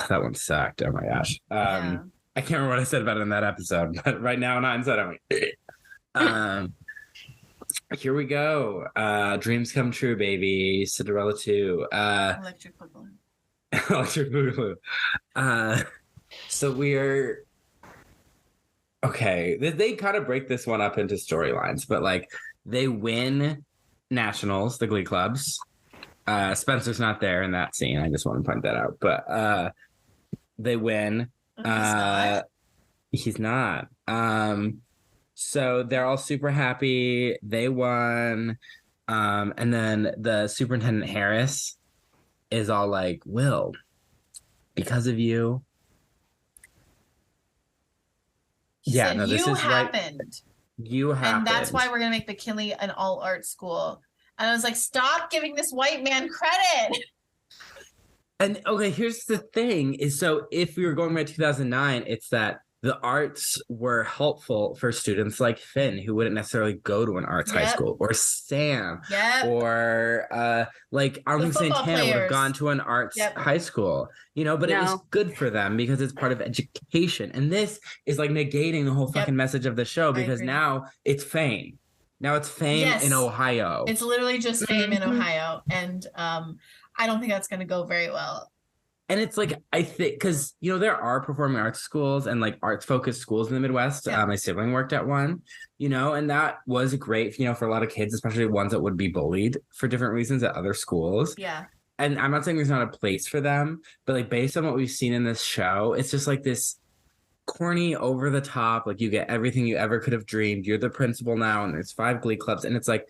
That one sucked. Oh my gosh. I can't remember what I said about it in that episode, but right now in hindsight, I'm like, here we go. Dreams Come True, baby. Cinderella 2. Electric Boogaloo. Electric Boogaloo. So we're okay. They kind of break this one up into storylines, but like they win nationals, the Glee clubs. Spencer's not there in that scene. I just want to point that out. But they win. He's not. So they're all super happy. They won. And then the Superintendent Harris is all like, Will, because of you. This is happened. Right. You happened. And that's why we're going to make McKinley an all-art school. And I was like, stop giving this white man credit. And okay, here's the thing is, so if we were going by 2009, it's that the arts were helpful for students like Finn, who wouldn't necessarily go to an arts high school, or Sam, or like Arlene Santana would have gone to an arts high school, but it was good for them because it's part of education. And this is like negating the whole fucking message of the show because now it's fame. Now it's fame in Ohio. It's literally just fame in Ohio. And I don't think that's going to go very well. And it's like, I think, because, there are performing arts schools and like arts focused schools in the Midwest. My sibling worked at one, and that was great, for a lot of kids, especially ones that would be bullied for different reasons at other schools. Yeah. And I'm not saying there's not a place for them, but like based on what we've seen in this show, it's just like this corny, over the top, like you get everything you ever could have dreamed. You're the principal now, and there's 5 Glee clubs, and it's like,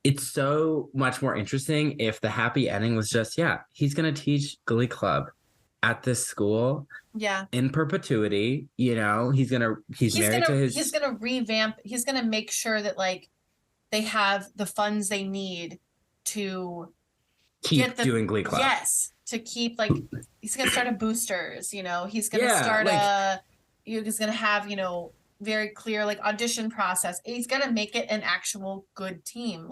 it's so much more interesting if the happy ending was just, he's gonna teach Glee club at this school, in perpetuity. He's married to his. He's gonna revamp. He's gonna make sure that like they have the funds they need to keep doing Glee club. Yes, to keep like he's gonna start a boosters. He's gonna start he's going to have, very clear like audition process. He's going to make it an actual good team.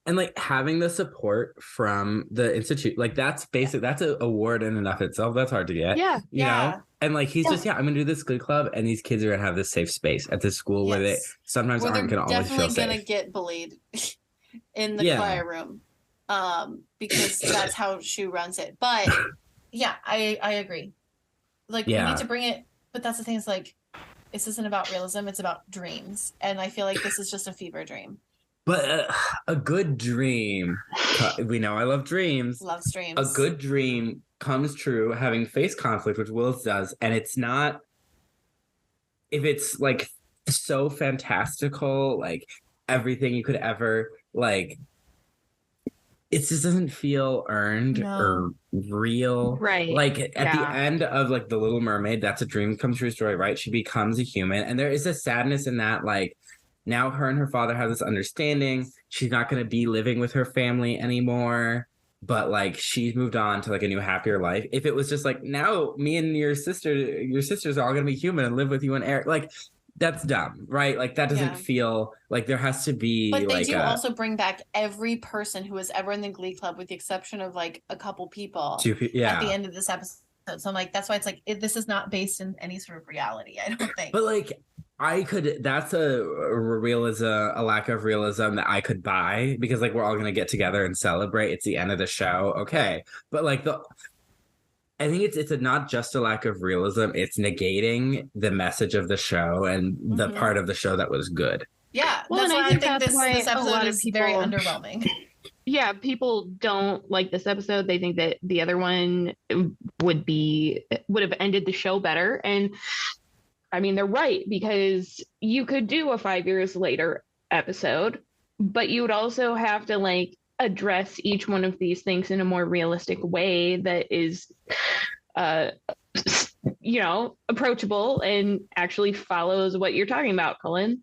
And like having the support from the institute, like that's basic. That's an award in and of itself. That's hard to get. Yeah. You know? And like, he's just, I'm going to do this Glee club, and these kids are going to have this safe space at this school where they sometimes aren't going to always feel safe. Definitely going to get bullied in the choir room. because that's how she runs it. But yeah, I agree. Like we need to bring it, but that's the thing, is like, this isn't about realism, it's about dreams. And I feel like this is just a fever dream. But a good dream, we know I love dreams. Loves dreams. A good dream comes true having faced conflict, which Willis does. And it's not, if it's like so fantastical, like everything you could ever, like, it just doesn't feel earned or real. Right. Like at the end of like The Little Mermaid, that's a dream come true story, right? She becomes a human. And there is a sadness in that, like, now her and her father have this understanding. She's not going to be living with her family anymore, but like she's moved on to like a new, happier life. If it was just like, now me and your sisters are all going to be human and live with you and Eric, like, that's dumb, right? Like that doesn't feel like, there has to be. But they like do also bring back every person who was ever in the Glee Club, with the exception of like a couple people at the end of this episode. So I'm like, that's why it's like, this is not based in any sort of reality, I don't think. But like, that's a realism, a lack of realism that I could buy, because like we're all gonna get together and celebrate. It's the end of the show, okay? But like I think it's not just a lack of realism; it's negating the message of the show and the part of the show that was good. Yeah, well, that's why I think this episode is very underwhelming. Yeah, people don't like this episode. They think that the other one would have ended the show better. And I mean, they're right, because you could do a 5 years later episode, but you would also have to like address each one of these things in a more realistic way that is, approachable and actually follows what you're talking about, Cullen.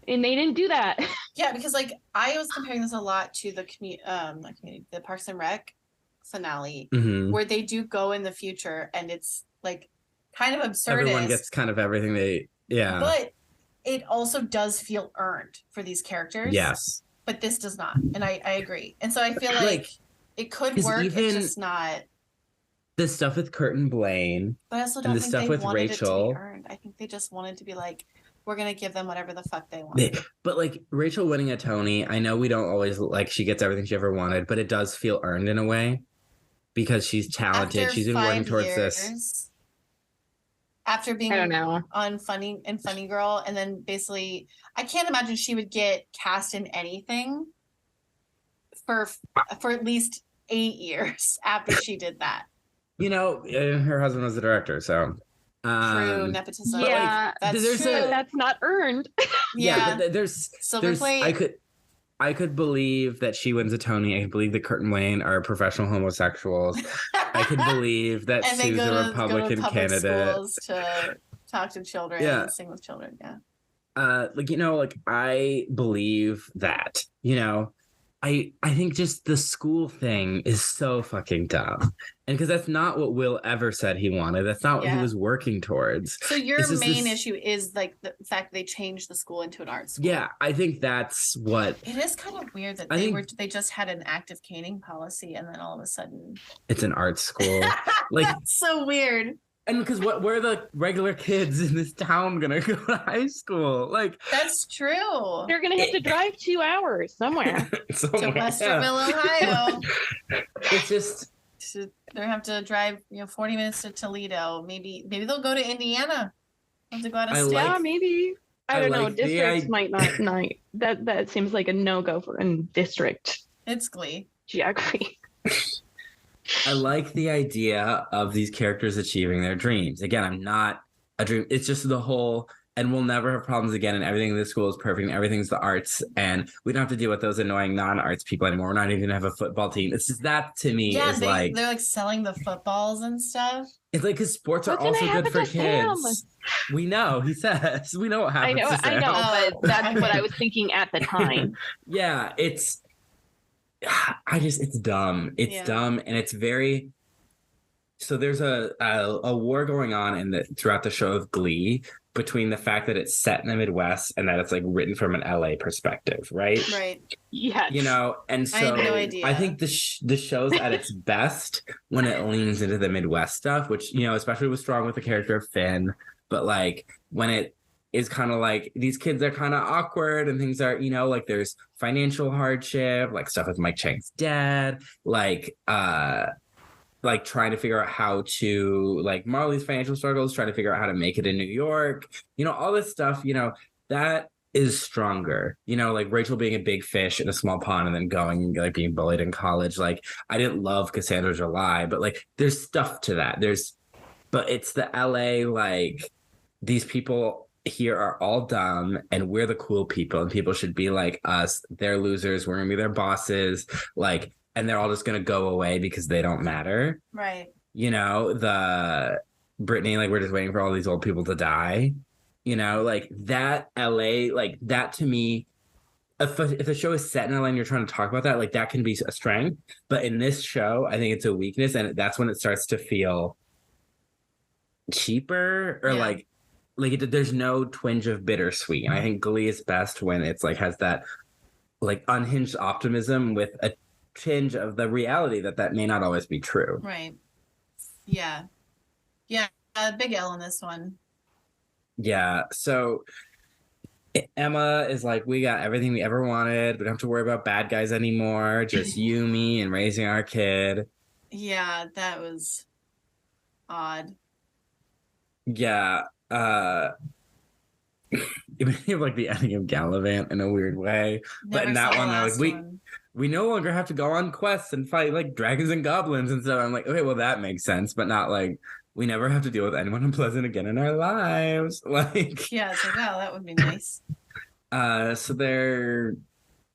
And they didn't do that. Yeah, because like I was comparing this a lot to the Parks and Rec finale, where they do go in the future, and it's like kind of absurd. Everyone gets kind of everything but it also does feel earned for these characters. Yes. But this does not. And I agree. And so I feel like it could work, it's just not. The stuff with Kurt and Blaine. But I also don't think they wanted Rachel, it to be earned. I think they just wanted to be like, we're going to give them whatever the fuck they want. But like Rachel winning a Tony, I know we don't always like she gets everything she ever wanted, but it does feel earned in a way, because she's talented. She's been working towards this. After being on Funny Girl, and then basically, I can't imagine she would get cast in anything for at least 8 years after she did that. Her husband was the director, so true nepotism. Yeah, that's true. That's not earned. Yeah, but there's Silver Plate. I could believe that she wins a Tony. I could believe that Kurt and Blaine are professional homosexuals. I could believe that Sue's a Republican candidate. Schools to talk to children and sing with children. Yeah. I believe that. I think just the school thing is so fucking dumb. And because that's not what Will ever said he wanted. That's not what he was working towards. So your main issue is like the fact that they changed the school into an art school. Yeah, I think that's what. It is kind of weird that they just had an active caning policy, and then all of a sudden it's an art school. Like, that's so weird. And because where are the regular kids in this town gonna go to high school? Like, that's true. They're gonna have to drive 2 hours somewhere. To Westerville, Ohio. It's just they're gonna have to drive 40 minutes to Toledo. Maybe they'll go to Indiana. Have to go out of state. Yeah, maybe. I don't know. Districts might not. That seems like a no-go for a district. It's Glee. Geography. I like the idea of these characters achieving their dreams. Again, I'm not a dream. It's just the whole, and we'll never have problems again, and everything in this school is perfect, and everything's the arts, and we don't have to deal with those annoying non-arts people anymore. We're not even gonna have a football team. It's just that to me is they're like selling the footballs and stuff. It's like, because sports are also good for kids. We know, he says. We know what happens. I know, but that's what I was thinking at the time. Yeah, it's dumb. It's dumb, and it's very. So there's a war going on throughout the show of Glee between the fact that it's set in the Midwest and that it's like written from an LA perspective, right? Right. Yeah. And so I had no idea. I think the show's at its best when it leans into the Midwest stuff, which especially was strong with the character of Finn, but like when it is kind of like, these kids are kind of awkward and things are, like there's financial hardship, like stuff with Mike Chang's dad, like trying to figure out how to, like Marley's financial struggles, trying to figure out how to make it in New York, all this stuff, that is stronger, like Rachel being a big fish in a small pond and then going, like being bullied in college. Like, I didn't love Cassandra July, but like there's stuff to that. But it's the LA, like, these people here are all dumb and we're the cool people and people should be like us. They're losers. We're gonna be their bosses. Like, and they're all just gonna go away because they don't matter. Right. The Brittany, like, we're just waiting for all these old people to die. Like that LA, like that to me, if the show is set in LA and you're trying to talk about that, like that can be a strength. But in this show, I think it's a weakness. And that's when it starts to feel cheaper or there's no twinge of bittersweet. And I think Glee is best when it's like has that like unhinged optimism with a tinge of the reality that may not always be true. Right. Yeah. Big L in this one. Yeah. So Emma is like, we got everything we ever wanted. We don't have to worry about bad guys anymore. Just you, me, and raising our kid. Yeah, that was odd. Yeah. It made me like the ending of Gallivant in a weird way. But in that one, I was like, we no longer have to go on quests and fight like dragons and goblins and stuff. I'm like, okay, well, that makes sense, but not like we never have to deal with anyone unpleasant again in our lives. Like, yeah, it's like, wow, that would be nice. So they're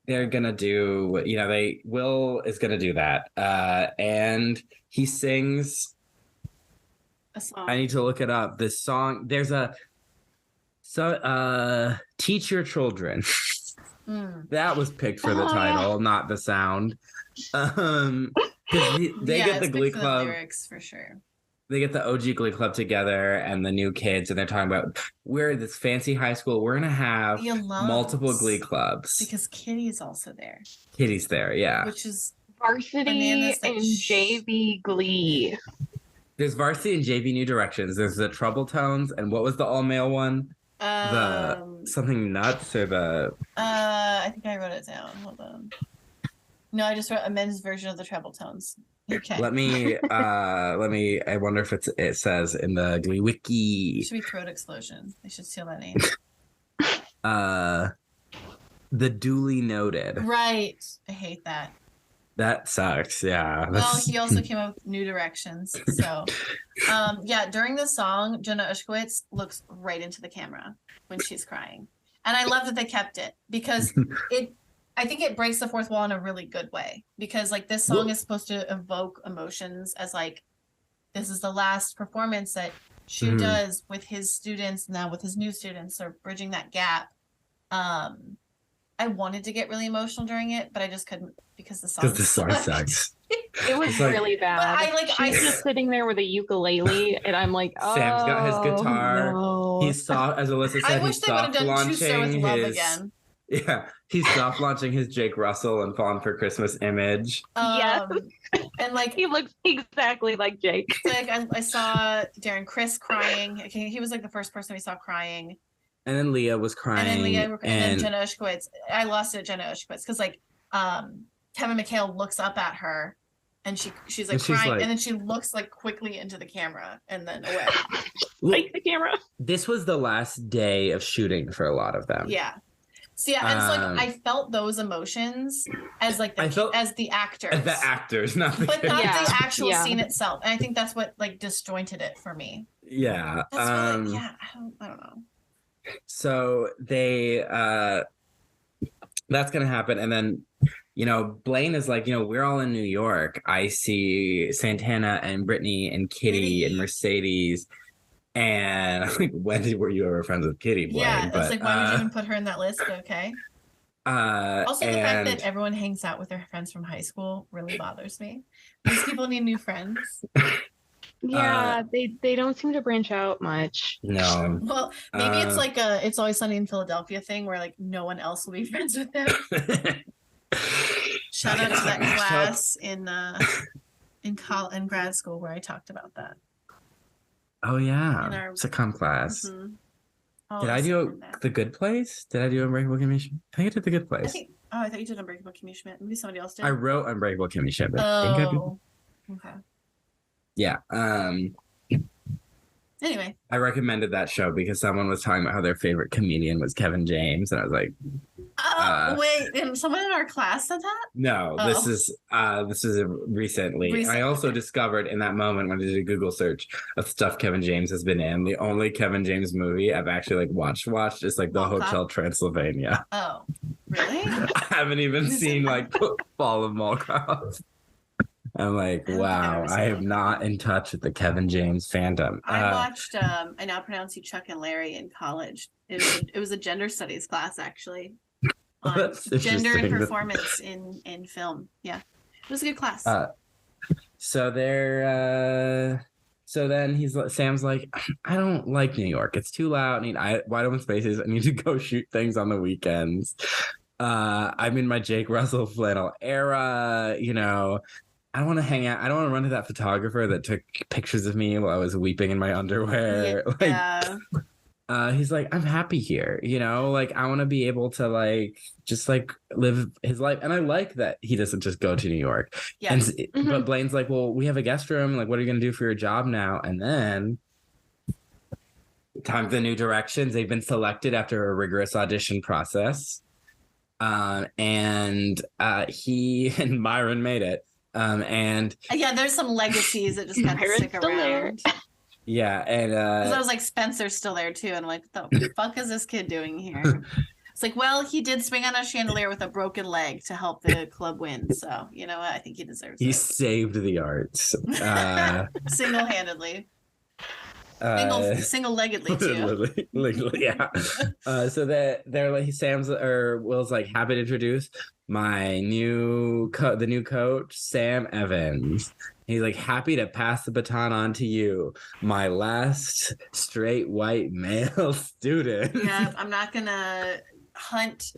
gonna do, Will is gonna do that. And he sings a song. I need to look it up. This song, there's Teach Your Children. That was picked for the title, not the sound. Because they get the Glee Club. The lyrics for sure. They get the OG Glee Club together and the new kids, and they're talking about, we're this fancy high school. We're going to have multiple Glee Clubs. Because Kitty's also there. Kitty's there, yeah. Which is varsity and JV Glee. There's varsity and JV New Directions. There's the Trouble Tones, and what was the all-male one? The something nuts or the... I think I wrote it down. Hold on. No, I just wrote a men's version of the Treble Tones. Okay. Let me, I wonder if it says in the Glee Wiki. It should be Throat Explosion. They should steal that name. The Duly Noted. Right. I hate that. That sucks, yeah. Well, he also came up with New Directions. So, during the song, Jenna Ushkowitz looks right into the camera when she's crying. And I love that they kept it because I think it breaks the fourth wall in a really good way because like this song is supposed to evoke emotions as like this is the last performance that Shu does with his students now with his new students or bridging that gap. I wanted to get really emotional during it, but I just couldn't because the song sucks. It was really bad. She's just sitting there with a ukulele, and I'm like, oh, Sam's got his guitar. No. He's soft, as Alyssa said. I wish they would have done True Star with Love again. Yeah, he's soft launching his Jake Russell and Falling for Christmas image. Yes, and like he looks exactly like Jake. Like I saw Darren Criss crying. He was like the first person we saw crying. And then Leah was crying. And then Jenna Ushkowitz. I lost it at Jenna Ushkowitz because like Kevin McHale looks up at her and she's like crying and then she looks like quickly into the camera and then away. Like the camera. This was the last day of shooting for a lot of them. Yeah. So yeah, and so like I felt those emotions as like as the actors. As the actors, not the but not the actual scene itself. And I think that's what like disjointed it for me. Yeah. That's really, I don't know. So they that's gonna happen, and then Blaine is like, we're all in New York. I see Santana and Brittany and Kitty and Mercedes, and I'm like, when were you ever friends with Kitty, Blaine? Yeah, it's like, why would you even put her in that list? Okay. Also, the fact that everyone hangs out with their friends from high school really bothers me. These people need new friends. Yeah, they don't seem to branch out much. No. Well, maybe it's like a It's Always Sunny in Philadelphia thing where like no one else will be friends with them. Shout out to that class in grad school where I talked about that. Oh yeah, sitcom class. Oh, Did I do The Good Place? Did I do Unbreakable Kimmy Schmidt? I think I did The Good Place. I thought you did Unbreakable Kimmy Schmidt. Maybe somebody else did. I wrote Unbreakable Kimmy Schmidt. I think I did. Okay. Yeah. Anyway. I recommended that show because someone was talking about how their favorite comedian was Kevin James. And I was like, wait, someone in our class said that? No, this is recently. I also discovered in that moment when I did a Google search of stuff Kevin James has been in, the only Kevin James movie I've actually like watched is like the Hotel Transylvania. Oh, really? I haven't even seen like Fall of Mall Cops. I'm like, wow, I am not in touch with the Kevin James fandom. I watched I Now Pronounce You Chuck and Larry in college. It was a gender studies class actually. On gender and performance in film. Yeah. It was a good class. So then Sam's like, I don't like New York. It's too loud. I need wide open spaces. I need to go shoot things on the weekends. I'm in my Jake Russell flannel era, you know. I don't want to hang out. I don't want to run to that photographer that took pictures of me while I was weeping in my underwear. Yeah. He's like, I'm happy here, you know, like I want to be able to like just like live his life. And I like that he doesn't just go to New York. Yeah. But Blaine's like, well, we have a guest room. Like, what are you going to do for your job now? And then time for the new directions. They've been selected after a rigorous audition process. And he and Myron made it. And yeah, there's some legacies that just got to stick around. Yeah, and because I was like, Spencer's still there too, and I'm like, what the fuck is this kid doing here? It's like, well, he did swing on a chandelier with a broken leg to help the club win, so you know what? I think he deserves it. He saved the arts single-handedly. Single-leggedly too. Legally, yeah. So they're like, Will's like, happy to introduce my the new coach, Sam Evans. He's like, happy to pass the baton on to you, my last straight white male student. Yeah, I'm not gonna hunt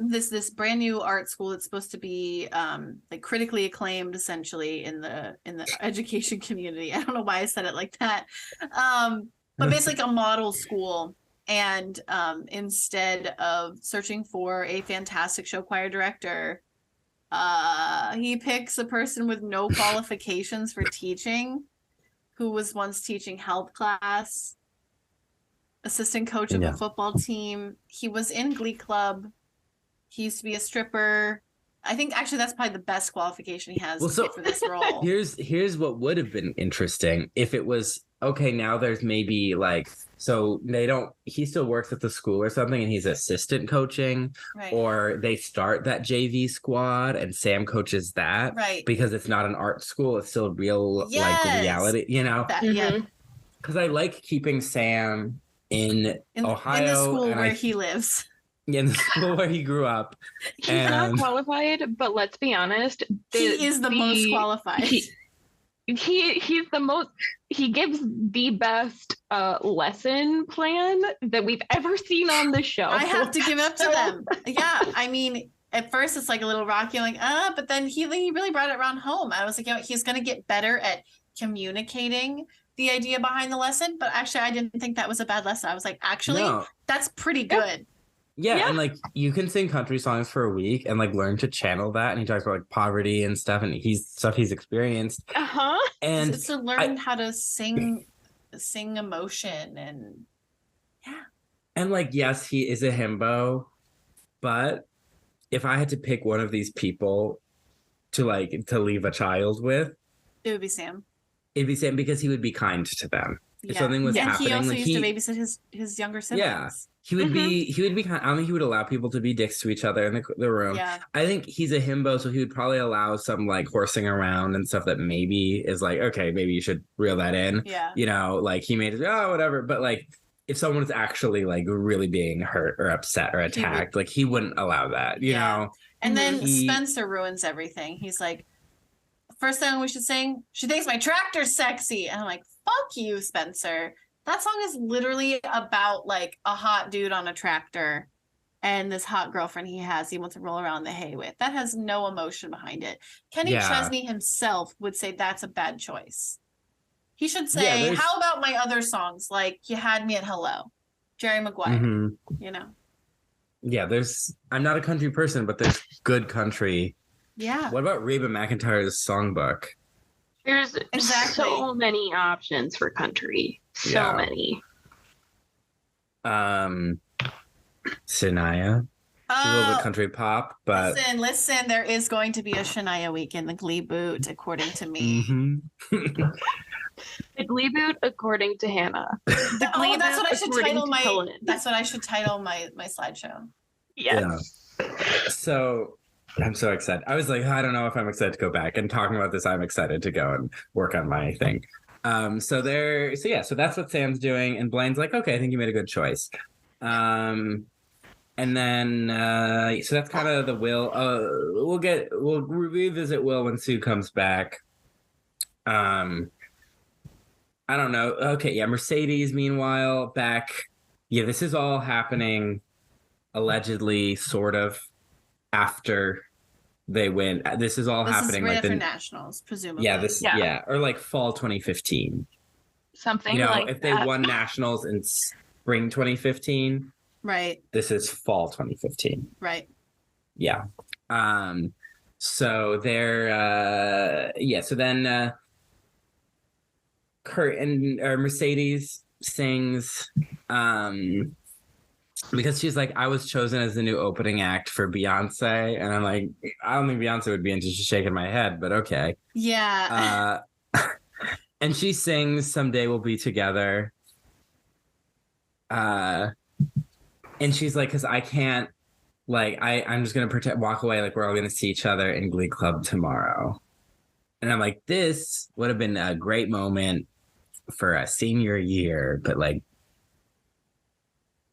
this brand new art school that's supposed to be like critically acclaimed essentially in the education community. I don't know why I said it like that. But basically a model school. And instead of searching for a fantastic show choir director, he picks a person with no qualifications for teaching, who was once teaching health class, assistant coach of a football team. He was in Glee Club. He used to be a stripper. I think actually that's probably the best qualification he has for this role. Here's what would have been interesting if it was, okay, now there's maybe like, so he still works at the school or something and he's assistant coaching, right. Or they start that JV squad and Sam coaches that, right? Because it's not an art school, it's still real, like reality, you know? Yeah. Because I like keeping Sam in Ohio. In the school where he lives. In the school where he grew up. He's not qualified, but let's be honest. He is the most qualified. He's the most, he gives the best lesson plan that we've ever seen on the show. I have to give up to them. Yeah, I mean, at first it's like a little rocky, like, but then he really brought it around home. I was like, you know, he's going to get better at communicating the idea behind the lesson. But actually, I didn't think that was a bad lesson. I was like, actually, that's pretty good. Yeah, and like you can sing country songs for a week and like learn to channel that. And he talks about like poverty and stuff, and he's experienced. And it's to learn how to sing emotion and And like, yes, he is a himbo, but if I had to pick one of these people to leave a child with, it would be Sam. It'd be Sam because he would be kind to them. If something was happening, he also used to babysit his younger siblings. Yeah. He would be kind. I don't think he would allow people to be dicks to each other in the room. Yeah. I think he's a himbo, so he would probably allow some like horsing around and stuff that maybe is like, okay, maybe you should reel that in. Yeah. You know, like he made it, whatever. But like if someone was actually like really being hurt or upset or attacked, like he wouldn't allow that, you know? And then Spencer ruins everything. He's like, first thing we should sing, she thinks my tractor's sexy. And I'm like, fuck you, Spencer. That song is literally about like a hot dude on a tractor and this hot girlfriend he wants to roll around the hay with. That has no emotion behind it. Kenny Chesney himself would say that's a bad choice. He should say, how about my other songs? Like You Had Me at Hello. Jerry Maguire. Mm-hmm. You know. Yeah, I'm not a country person, but there's good country. Yeah. What about Reba McEntire's songbook? There's so many options for country. So many. Shania. She's a little bit country pop, but listen, there is going to be a Shania week in the Gleeboot, according to me. Mm-hmm. The Gleeboot, according to Hannah. The Gleeboot, that's what I should title my. That's what I should title my slideshow. Yes. Yeah. So I'm so excited. I was like, I don't know if I'm excited to go back. And talking about this, I'm excited to go and work on my thing. So that's what Sam's doing, and Blaine's like, okay, I think you made a good choice. And then, so that's kind of the Will. We'll revisit Will when Sue comes back. I don't know. Okay, yeah, Mercedes, meanwhile, back. Yeah, this is all happening, allegedly, sort of, after they win. This is all happening. This is right after Nationals, presumably. Yeah, or like fall 2015. Something like if they won Nationals in spring 2015. Right. This is fall 2015. Right. Yeah. So they're so then Kurt and Mercedes sings because she's like, I was chosen as the new opening act for Beyonce, and I'm like, I don't think Beyonce would be into. She's shaking my head, but okay. Yeah. And she sings Someday We'll Be Together. And she's like, because I can't, like, I'm just going to walk away, like, we're all going to see each other in Glee Club tomorrow. And I'm like, this would have been a great moment for a senior year, but, like,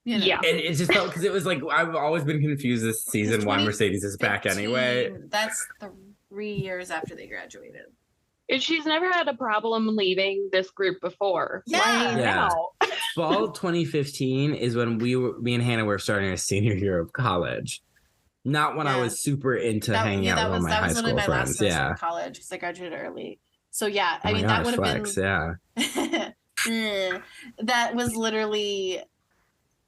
yeah. It just felt, because it was like, I've always been confused this season why Mercedes is back anyway. That's 3 years after they graduated. And she's never had a problem leaving this group before. Yeah. Why now? Fall 2015 is when me and Hannah were starting our senior year of college. Not when I was super into hanging out with all my high school friends. That was my last semester of college because I graduated early. So yeah, that would have been. That was literally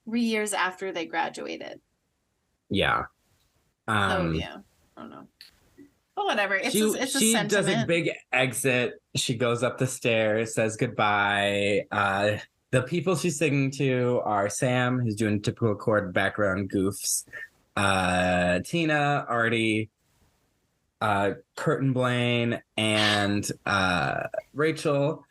3 years after they graduated. Yeah. I don't know. But whatever. It's a sentiment. She does a big exit. She goes up the stairs, says goodbye. The people she's singing to are Sam, who's doing typical chord background goofs. Tina, Artie, Kurt and Blaine, and Rachel.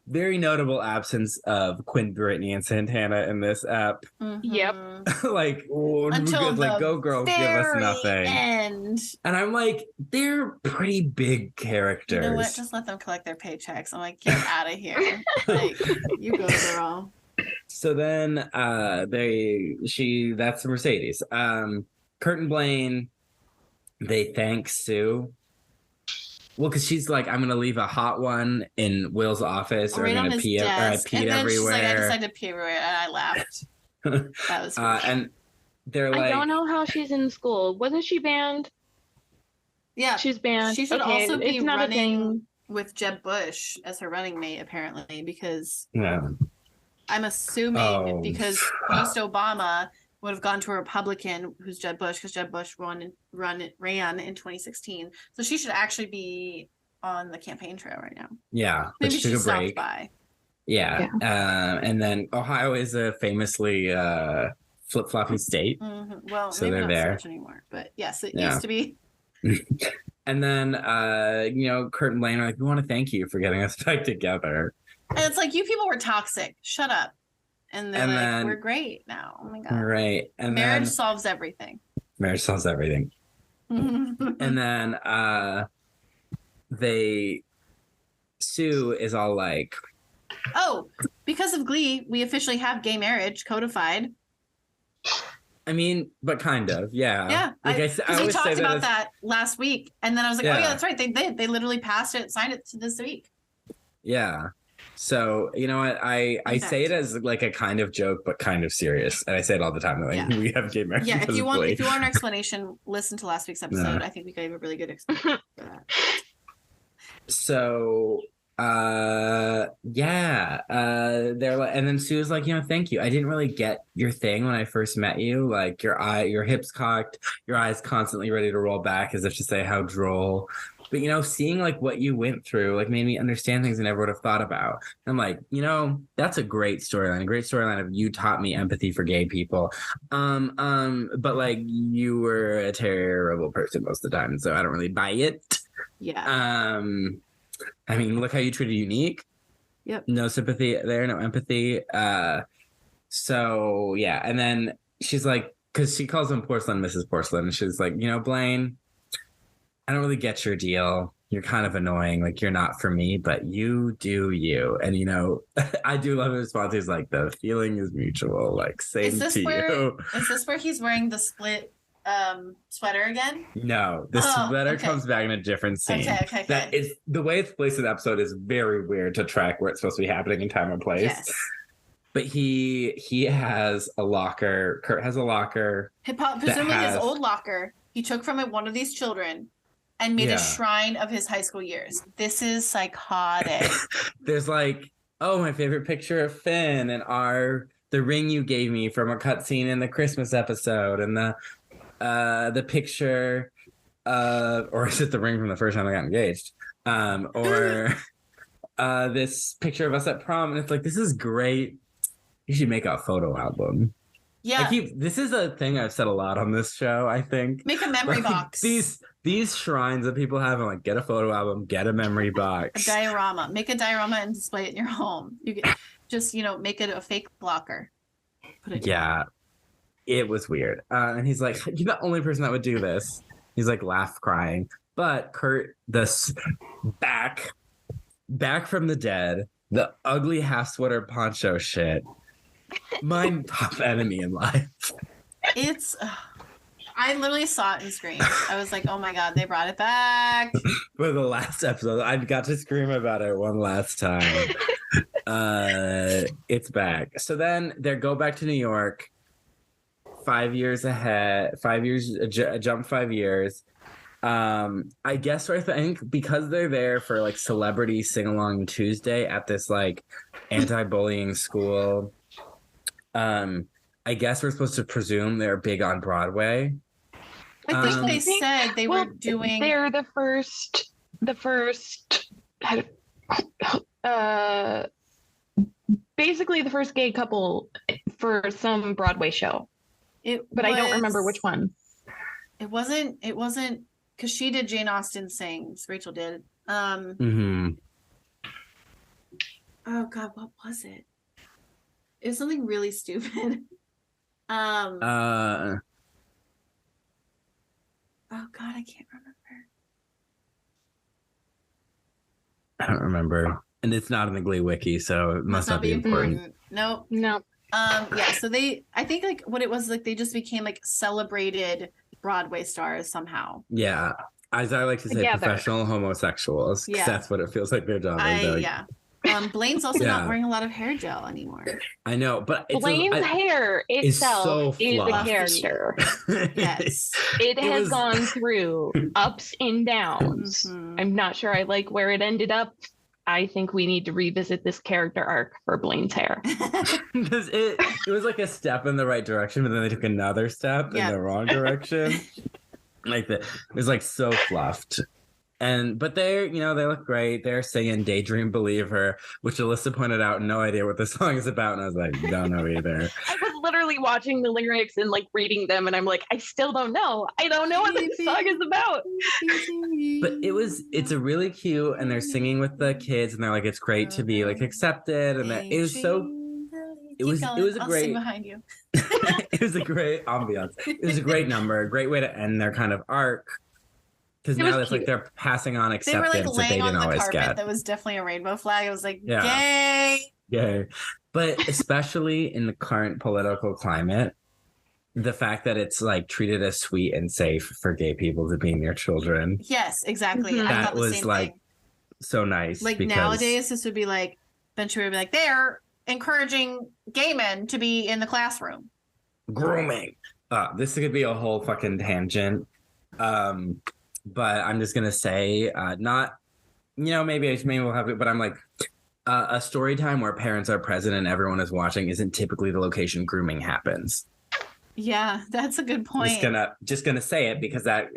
Very notable absence of Quinn, Brittany, and Santana in this app. Mm-hmm. Yep. Like, until like, go girls, give us nothing. End. And I'm like, they're pretty big characters. You know what? Just let them collect their paychecks. I'm like, get out of here. Like, you go, girl. So then, that's Mercedes. Kurt and Blaine, they thank Sue. Well, because she's like, I'm going to leave a hot one in Will's office, or I'm going to pee, or I peed everywhere. She's like, I decided to pee everywhere, and I laughed. That was and they're like, I don't know how she's in school. Wasn't she banned? Yeah. She's banned. She should also be running with Jeb Bush as her running mate, apparently, because I'm assuming because post-Obama would have gone to a Republican who's Jeb Bush, because Jeb Bush ran in 2016. So she should actually be on the campaign trail right now. Yeah. Maybe she stopped by. Yeah. And then Ohio is a famously flip-floppy state. Mm-hmm. Well, so maybe they're not there. so much anymore. But yes, it used to be. And then, Kurt and Blaine are like, we want to thank you for getting us back together. And it's like, you people were toxic. Shut up. And they're like, we're great now. Oh my God. Right. And marriage solves everything. Marriage solves everything. And then Sue is all like, oh, because of Glee, we officially have gay marriage codified. I mean, but kind of, yeah. Yeah. Like we talked about that last week. And then I was like, oh yeah, that's right. They literally passed it, signed it this week. Yeah. So, you know what? I say it as like a kind of joke, but kind of serious. And I say it all the time. Like, we have gay marriage. Yeah, if you want an explanation, listen to last week's episode. I think we gave a really good explanation for that. So They're like, and then Sue's like, thank you. I didn't really get your thing when I first met you. Like your hips cocked, your eyes constantly ready to roll back as if to say how droll. But seeing like what you went through like made me understand things I never would have thought about. And I'm like, that's a great storyline. A great storyline of you taught me empathy for gay people. But like you were a terrible person most of the time, so I don't really buy it. Yeah. I mean, look how you treated Unique. Yep. No sympathy there, no empathy. So yeah, and then she's like, because she calls him Porcelain, Mrs. Porcelain, and she's like, Blaine, I don't really get your deal. You're kind of annoying. Like you're not for me, but you do you. And I do love his response. He's like, the feeling is mutual. Like same to you. Is this where he's wearing the split sweater again? No, the sweater comes back in a different scene. Okay. That is the way it's placed in the episode is very weird to track where it's supposed to be happening in time and place. Yes. But he has a locker. Kurt has a locker. Presumably his old locker. He took from it one of these children and made a shrine of his high school years. This is psychotic. There's like, my favorite picture of Finn and the ring you gave me from a cutscene in the Christmas episode, and the picture or is it the ring from the first time I got engaged? Or this picture of us at prom, and it's like, this is great. You should make a photo album. Yeah. This is a thing I've said a lot on this show, I think. Make a memory box. These shrines that people have, and like, get a photo album, get a memory box. A diorama. Make a diorama and display it in your home. You can just, make it a fake blocker. Put it down. It was weird. And he's like, you're the only person that would do this. He's like crying. But Kurt, back from the dead, the ugly half sweater poncho shit. My top enemy in life. It's, I literally saw it and screamed. I was like, oh my God, they brought it back. For the last episode, I got to scream about it one last time. It's back. So then they go back to New York. 5 years ahead, 5 years, jump 5 years. I guess I think because they're there for like Celebrity Sing Along Tuesday at this like anti-bullying school. I guess we're supposed to presume they're big on Broadway. I think they said they were doing. They're the first. Basically, the first gay couple for some Broadway show. I don't remember which one. It wasn't because she did Jane Austen Sings. Rachel did. Oh God, what was it? It was something really stupid. Oh God, I can't remember. I don't remember, and it's not in the Glee wiki, so it must not be important. No. Yeah. So I think like what it was like, they just became like celebrated Broadway stars somehow. Yeah. As I like to say, professional homosexuals. Yeah. That's what it feels like their job is. Yeah. Blaine's also not wearing a lot of hair gel anymore. I know, but Blaine's hair itself is a character. Yes. It has gone through ups and downs. Mm-hmm. I'm not sure I like where it ended up. I think we need to revisit this character arc for Blaine's hair. Because it was like a step in the right direction, but then they took another step in the wrong direction. It was like so fluffed. But they look great. They're singing Daydream Believer, which Allyssa pointed out, no idea what the song is about. And I was like, don't know either. I was literally watching the lyrics and like reading them. And I'm like, I still don't know. I don't know what this song is about. But it's a really cute, and they're singing with the kids, and they're like, it's great to be like accepted. And it was a great, sing behind you. It was a great ambiance. It was a great number, a great way to end their kind of arc. Because now it's like they're passing on acceptance they were like laying that they didn't on the always carpet get. That was definitely a rainbow flag. It was like, yay. But especially in the current political climate, the fact that it's like treated as sweet and safe for gay people to be near children. Yes, exactly. Mm-hmm. I thought the was same like thing. So nice. Like nowadays, this would be like, Ventura would be like, they're encouraging gay men to be in the classroom. Grooming. This could be a whole fucking tangent. But I'm just gonna say, not maybe we'll have it, but I'm like, a story time where parents are present and everyone is watching isn't typically the location grooming happens. Yeah, that's a good point. Just gonna say it because I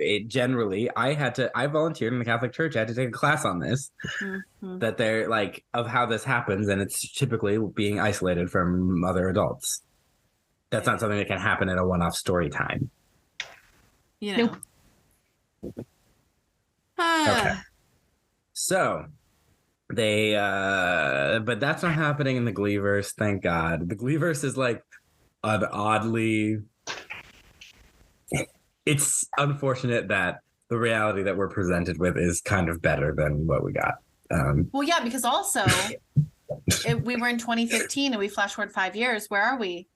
volunteered in the Catholic Church. I had to take a class on this. Mm-hmm. That they're like of how this happens, and it's typically being isolated from other adults. That's not something that can happen in a one-off story time. Nope. Okay. So they but that's not happening in the Gleeverse, thank God. The Gleeverse is like an oddly, it's unfortunate that the reality that we're presented with is kind of better than what we got. Well, yeah, because also we were in 2015 and we flash forward 5 years. Where are we?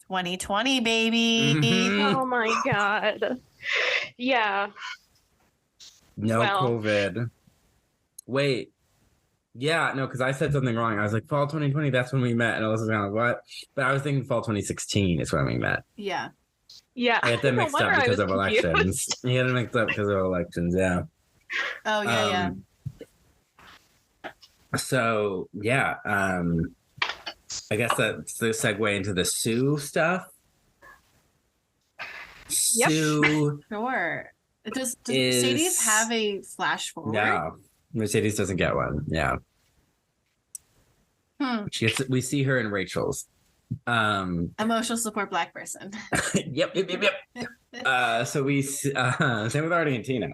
2020, baby. Mm-hmm. Oh my God. Yeah. No COVID. Wait. Yeah, no, because I said something wrong. I was like, fall 2020, that's when we met. And I was kind of like, what? But I was thinking fall 2016 is when we met. Yeah. Yeah. I had them mixed up because of elections. You had them mixed up because of elections, yeah. Oh, yeah, yeah. So, yeah. I guess that's the segue into the Sue stuff. Yep. Sue. Sure. Does Mercedes have a flash forward? No. Mercedes doesn't get one. Yeah. We see her in Rachel's. Emotional support Black person. Yep. So we same with Artie and Tina.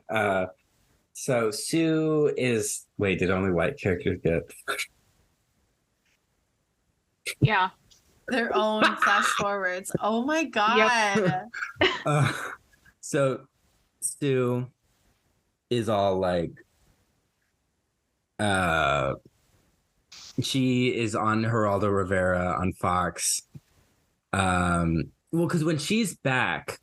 So Sue is did only white characters get? Yeah. Their own flash forwards. Oh my God. Yep. So Sue is all like, she is on Geraldo Rivera on Fox. Because when she's back,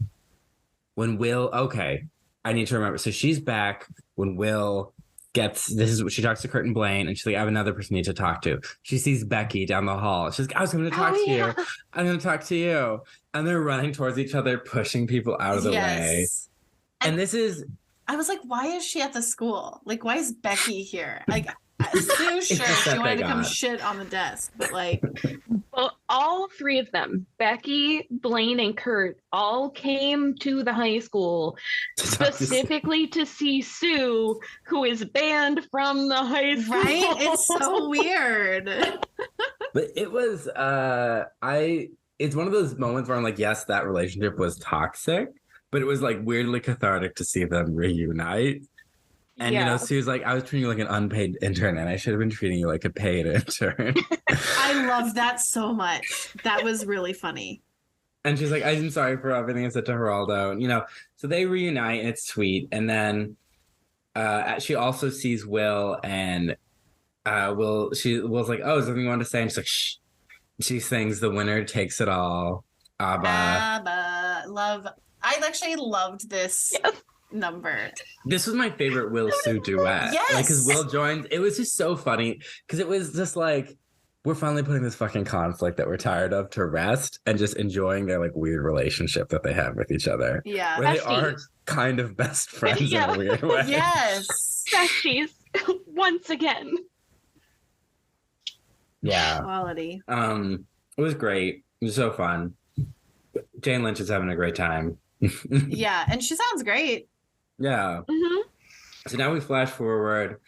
when Will, I need to remember. So she's back when Will this is what she talks to Kurt and Blaine, and she's like, I have another person I need to talk to. She sees Becky down the hall. She's like, I was going to talk to you. I'm going to talk to you. And they're running towards each other, pushing people out of the way. And this is... I was like, why is she at the school? Like, why is Becky here? Like, Sue, sure, she wanted to come shit on the desk, but like... Well, all three of them, Becky, Blaine, and Kurt, all came to the high school specifically to see Sue, who is banned from the high school. Right? It's so weird. But it was, it's one of those moments where I'm like, yes, that relationship was toxic, but it was like weirdly cathartic to see them reunite. And, you know, Sue's like, I was treating you like an unpaid intern, and I should have been treating you like a paid intern. I love that so much. That was really funny. And she's like, I'm sorry for everything I said to Geraldo. And, you know, so they reunite, and it's sweet. And then she also sees Will, and Will's like, oh, is there something you want to say? And she's like, shh. She sings The Winner Takes It All. ABBA. Love. I actually loved this. Yes. Number. This was my favorite Will Sue duet. Yes. Because Will joined. It was just so funny because it was just like, we're finally putting this fucking conflict that we're tired of to rest and just enjoying their like weird relationship that they have with each other. Yeah. Where they are kind of best friends in a weird way. Yes. Besties. Once again. Yeah. Quality. It was great. It was so fun. Jane Lynch is having a great time. Yeah, and she sounds great. Yeah. Mm-hmm. So now we flash forward.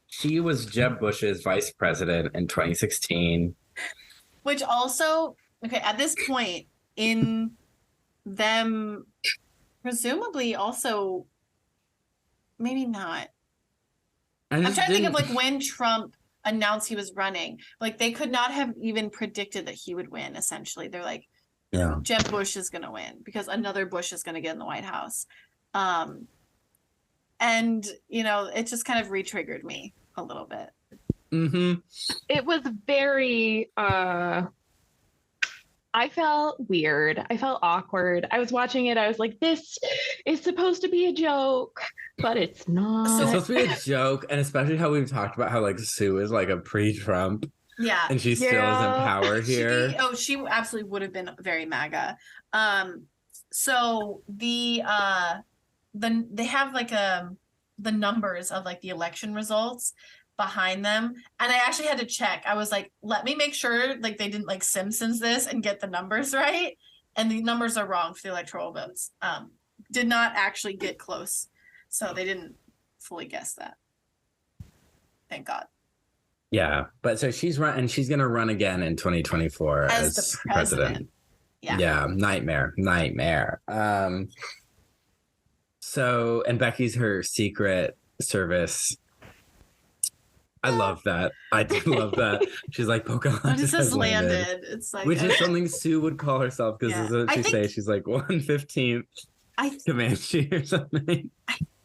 She was Jeb Bush's vice president in 2016. Which also, at this point in them, presumably also, maybe not. I'm trying to think of like when Trump announced he was running. Like they could not have even predicted that he would win, essentially. They're like, yeah, Jeb Bush is going to win because another Bush is going to get in the White House. And, you know, it just kind of re-triggered me a little bit. Mm-hmm. It was very, I felt weird. I felt awkward. I was watching it. I was like, this is supposed to be a joke, but it's not. It's supposed to be a joke. And especially how we've talked about how like Sue is like a pre-Trump. Yeah. And she still is in power here. She absolutely would have been very MAGA. So they have like the numbers of like the election results behind them, and I actually had to check. I was like, let me make sure like they didn't like Simpsons this and get the numbers right, and the numbers are wrong for the electoral votes. Did not actually get close, so they didn't fully guess that. Thank God. Yeah, but so she's gonna run again in 2024 as the president. Yeah, nightmare. So, and Becky's her Secret Service. I love that. I do love that. She's like, Pocahontas has landed. It's like, which is something Sue would call herself, because this is what she say. She's like 1/15 Comanche or something.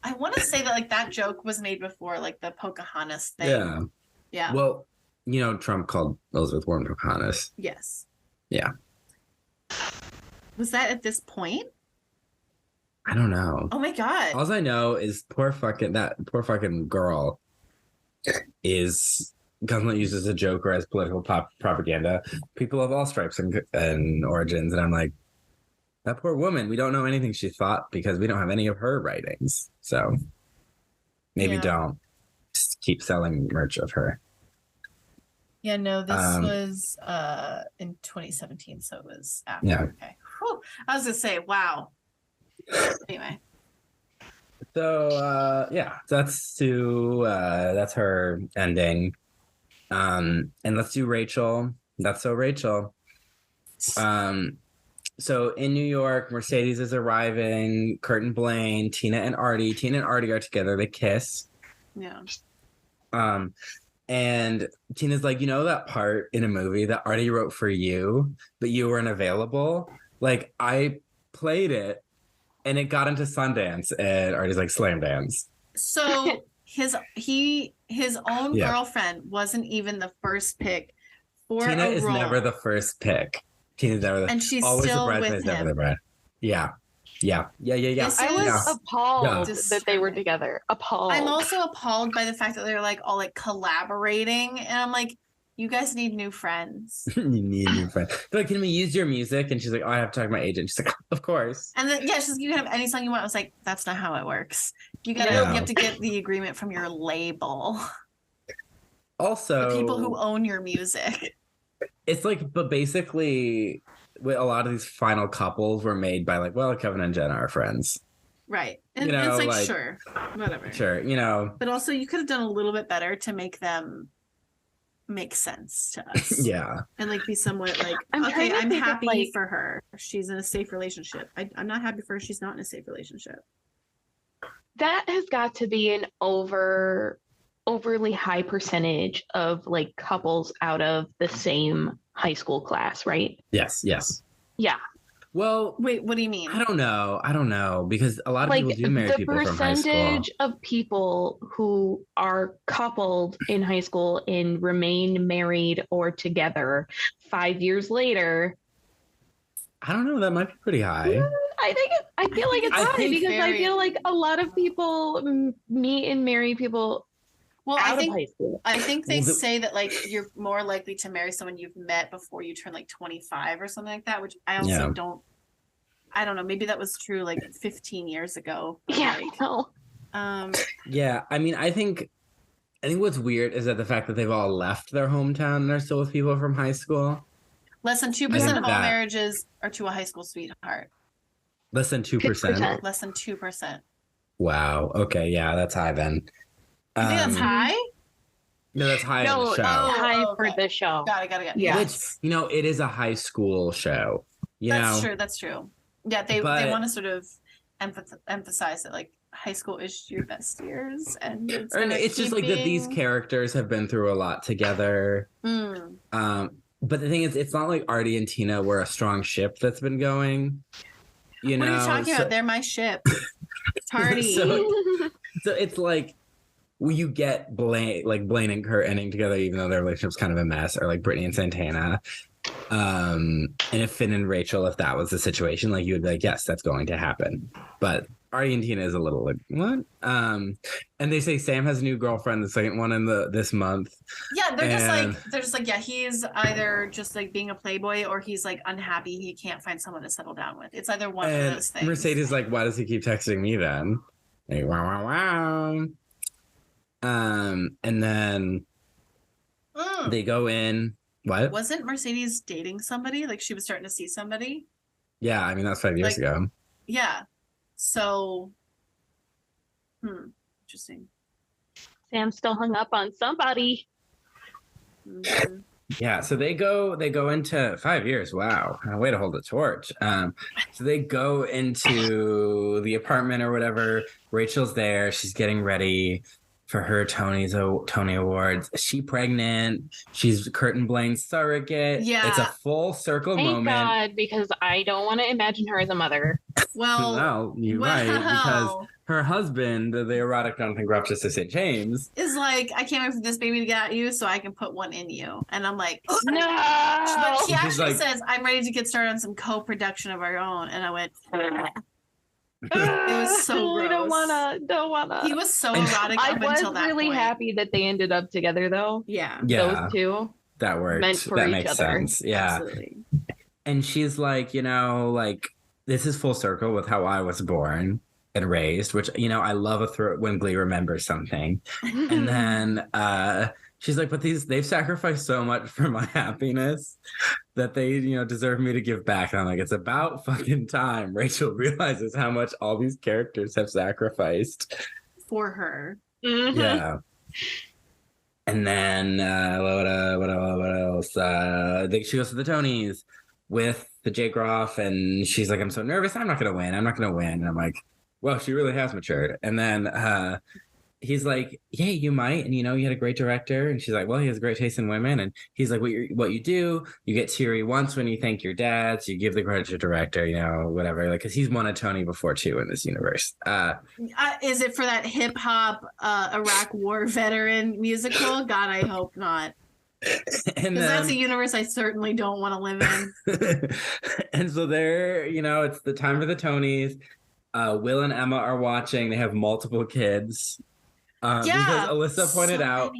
I want to say that like that joke was made before like the Pocahontas thing. Yeah. Well, you know, Trump called Elizabeth Warren Pocahontas. Yes. Yeah. Was that at this point? I don't know. Oh my God. All I know is poor fucking girl is constantly used as a joke or as political propaganda. People of all stripes and origins, and I'm like, that poor woman. We don't know anything she thought because we don't have any of her writings. So maybe don't just keep selling merch of her. Yeah, no, this was in 2017, so it was after. Yeah. Okay. Whew. I was gonna say, wow. Anyway. So that's Sue. That's her ending. And let's do Rachel. That's so Rachel. So in New York, Mercedes is arriving. Kurt and Blaine, Tina and Artie are together. They kiss. Yeah. And Tina's like, you know that part in a movie that Artie wrote for you, but you weren't available? Like, I played it and it got into Sundance, and Artie's like, slam dance. So his own girlfriend wasn't even the first pick for Tina a is role. never the first pick. Tina's never the and she's always still the with bridesmaid, never him. the bride. Yeah. I was appalled that they were together. Appalled. I'm also appalled by the fact that they're like all like collaborating, and I'm like, you guys need new friends. You need a new friend. They're like, can we use your music? And she's like, oh, I have to talk to my agent. She's like, of course. And then she's like, you can have any song you want. I was like, that's not how it works. You have to get the agreement from your label. Also, the people who own your music. It's like, but basically, a lot of these final couples were made by like, well, Kevin and Jenna are friends. Right. And it's like, sure, whatever. Sure, you know. But also, you could have done a little bit better to make them make sense to us. Yeah. And like be somewhat like, I'm happy for her. She's in a safe relationship. I'm not happy for her. She's not in a safe relationship. That has got to be an overly high percentage of like couples out of the same high school class, right? Yes. Yeah. Well, wait, what do you mean? I don't know, because a lot of people do marry people from high school. The percentage of people who are coupled in high school and remain married or together 5 years later. I don't know. That might be pretty high. I feel like it's high because I feel like a lot of people meet and marry people. Well, I think they say that like you're more likely to marry someone you've met before you turn like 25 or something like that, which I also I don't know. Maybe that was true like 15 years ago. Yeah. Yeah. I mean, I think what's weird is that the fact that they've all left their hometown and are still with people from high school. Less than 2% of all marriages are to a high school sweetheart. Less than 2%. Less than 2%. Wow. Okay. Yeah, that's high then. You think that's high? No, that's high on the show. High for the show. Got it. Yeah. Which, it is a high school show. That's true. Yeah, they want to sort of emphasize that like high school is your best years, and it's just like that these characters have been through a lot together. But the thing is, it's not like Artie and Tina were a strong ship that's been going. What are you talking about? They're my ship. Tardy. So it's like, you get Blaine and Kurt ending together, even though their relationship's kind of a mess, or like Brittany and Santana. And if Finn and Rachel, if that was the situation, like you would be like, yes, that's going to happen. But Artie and Tina is a little like, what? And they say Sam has a new girlfriend, the second one in this month. Yeah, they're just like, yeah, he's either just like being a playboy or he's like unhappy he can't find someone to settle down with. It's either one of those things. Mercedes like, why does he keep texting me then? Like, wow, wow, wow. And then they go in. What? Wasn't Mercedes dating somebody? Like she was starting to see somebody? Yeah, I mean, that's 5 years ago. Yeah. So, interesting. Sam's still hung up on somebody. Mm-hmm. Yeah, so they go into 5 years. Wow, way to hold the torch. So they go into the apartment or whatever. Rachel's there. She's getting ready for her Tony Awards. Is she pregnant? She's Kurt and Blaine's surrogate. Yeah, it's a full circle moment. Thank God, because I don't want to imagine her as a mother. Well, you're right, because her husband, the erotic Jonathan Groff just to St. James, is like, I can't wait for this baby to get at you so I can put one in you. And I'm like, no. But she actually like, says, I'm ready to get started on some co-production of our own. And I went, it was so gross. Don't wanna. He was so erotic up until that really point. happy that they ended up together, though. Yeah. Those two. That worked. Meant for that each makes other. sense. Yeah. Absolutely. And she's like, this is full circle with how I was born and raised, which, I love when Glee remembers something. And then she's like, but they've sacrificed so much for my happiness that they, deserve me to give back. And I'm like, it's about fucking time Rachel realizes how much all these characters have sacrificed for her. Mm-hmm. Yeah. And then what else? She goes to the Tonys with the Jay Groff, and she's like, I'm so nervous. I'm not going to win. And I'm like, well, she really has matured. And then he's like, yeah, you might. And, you had a great director. And she's like, well, he has great taste in women. And he's like, what you do, you get teary once when you thank your dad. So you give the credit to director, whatever. Like, because he's won a Tony before, too, in this universe. Is it for that hip hop Iraq war veteran musical? God, I hope not. Because that's a universe I certainly don't want to live in. And so they're, it's the time for the Tonys. Will and Emma are watching. They have multiple kids. Because Alyssa pointed out.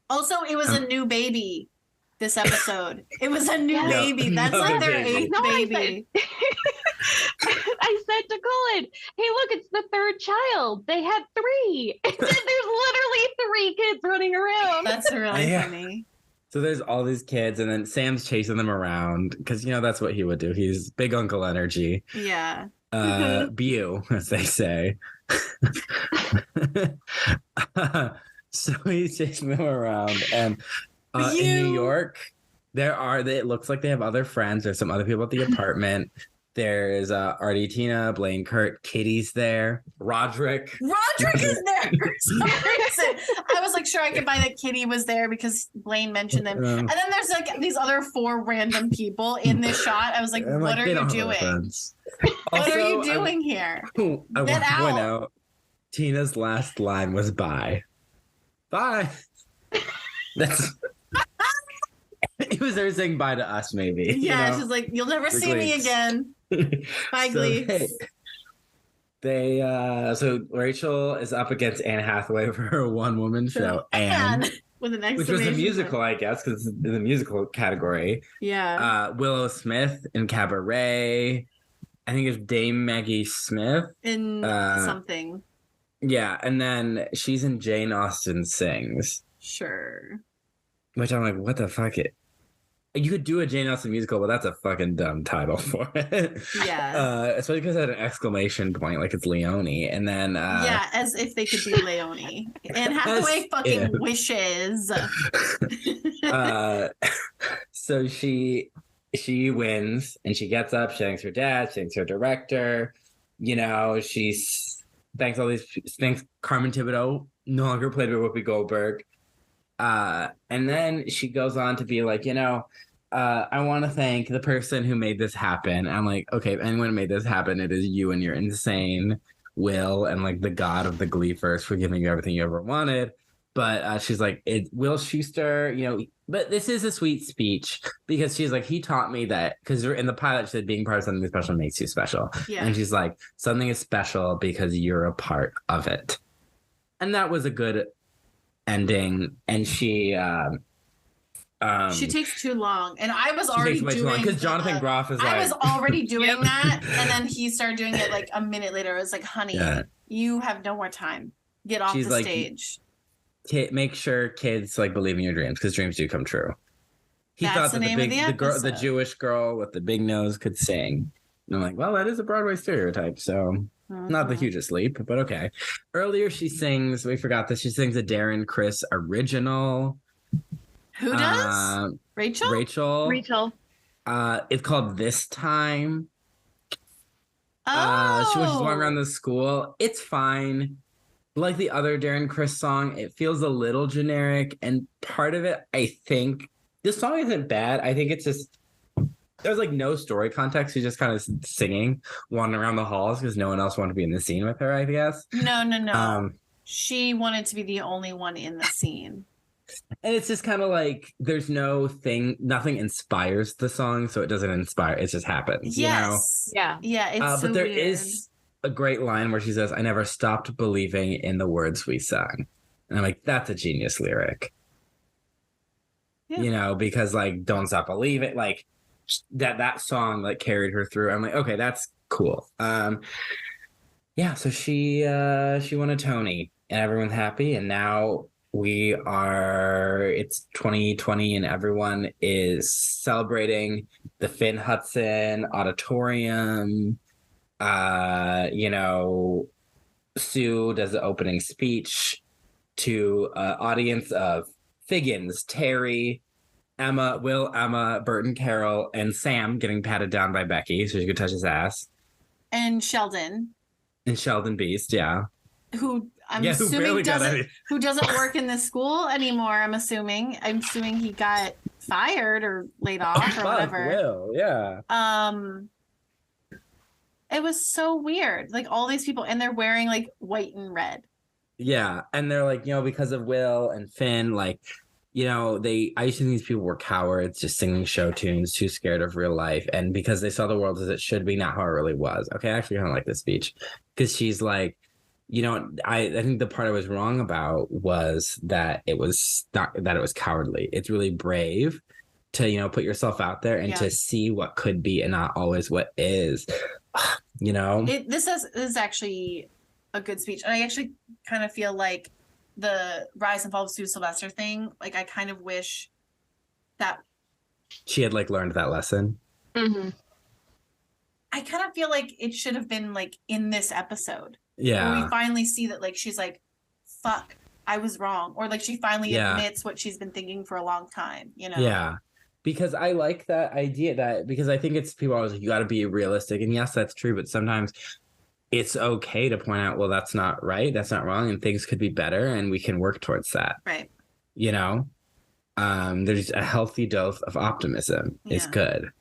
Also, it was a new baby this episode. It was a new baby. That's like their eighth baby. I said to Cullen, hey, look, it's the third child. They had 3. There's literally 3 kids running around. That's really funny. So there's all these kids, and then Sam's chasing them around because, that's what he would do. He's big uncle energy. Yeah. Bew, as they say. So he's chasing them around. And in New York, it looks like they have other friends. There's some other people at the apartment. There's Artie, Tina, Blaine, Kurt, Kitty's there. Roderick is there for some reason. I was like, sure, I could buy that Kitty was there because Blaine mentioned them. And then there's like these other 4 random people in this shot. I was like, what are you doing? What are you doing here? I want to point out Tina's last line was bye. Bye. That's it was her saying bye to us, maybe. Yeah, she's like, you'll never see me again. Bye, Glee. So Rachel is up against Anne Hathaway for her one-woman show, Anne, with an exclamation, which was a musical, I guess, because it's in the musical category. Yeah. Willow Smith in Cabaret. I think it's Dame Maggie Smith in something. Yeah, and then she's in Jane Austen Sings. Sure. Which I'm like, what the fuck? You could do a Jane Austen musical, but that's a fucking dumb title for it. Yeah. Especially because it had an exclamation point, like it's Leone. And then yeah, as if they could be Leone. And Hathaway fucking wishes. So she wins and she gets up, she thanks her dad, she thanks her director. She thanks Carmen Thibodeau, no longer played by Whoopi Goldberg. And then she goes on to be like, I want to thank the person who made this happen. I'm like, okay, anyone who made this happen, it is you and your insane will and like the god of the Gleeverse for giving you everything you ever wanted. But she's like, it's Will Schuster, but this is a sweet speech because she's like, he taught me that because in the pilot, she said being part of something special makes you special. Yeah. And she's like, something is special because you're a part of it. And that was a good ending. And she She takes too long, and I was already doing because Jonathan Groff is I was already doing that, and then he started doing it like a minute later. I was like, "Honey, you have no more time. Get off the stage." Make sure kids like believe in your dreams because dreams do come true. He That's thought that the Jewish girl with the big nose could sing. And I'm like, well, that is a Broadway stereotype, so not the hugest leap, but okay. Earlier, she sings. We forgot this. She sings a Darren Criss original. Who does? Rachel. It's called This Time. Oh. She's walking around the school. It's fine. Like the other Darren Criss song, it feels a little generic. And part of it, I think, this song isn't bad. I think it's just, there's like no story context. She's just kind of singing, wandering around the halls because no one else wanted to be in the scene with her, I guess. No. She wanted to be the only one in the scene. And it's just kind of like there's nothing inspires the song, so it doesn't inspire. It just happens. Yes. You know? Yeah. It's so but there weird. is a great line where she says, "I never stopped believing in the words we sung," and I'm like, that's a genius lyric. Yeah. You know, because like "Don't Stop Believing," like that song like carried her through. I'm like, okay, that's cool. Yeah. So she won a Tony, and everyone's happy, and now. It's 2020 and everyone is celebrating the Finn Hudson Auditorium. You know, Sue does the opening speech to an audience of Figgins, Terry, Emma, Will, Emma, Burton, Carol, and Sam getting patted down by Becky so she could touch his ass. And Sheldon. Beast, yeah. Who assuming doesn't work in this school anymore. I'm assuming he got fired or laid off or whatever. Will, yeah. It was so weird. Like all these people, and they're wearing like white and red. Yeah, and they're like, you know, because of Will and Finn, like, you know, I used to think these people were cowards, just singing show tunes, too scared of real life, and because they saw the world as it should be, not how it really was. Okay, I actually kind of like this speech because she's like. You know, I think the part I was wrong about was that it was cowardly. It's really brave to, you know, put yourself out there and to see what could be and not always what is, you know? This is actually a good speech. And I actually kind of feel like the rise and fall of Sylvester thing, like I kind of wish that she had like learned that lesson. Mm-hmm. I kind of feel like it should have been like in this episode. Yeah. Where we finally see that like she's like, fuck, I was wrong. Or like she finally admits what she's been thinking for a long time, you know? Yeah. Because I like that idea because I think it's people always like, you got to be realistic. And yes, that's true. But sometimes it's okay to point out, well, that's not right. That's not wrong. And things could be better. And we can work towards that. Right. You know, there's a healthy dose of optimism is good.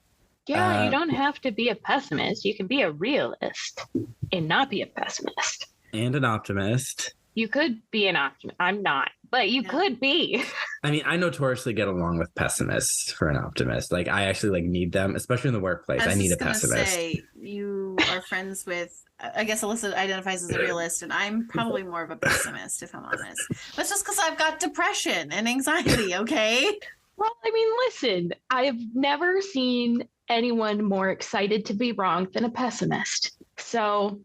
Yeah, you don't have to be a pessimist. You can be a realist and not be a pessimist. And an optimist. You could be an optimist. I'm not, but you could be. I mean, I notoriously get along with pessimists for an optimist. Like, I actually like need them, especially in the workplace. I need a pessimist. You are friends with, I guess Alyssa identifies as a realist, and I'm probably more of a pessimist, if I'm honest. That's just because I've got depression and anxiety, okay? Well, I mean, listen, I've never seen anyone more excited to be wrong than a pessimist. So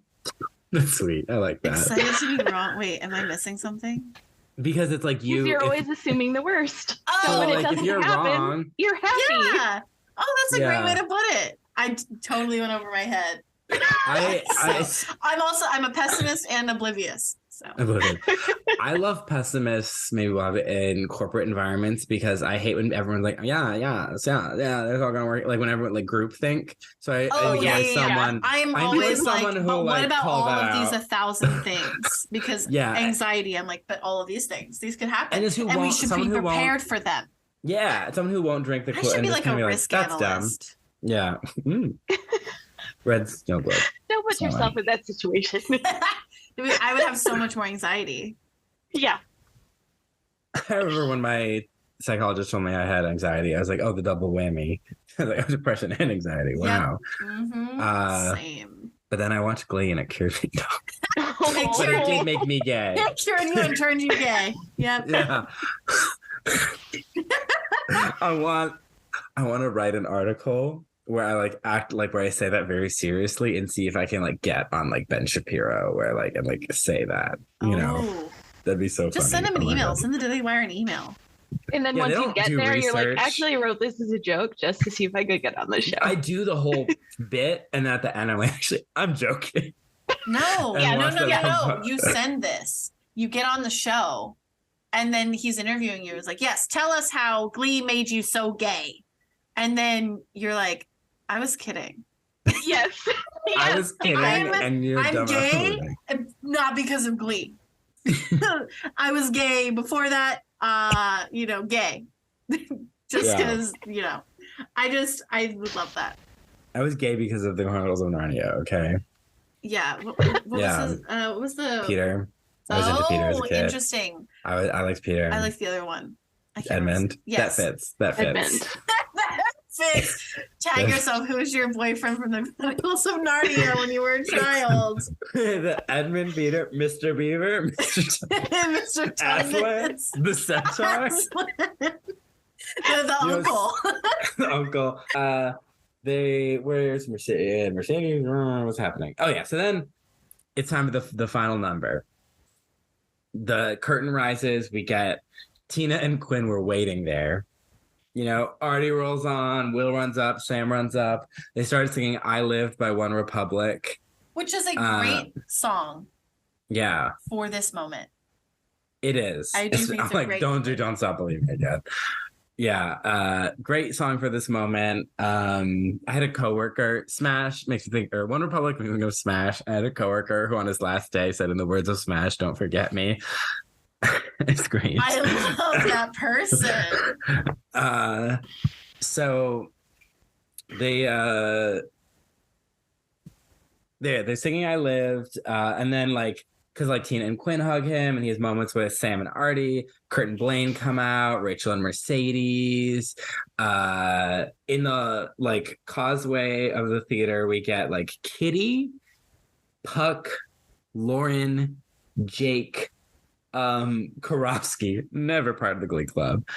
that's sweet. I like that. Excited to be wrong. Wait, am I missing something? Because it's like you're always assuming the worst. Oh, so when it doesn't if you're happen, wrong, you're happy. Yeah. Oh, that's a great way to put it. I totally went over my head. I'm a pessimist and oblivious. So I love pessimists maybe in corporate environments because I hate when everyone's like, yeah, that's all gonna work. Like when everyone like group think. So I'm always like, but what about all of these 1,000 things? Because anxiety, I'm like, but all of these things could happen, and we should be prepared for them. Yeah, someone who won't drink the. I should be like a risk analyst. Yeah. Red snow globe. Don't put yourself in that situation. I would have so much more anxiety. Yeah. I remember when my psychologist told me I had anxiety, I was like, oh, the double whammy. I was like, depression and anxiety. Wow. Yep. Mm-hmm. Same. But then I watched Glee and it cured me. But it did make me gay. It cured you and turned you gay. Yep. Yeah. I want to write an article where I like act like where I say that very seriously and see if I can like get on like Ben Shapiro where like and like say that, you know. That'd be so funny. Just send him an email. Send the Daily Wire an email. And then once you get there, you're like, actually, I wrote this as a joke just to see if I could get on the show. I do the whole bit, and at the end, I'm like, actually, I'm joking. No. No. You send this. You get on the show, and then he's interviewing you. It's like, yes, tell us how Glee made you so gay. And then you're like, I was kidding. Yes. I was kidding, and you're I'm gay, not because of Glee. I was gay before that, gay. Just because, I would love that. I was gay because of the Chronicles of Narnia, okay? Yeah. What was the Peter. I was into Peter as a kid. Interesting. I liked Peter. I liked the other one. Edmund. Yes. That fits. Edmund. Tag yourself. Who was your boyfriend from the Chronicles of Narnia when you were a child? The Edmund Peter, Mr. Beaver, Mr. Aslan, the centaur, the uncle. The uncle. Where's Mercedes? Mercedes, what's happening? Oh yeah. So then it's time for the final number. The curtain rises. We get Tina and Quinn were waiting there. You know, Artie rolls on, Will runs up, Sam runs up. They started singing I Lived by One Republic. Which is a great song. Yeah. For this moment. It is. I do think it's I'm like, don't stop believing it yet. Yeah. Great song for this moment. I had a coworker, Smash, makes me think, or One Republic makes me think of Smash. I had a coworker who on his last day said, in the words of Smash, don't forget me. It's great. I love that person. So they're singing I Lived, and then like because like Tina and Quinn hug him and he has moments with Sam and Artie. Kurt and Blaine come out, Rachel and Mercedes. In the like causeway of the theater we get like Kitty, Puck, Lauren, Jake, Karofsky, never part of the Glee Club.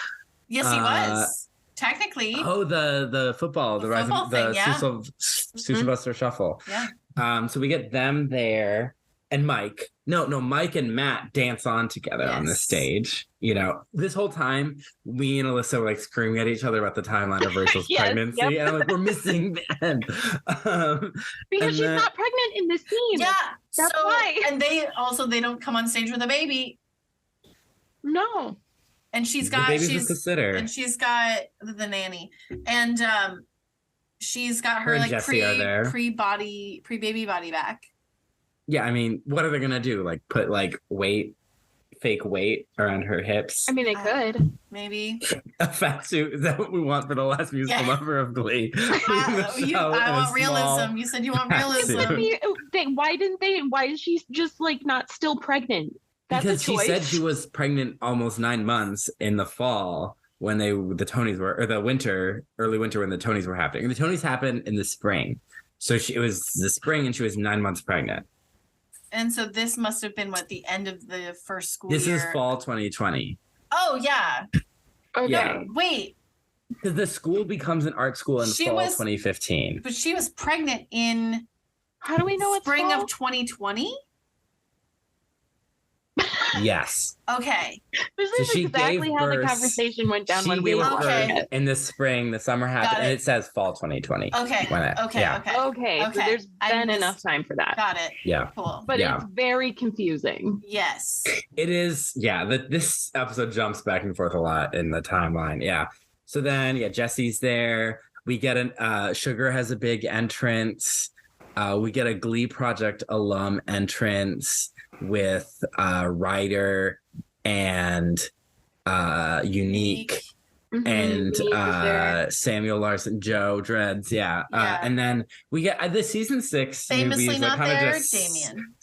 Yes, he was. Technically. Oh, the football, the football thing, yeah. Sylvester Shuffle. Yeah. So we get them there, and Mike. No, Mike and Matt dance on together on the stage. You know, this whole time, me and Alyssa were like screaming at each other about the timeline of Rachel's pregnancy, and I'm like, we're missing Ben. Because she's not pregnant in this scene. Yeah, that's why. And they don't come on stage with a baby. No. And she's got the sitter, and she's got the nanny, and she's got her like pre-baby body back. Yeah, I mean, what are they gonna do? Like put like fake weight around her hips? I mean, they could maybe a fat suit. Is that what we want for the last musical number of Glee? I want realism. You said you want realism. Why is she just like not still pregnant? That's because she said she was pregnant almost 9 months in the fall when the Tonys were, or early winter when the Tonys were happening. And the Tonys happened in the spring. So it was the spring and she was 9 months pregnant. And so this must have been the end of the first school year. This is fall 2020. Oh, yeah. Okay. Yeah. Wait. Because the school becomes an art school in fall 2015. But she was pregnant in... How do we know it's spring fall? of 2020? Yes. Okay. This is exactly how the conversation went down when we were in the spring. The summer happened, and it says fall 2020. Okay. Okay. So there's been enough time for that. Got it. Yeah. Cool. But it's very confusing. Yes. It is. Yeah. This episode jumps back and forth a lot in the timeline. Yeah. So then, Jesse's there. We get Sugar has a big entrance. We get a Glee Project alum entrance with Ryder and Unique and Samuel Larson, Joe Dreads, and then we get the season 6 famously newbies not there, Damien.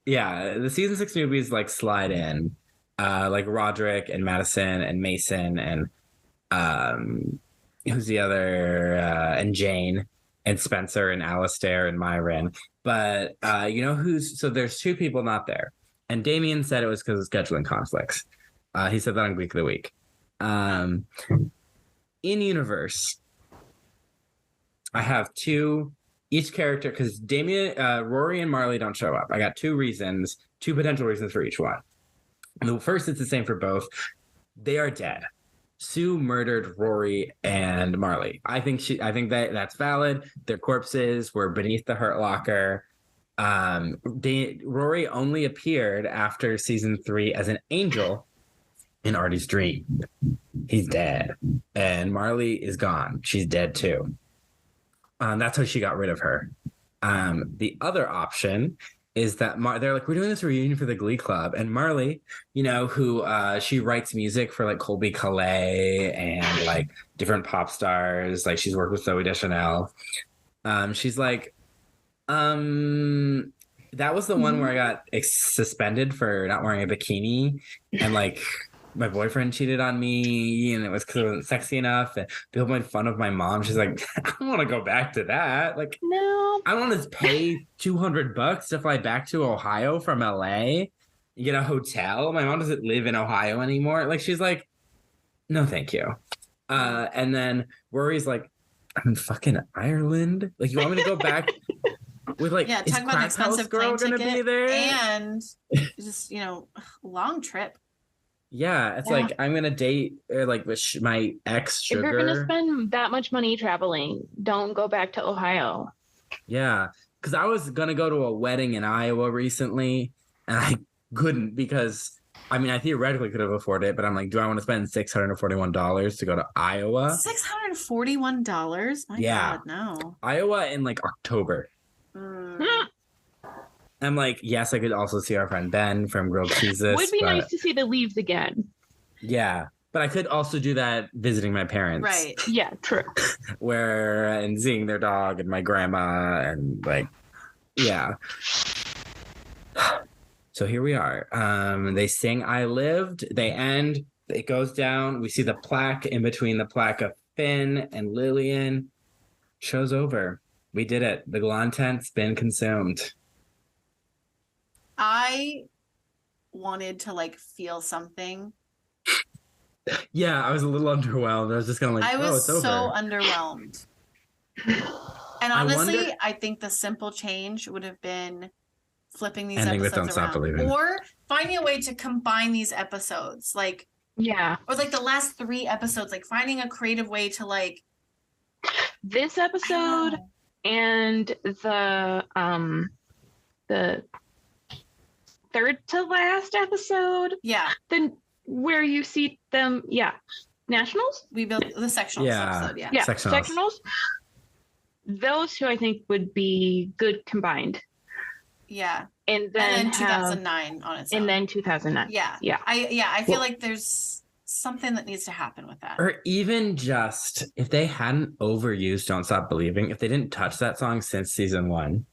Yeah, the season 6 newbies like slide in, like Roderick and Madison and Mason and who's the other and Jane and Spencer and Alistair and Myron. But so there's 2 people not there. And Damien said it was because of scheduling conflicts. He said that on Gleek of the Week. in universe, I have two each character because Rory and Marley don't show up. I got two potential reasons for each one. And the first is the same for both. They are dead. Sue murdered Rory and Marley. I think that's valid. Their corpses were beneath the Hurt Locker. Rory only appeared after season 3 as an angel in Artie's dream. He's dead. And Marley is gone. She's dead too. That's how she got rid of her. The other option is that they're like, we're doing this reunion for the Glee Club. And Marley, who she writes music for like Colby Calais and like different pop stars. Like she's worked with Zooey Deschanel. She's like, that was the one where I got suspended for not wearing a bikini and like my boyfriend cheated on me and it was because it wasn't sexy enough and people made fun of my mom. She's like, I don't want to go back to that. Like, no, I don't want to pay $200 to fly back to Ohio from LA, get a hotel. My mom doesn't live in Ohio anymore. Like, she's like, no, thank you. And then Rory's like, I'm in fucking Ireland. Like, you want me to go back with like, yeah, is talk about an expensive girl plane gonna ticket be there? and just long trip. Yeah, it's like I'm gonna date like my ex Sugar. If you're gonna spend that much money traveling, don't go back to Ohio. Yeah, because I was gonna go to a wedding in Iowa recently, and I couldn't because I theoretically could have afforded it, but I'm like, do I want to spend $641 to go to Iowa? $641? My God, no. Iowa in like October. I'm like, yes, I could also see our friend Ben from Grilled Cheeses. Would be nice to see the leaves again. Yeah, but I could also do that visiting my parents. Right. Yeah, true. And seeing their dog and my grandma and like, yeah. So here we are. They sing I Lived. They end. It goes down. We see the plaque in between the plaque of Finn and Lillian. Show's over. We did it. The Glantent's been consumed. I wanted to like feel something. Yeah, I was a little underwhelmed. I was just kind of like, it's over. so underwhelmed. And honestly, I think the simple change would have been flipping these ending episodes with Don't Stop Believing. Or finding a way to combine these episodes. Like, yeah. Or like the last 3 episodes, like finding a creative way to like this episode and the third to last episode. Yeah. Then where you see them, Nationals? We built the sectionals episode, Yeah, sectionals. Those two I think would be good combined. Yeah. And then 2009 on its own. And then 2009. Yeah. Yeah. I feel like there's something that needs to happen with that. Or even just if they hadn't overused Don't Stop Believing, if they didn't touch that song since season 1,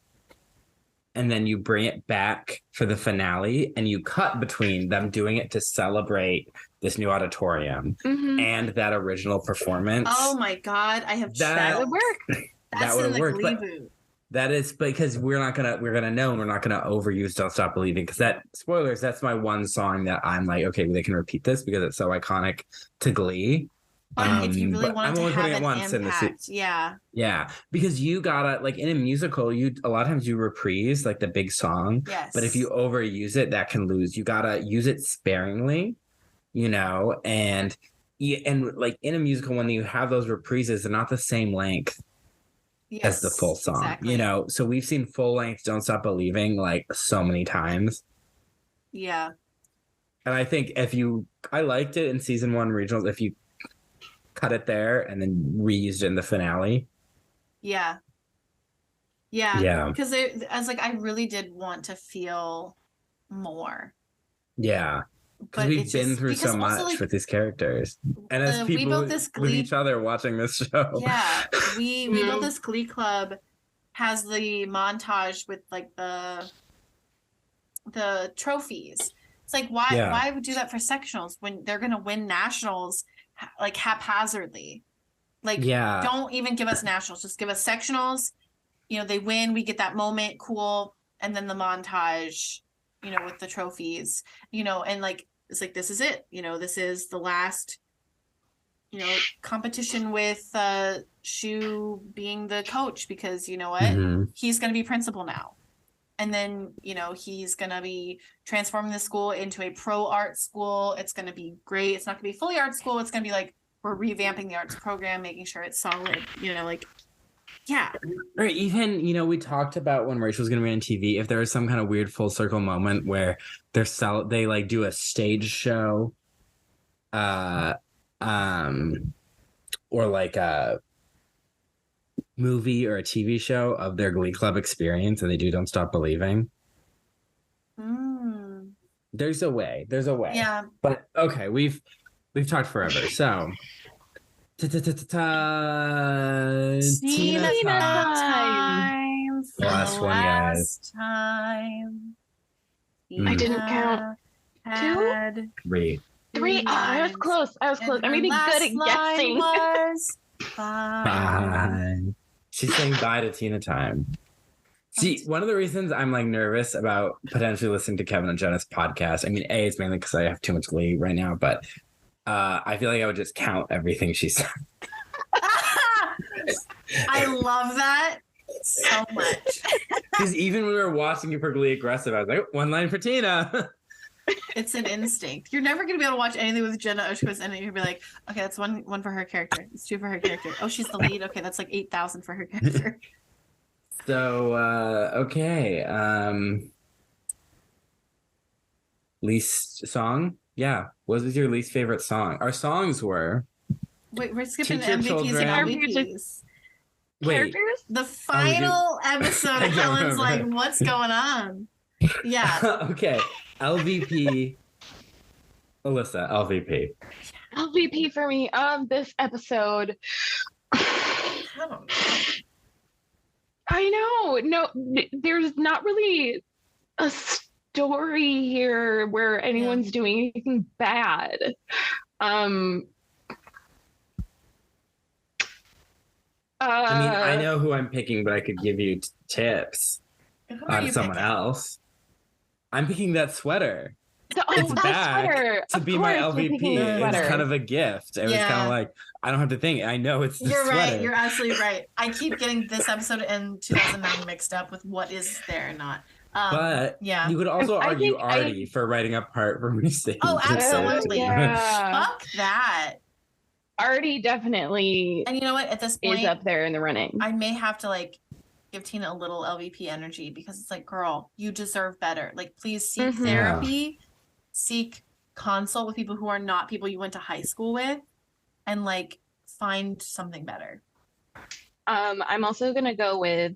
and then you bring it back for the finale and you cut between them doing it to celebrate this new auditorium and that original performance. Oh my God. I have that would work. That would have worked. Gleeboot. That is because we're gonna know and we're not gonna overuse Don't Stop Believing because that's my one song that I'm like, okay, they can repeat this because it's so iconic to Glee. If you really want to have an impact, yeah, because you gotta like in a musical, a lot of times you reprise like the big song, but if you overuse it, that can lose. You gotta use it sparingly, and like in a musical when you have those reprises, they're not the same length as the full song, exactly. So we've seen full length Don't Stop Believing like so many times. Yeah, and I think I liked it in season 1 regionals. If you cut it there and then reused it in the finale. Yeah. Because I was like, I really did want to feel more. Yeah. Because we've been through so much with these characters. And as people with each other watching this show. Yeah. We built this Glee Club, has the montage with like the trophies. It's like, why would do that for sectionals when they're going to win nationals like haphazardly? Like, don't even give us nationals. Just give us sectionals. They win. We get that moment. Cool. And then the montage, with the trophies, and like, it's like, this is it. This is the last, competition with Shu being the coach because you know what? He's going to be principal now. And then, he's going to be transforming the school into a pro art school. It's going to be great. It's not going to be fully art school. It's going to be like, we're revamping the arts program, making sure it's solid, yeah. Or even, we talked about when Rachel's going to be on TV, if there was some kind of weird full circle moment where they like do a stage show, or like a movie or a TV show of their Glee Club experience, and they do Don't Stop Believing. There's a way. Yeah. But okay, we've talked forever. So Tina time. Last one, guys. Time. I didn't count. 2? 3. 3. Oh, I was close. I'm really good at guessing. Bye. She's saying bye to Tina time. See, one of the reasons I'm like nervous about potentially listening to Kevin and Jenna's podcast, I mean, A, it's mainly because I have too much Glee right now, but I feel like I would just count everything she said. I love that so much. Because even when we were watching you for Glee Aggressive, I was like, one line for Tina. It's an instinct. You're never going to be able to watch anything with Jenna Ushquist in it. You'll be like, okay, that's one for her character. It's 2 for her character. Oh, she's the lead. Okay, that's like 8,000 for her character. So, okay. Least song? Yeah. What was your least favorite song? Our songs were... Wait, we're skipping the Teacher, MVPs Children. and LVPs. Wait. The final episode, Helen's like, what's going on? Yeah. Okay. LVP. Alyssa, LVP. LVP for me this episode. I don't know. I know. No, there's not really a story here where anyone's doing anything bad. I mean, I know who I'm picking, but I could give you tips on someone else. I'm picking that sweater. It's back sweater. to be my LVP. It's kind of a gift. It was kind of like, I don't have to think. I know it's the You're sweater. Right. You're absolutely right. I keep getting this episode and 2009 mixed up with what is there and not. But you could also argue Artie for writing a part for Mercedes. Oh, absolutely. Yeah. Fuck that. Artie definitely and you know what? At this point, is up there in the running. I may have to like give Tina a little LVP energy because it's like, girl, you deserve better. Like, please seek therapy, seek consult with people who are not people you went to high school with, and like find something better. I'm also gonna go with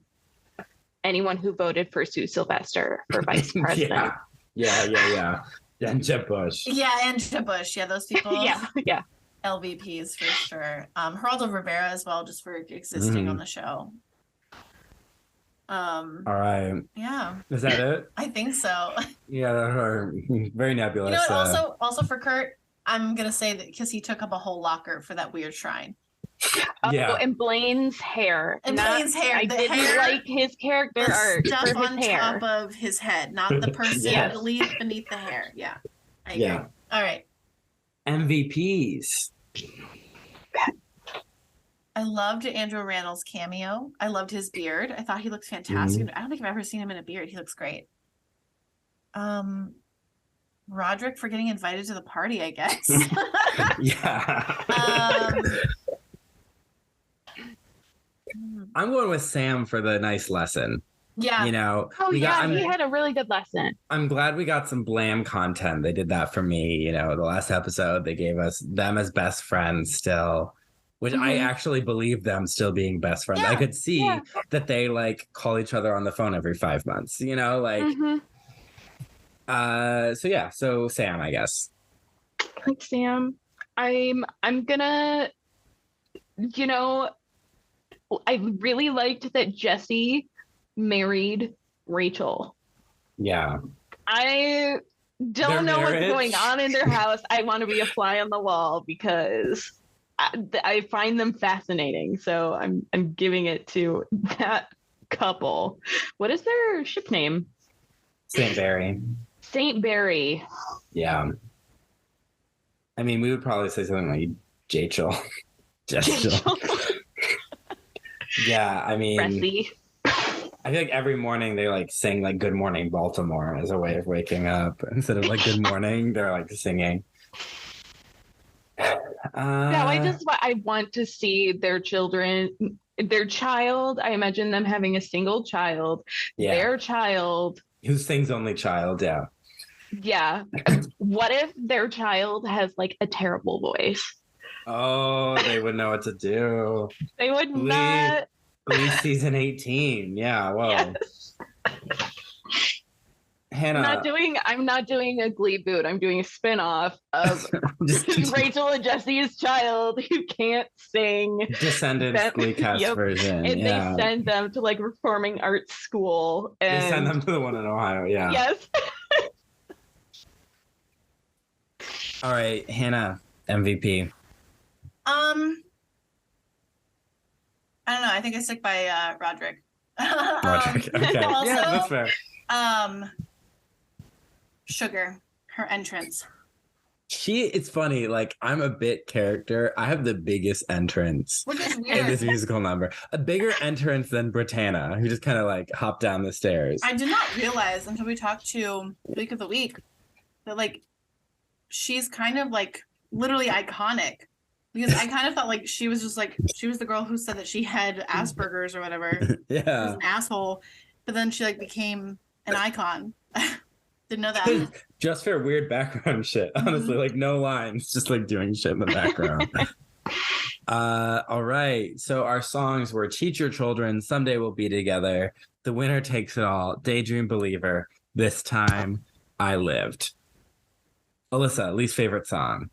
anyone who voted for Sylvester for vice president. Yeah. And Jeb Bush. Yeah, and Jeb Bush. Yeah, those people. yeah. LVPs for sure. Geraldo Rivera as well, just for existing on the show. All right. Yeah. Is that it? I think so. Yeah, very nebulous. You know what? Also for Kurt, I'm gonna say that because he took up a whole locker for that weird shrine. And Blaine's hair. I didn't like his character art. Stuff for his on hair. top of his head, not the person beneath the hair. Yeah. I agree. Yeah. All right. MVPs. I loved Andrew Rannell's cameo. I loved his beard. I thought he looked fantastic. I don't think I've ever seen him in a beard. He looks great. Roderick for getting invited to the party, I guess. I'm going with Sam for the nice lesson. Yeah. You know, he had a really good lesson. I'm glad we got some Blam content. They did that for me. You know, the last episode, they gave us them as best friends still, which I actually believe them still being best friends. I could see that they like call each other on the phone every 5 months, you know, like, so Sam, I guess. Like Sam, I'm gonna, you know, I really liked that Jesse married Rachel. Yeah. I don't know what's going on in their house. I want to be a fly on the wall because I find them fascinating. So I'm giving it to that couple. What is their ship name? St. Barry. St. Barry. Yeah. I mean, we would probably say something like Jachel. Jachel. Yeah, I mean, Pressy. I feel like every morning they like sing like "Good Morning Baltimore" as a way of waking up instead of like "Good Morning." They're like singing. No, I want to see their children, their child. I imagine them having a single child. Yeah. Their child. Who sings only child? Yeah. Yeah. What if their child has like a terrible voice? Oh, they would know what to do. They would not. Glee season 18. Yeah. Whoa. Yes. Hannah. I'm not doing a Gleeboot. I'm doing a spin-off of Rachel and Jesse's child who can't sing. Descendants Gleecast version. And yeah. they send them to like performing arts school. And they send them to the one in Ohio. Yeah. Yes. All right, Hannah, MVP. I don't know. I think I stick by Roderick. Roderick. Okay. Also, yeah, that's fair. Sugar, her entrance. It's funny, like I'm a bit character. I have the biggest entrance Which is weird. in this musical number. A bigger entrance than Britannia, who just kind of like hopped down the stairs. I did not realize until we talked to Week of the Week that like she's kind of like literally iconic. Because I kind of felt like she was just like, she was the girl who said that she had Asperger's or whatever. Yeah. She was an asshole. But then she like became an icon. Didn't know that. Just for weird background shit. Honestly, like no lines, just like doing shit in the background. All right. So our songs were Teach Your Children, Someday We'll Be Together, The Winner Takes It All, Daydream Believer, This Time I Lived. Allyssa, least favorite song?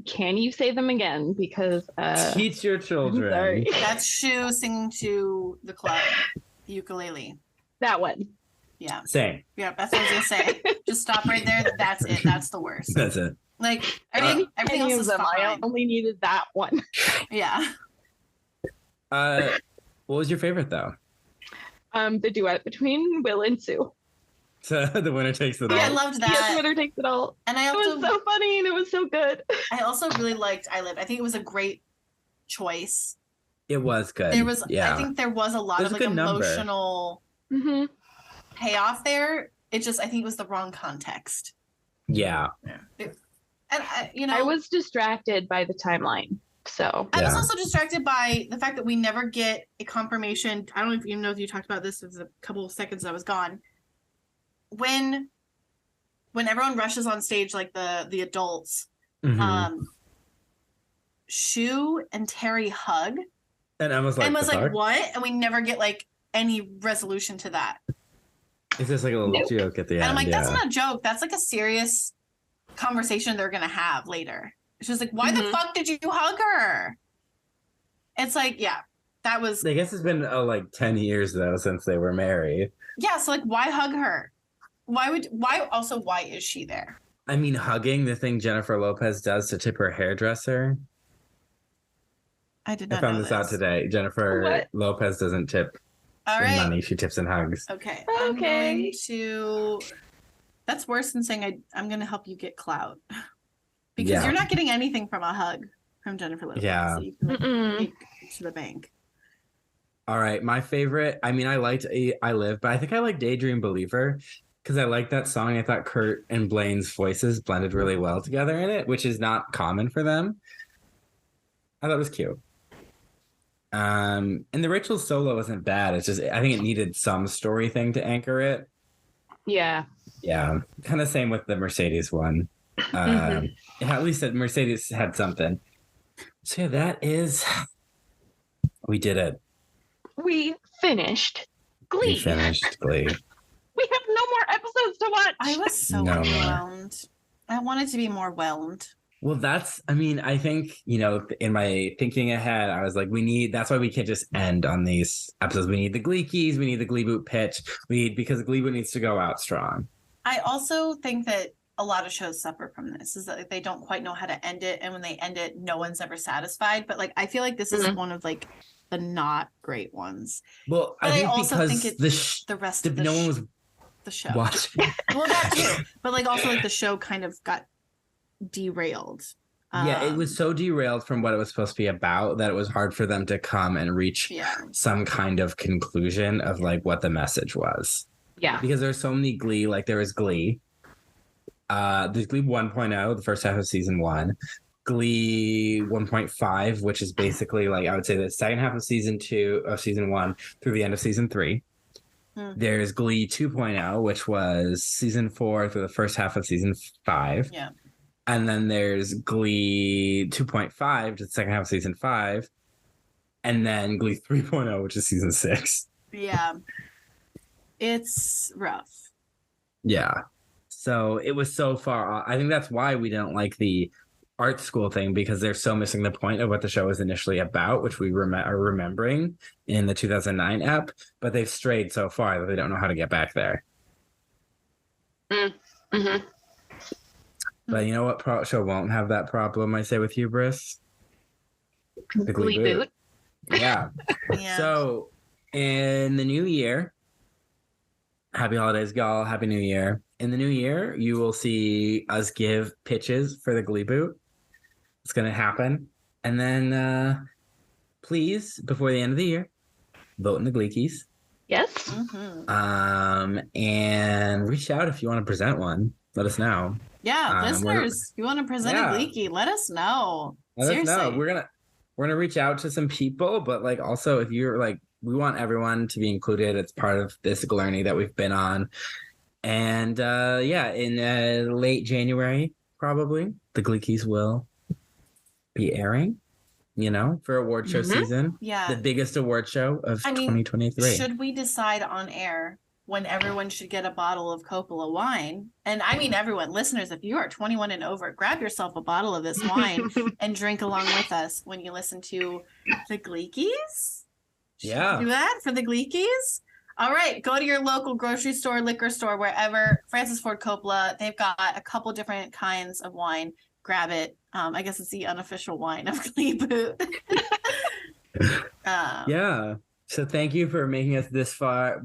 Can you say them again? Because Teach Your Children. Sorry. That's Shu singing to the club, the ukulele. That one. Yeah. Same. Yeah, that's what I was gonna say. Just stop right there. That's it. That's the worst. That's it. Like everything else is fine. I only needed that one. Yeah. What was your favorite though? The duet between Will and Sue. So The Winner Takes It All. Yeah, I loved that. Yes, The Winner Takes It All. And I It also was so funny and it was so good. I also really liked I Live. I think it was a great choice. It was good. There was yeah. I think there was a lot of like emotional payoff there. It just I think it was the wrong context. Yeah. And I I was distracted by the timeline. So I was also distracted by the fact that we never get a confirmation. I don't even know if you talked about this. It was a couple of seconds I was gone. When everyone rushes on stage, like the adults, Shu and Terry hug. And Emma's like, what? And we never get like any resolution to that. It's just like a little joke at the end. And I'm like, that's not a joke. That's like a serious conversation they're gonna have later. It's just like, why the fuck did you hug her? It's like, yeah, that was. I guess it's been like 10 years though since they were married. Yeah, so like, why hug her? Why is she there? I mean, hugging, the thing Jennifer Lopez does to tip her hairdresser. I did not I found know this out today. Jennifer Lopez doesn't tip in money. She tips in hugs. Okay. I'm going to... That's worse than saying I'm going to help you get clout. Because you're not getting anything from a hug from Jennifer Lopez. Yeah. So you can take to the bank. All right. My favorite, I mean, I liked I Live, but I think I like Daydream Believer because I like that song. I thought Kurt and Blaine's voices blended really well together in it, which is not common for them. I thought it was cute. And the Rachel solo wasn't bad. It's just, I think it needed some story thing to anchor it. Yeah. Yeah. Kind of same with the Mercedes one. At least that Mercedes had something. So yeah, that is, we did it. We finished Glee. We finished Glee. We have no more episodes to watch. I was so overwhelmed. I wanted to be more whelmed. Well, I think, in my thinking ahead, I was like, that's why we can't just end on these episodes. We need the Glee keys. We need the Gleeboot pitch. Because Gleeboot needs to go out strong. I also think that a lot of shows suffer from this, is that they don't quite know how to end it. And when they end it, no one's ever satisfied. But like, I feel like this is one of like the not great ones. Well, but I also think it's the rest of no one was the show. Watching. Well, that too. But like also like the show kind of got derailed. Yeah, it was so derailed from what it was supposed to be about that it was hard for them to come and reach some kind of conclusion of like what the message was. Yeah. Because there's so many Glee, like there was Glee. There's Glee 1.0, the first half of season 1. Glee 1.5, which is basically like I would say the second half of season 2 of season 1 through the end of season 3. There's Glee 2.0, which was season 4 through the first half of season 5. Yeah. And then there's Glee 2.5 to the second half of season 5. And then Glee 3.0, which is season 6. Yeah. It's rough. Yeah. So it was so far off. I think that's why we don't like the art school thing, because they're so missing the point of what the show was initially about, which we are remembering in the 2009 ep. But they've strayed so far that they don't know how to get back there. Mm-hmm. But you know what show won't have that problem, I say, with hubris? The Gleeboot. Yeah. So in the new year, happy holidays, y'all. Happy New Year. In the new year, you will see us give pitches for the Gleeboot. It's going to happen. And then please, before the end of the year, vote in the Gleekies. Yes. Mm-hmm. And reach out if you want to present one. Let us know. Yeah, listeners, you want to present a Gleekie, let us know. Seriously. Let us know. We're gonna reach out to some people, but like also if you're like, we want everyone to be included. It's part of this journey that we've been on. And in late January, probably the Gleekies will be airing. For award show season. Yeah, the biggest award show of 2023. Should we decide on air when everyone should get a bottle of Coppola wine? And I mean everyone, listeners, if you are 21 and over, grab yourself a bottle of this wine and drink along with us when you listen to the Gleekies. Yeah. Do that for the Gleekies? All right, go to your local grocery store, liquor store, wherever. Francis Ford Coppola, they've got a couple different kinds of wine. Grab it. I guess it's the unofficial wine of Gleeboot. Yeah. So thank you for making it this far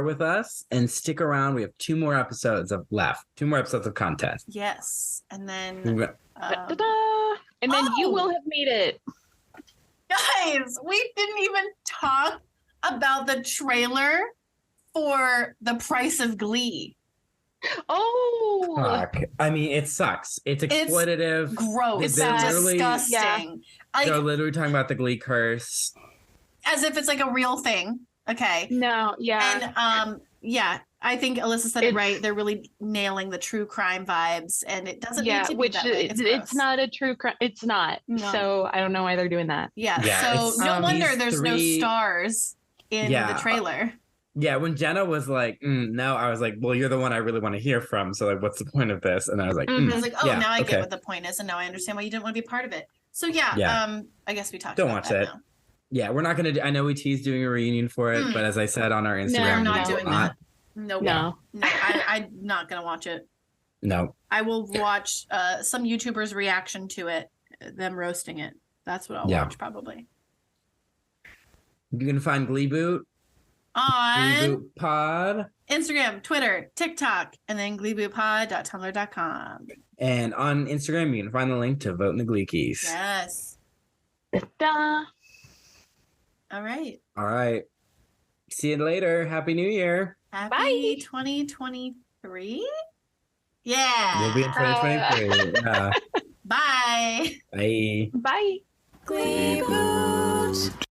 with us, and stick around. We have 2 more episodes left. 2 more episodes of content. Yes, and then and then you will have made it. Guys, we didn't even talk about the trailer for The Price of Glee. Oh, fuck. I mean, it sucks. It's exploitative. It's gross. They're Disgusting. They're literally talking about the Glee curse. As if it's like a real thing. Okay. No, yeah. And I think Alyssa said it right. They're really nailing the true crime vibes, and it doesn't need to be that way. It's not a true crime. It's not. No. So I don't know why they're doing that. Yeah. So no wonder there's no stars in the trailer. Yeah, when Jenna was like, no, I was like, well, you're the one I really want to hear from. So like, what's the point of this? And I was like, I was like, now I get what the point is, and now I understand why you didn't want to be part of it. So I guess we talked. Don't about watch that it. now. Yeah, we're not gonna. I know we teased doing a reunion for it, but as I said on our Instagram, I'm not doing that. No. I'm not gonna watch it. No. I will watch some YouTubers' reaction to it, them roasting it. That's what I'll watch probably. You can find Gleeboot on Gleeboot Pod, Instagram, Twitter, TikTok, and then gleebootpod.tumblr.com. And on Instagram, you can find the link to Vote in the Gleekies. Yes. All right. See you later. Happy New Year. Happy 2023. Yeah. We'll be in 2023. Bye. Bye. Bye. Gleeboot.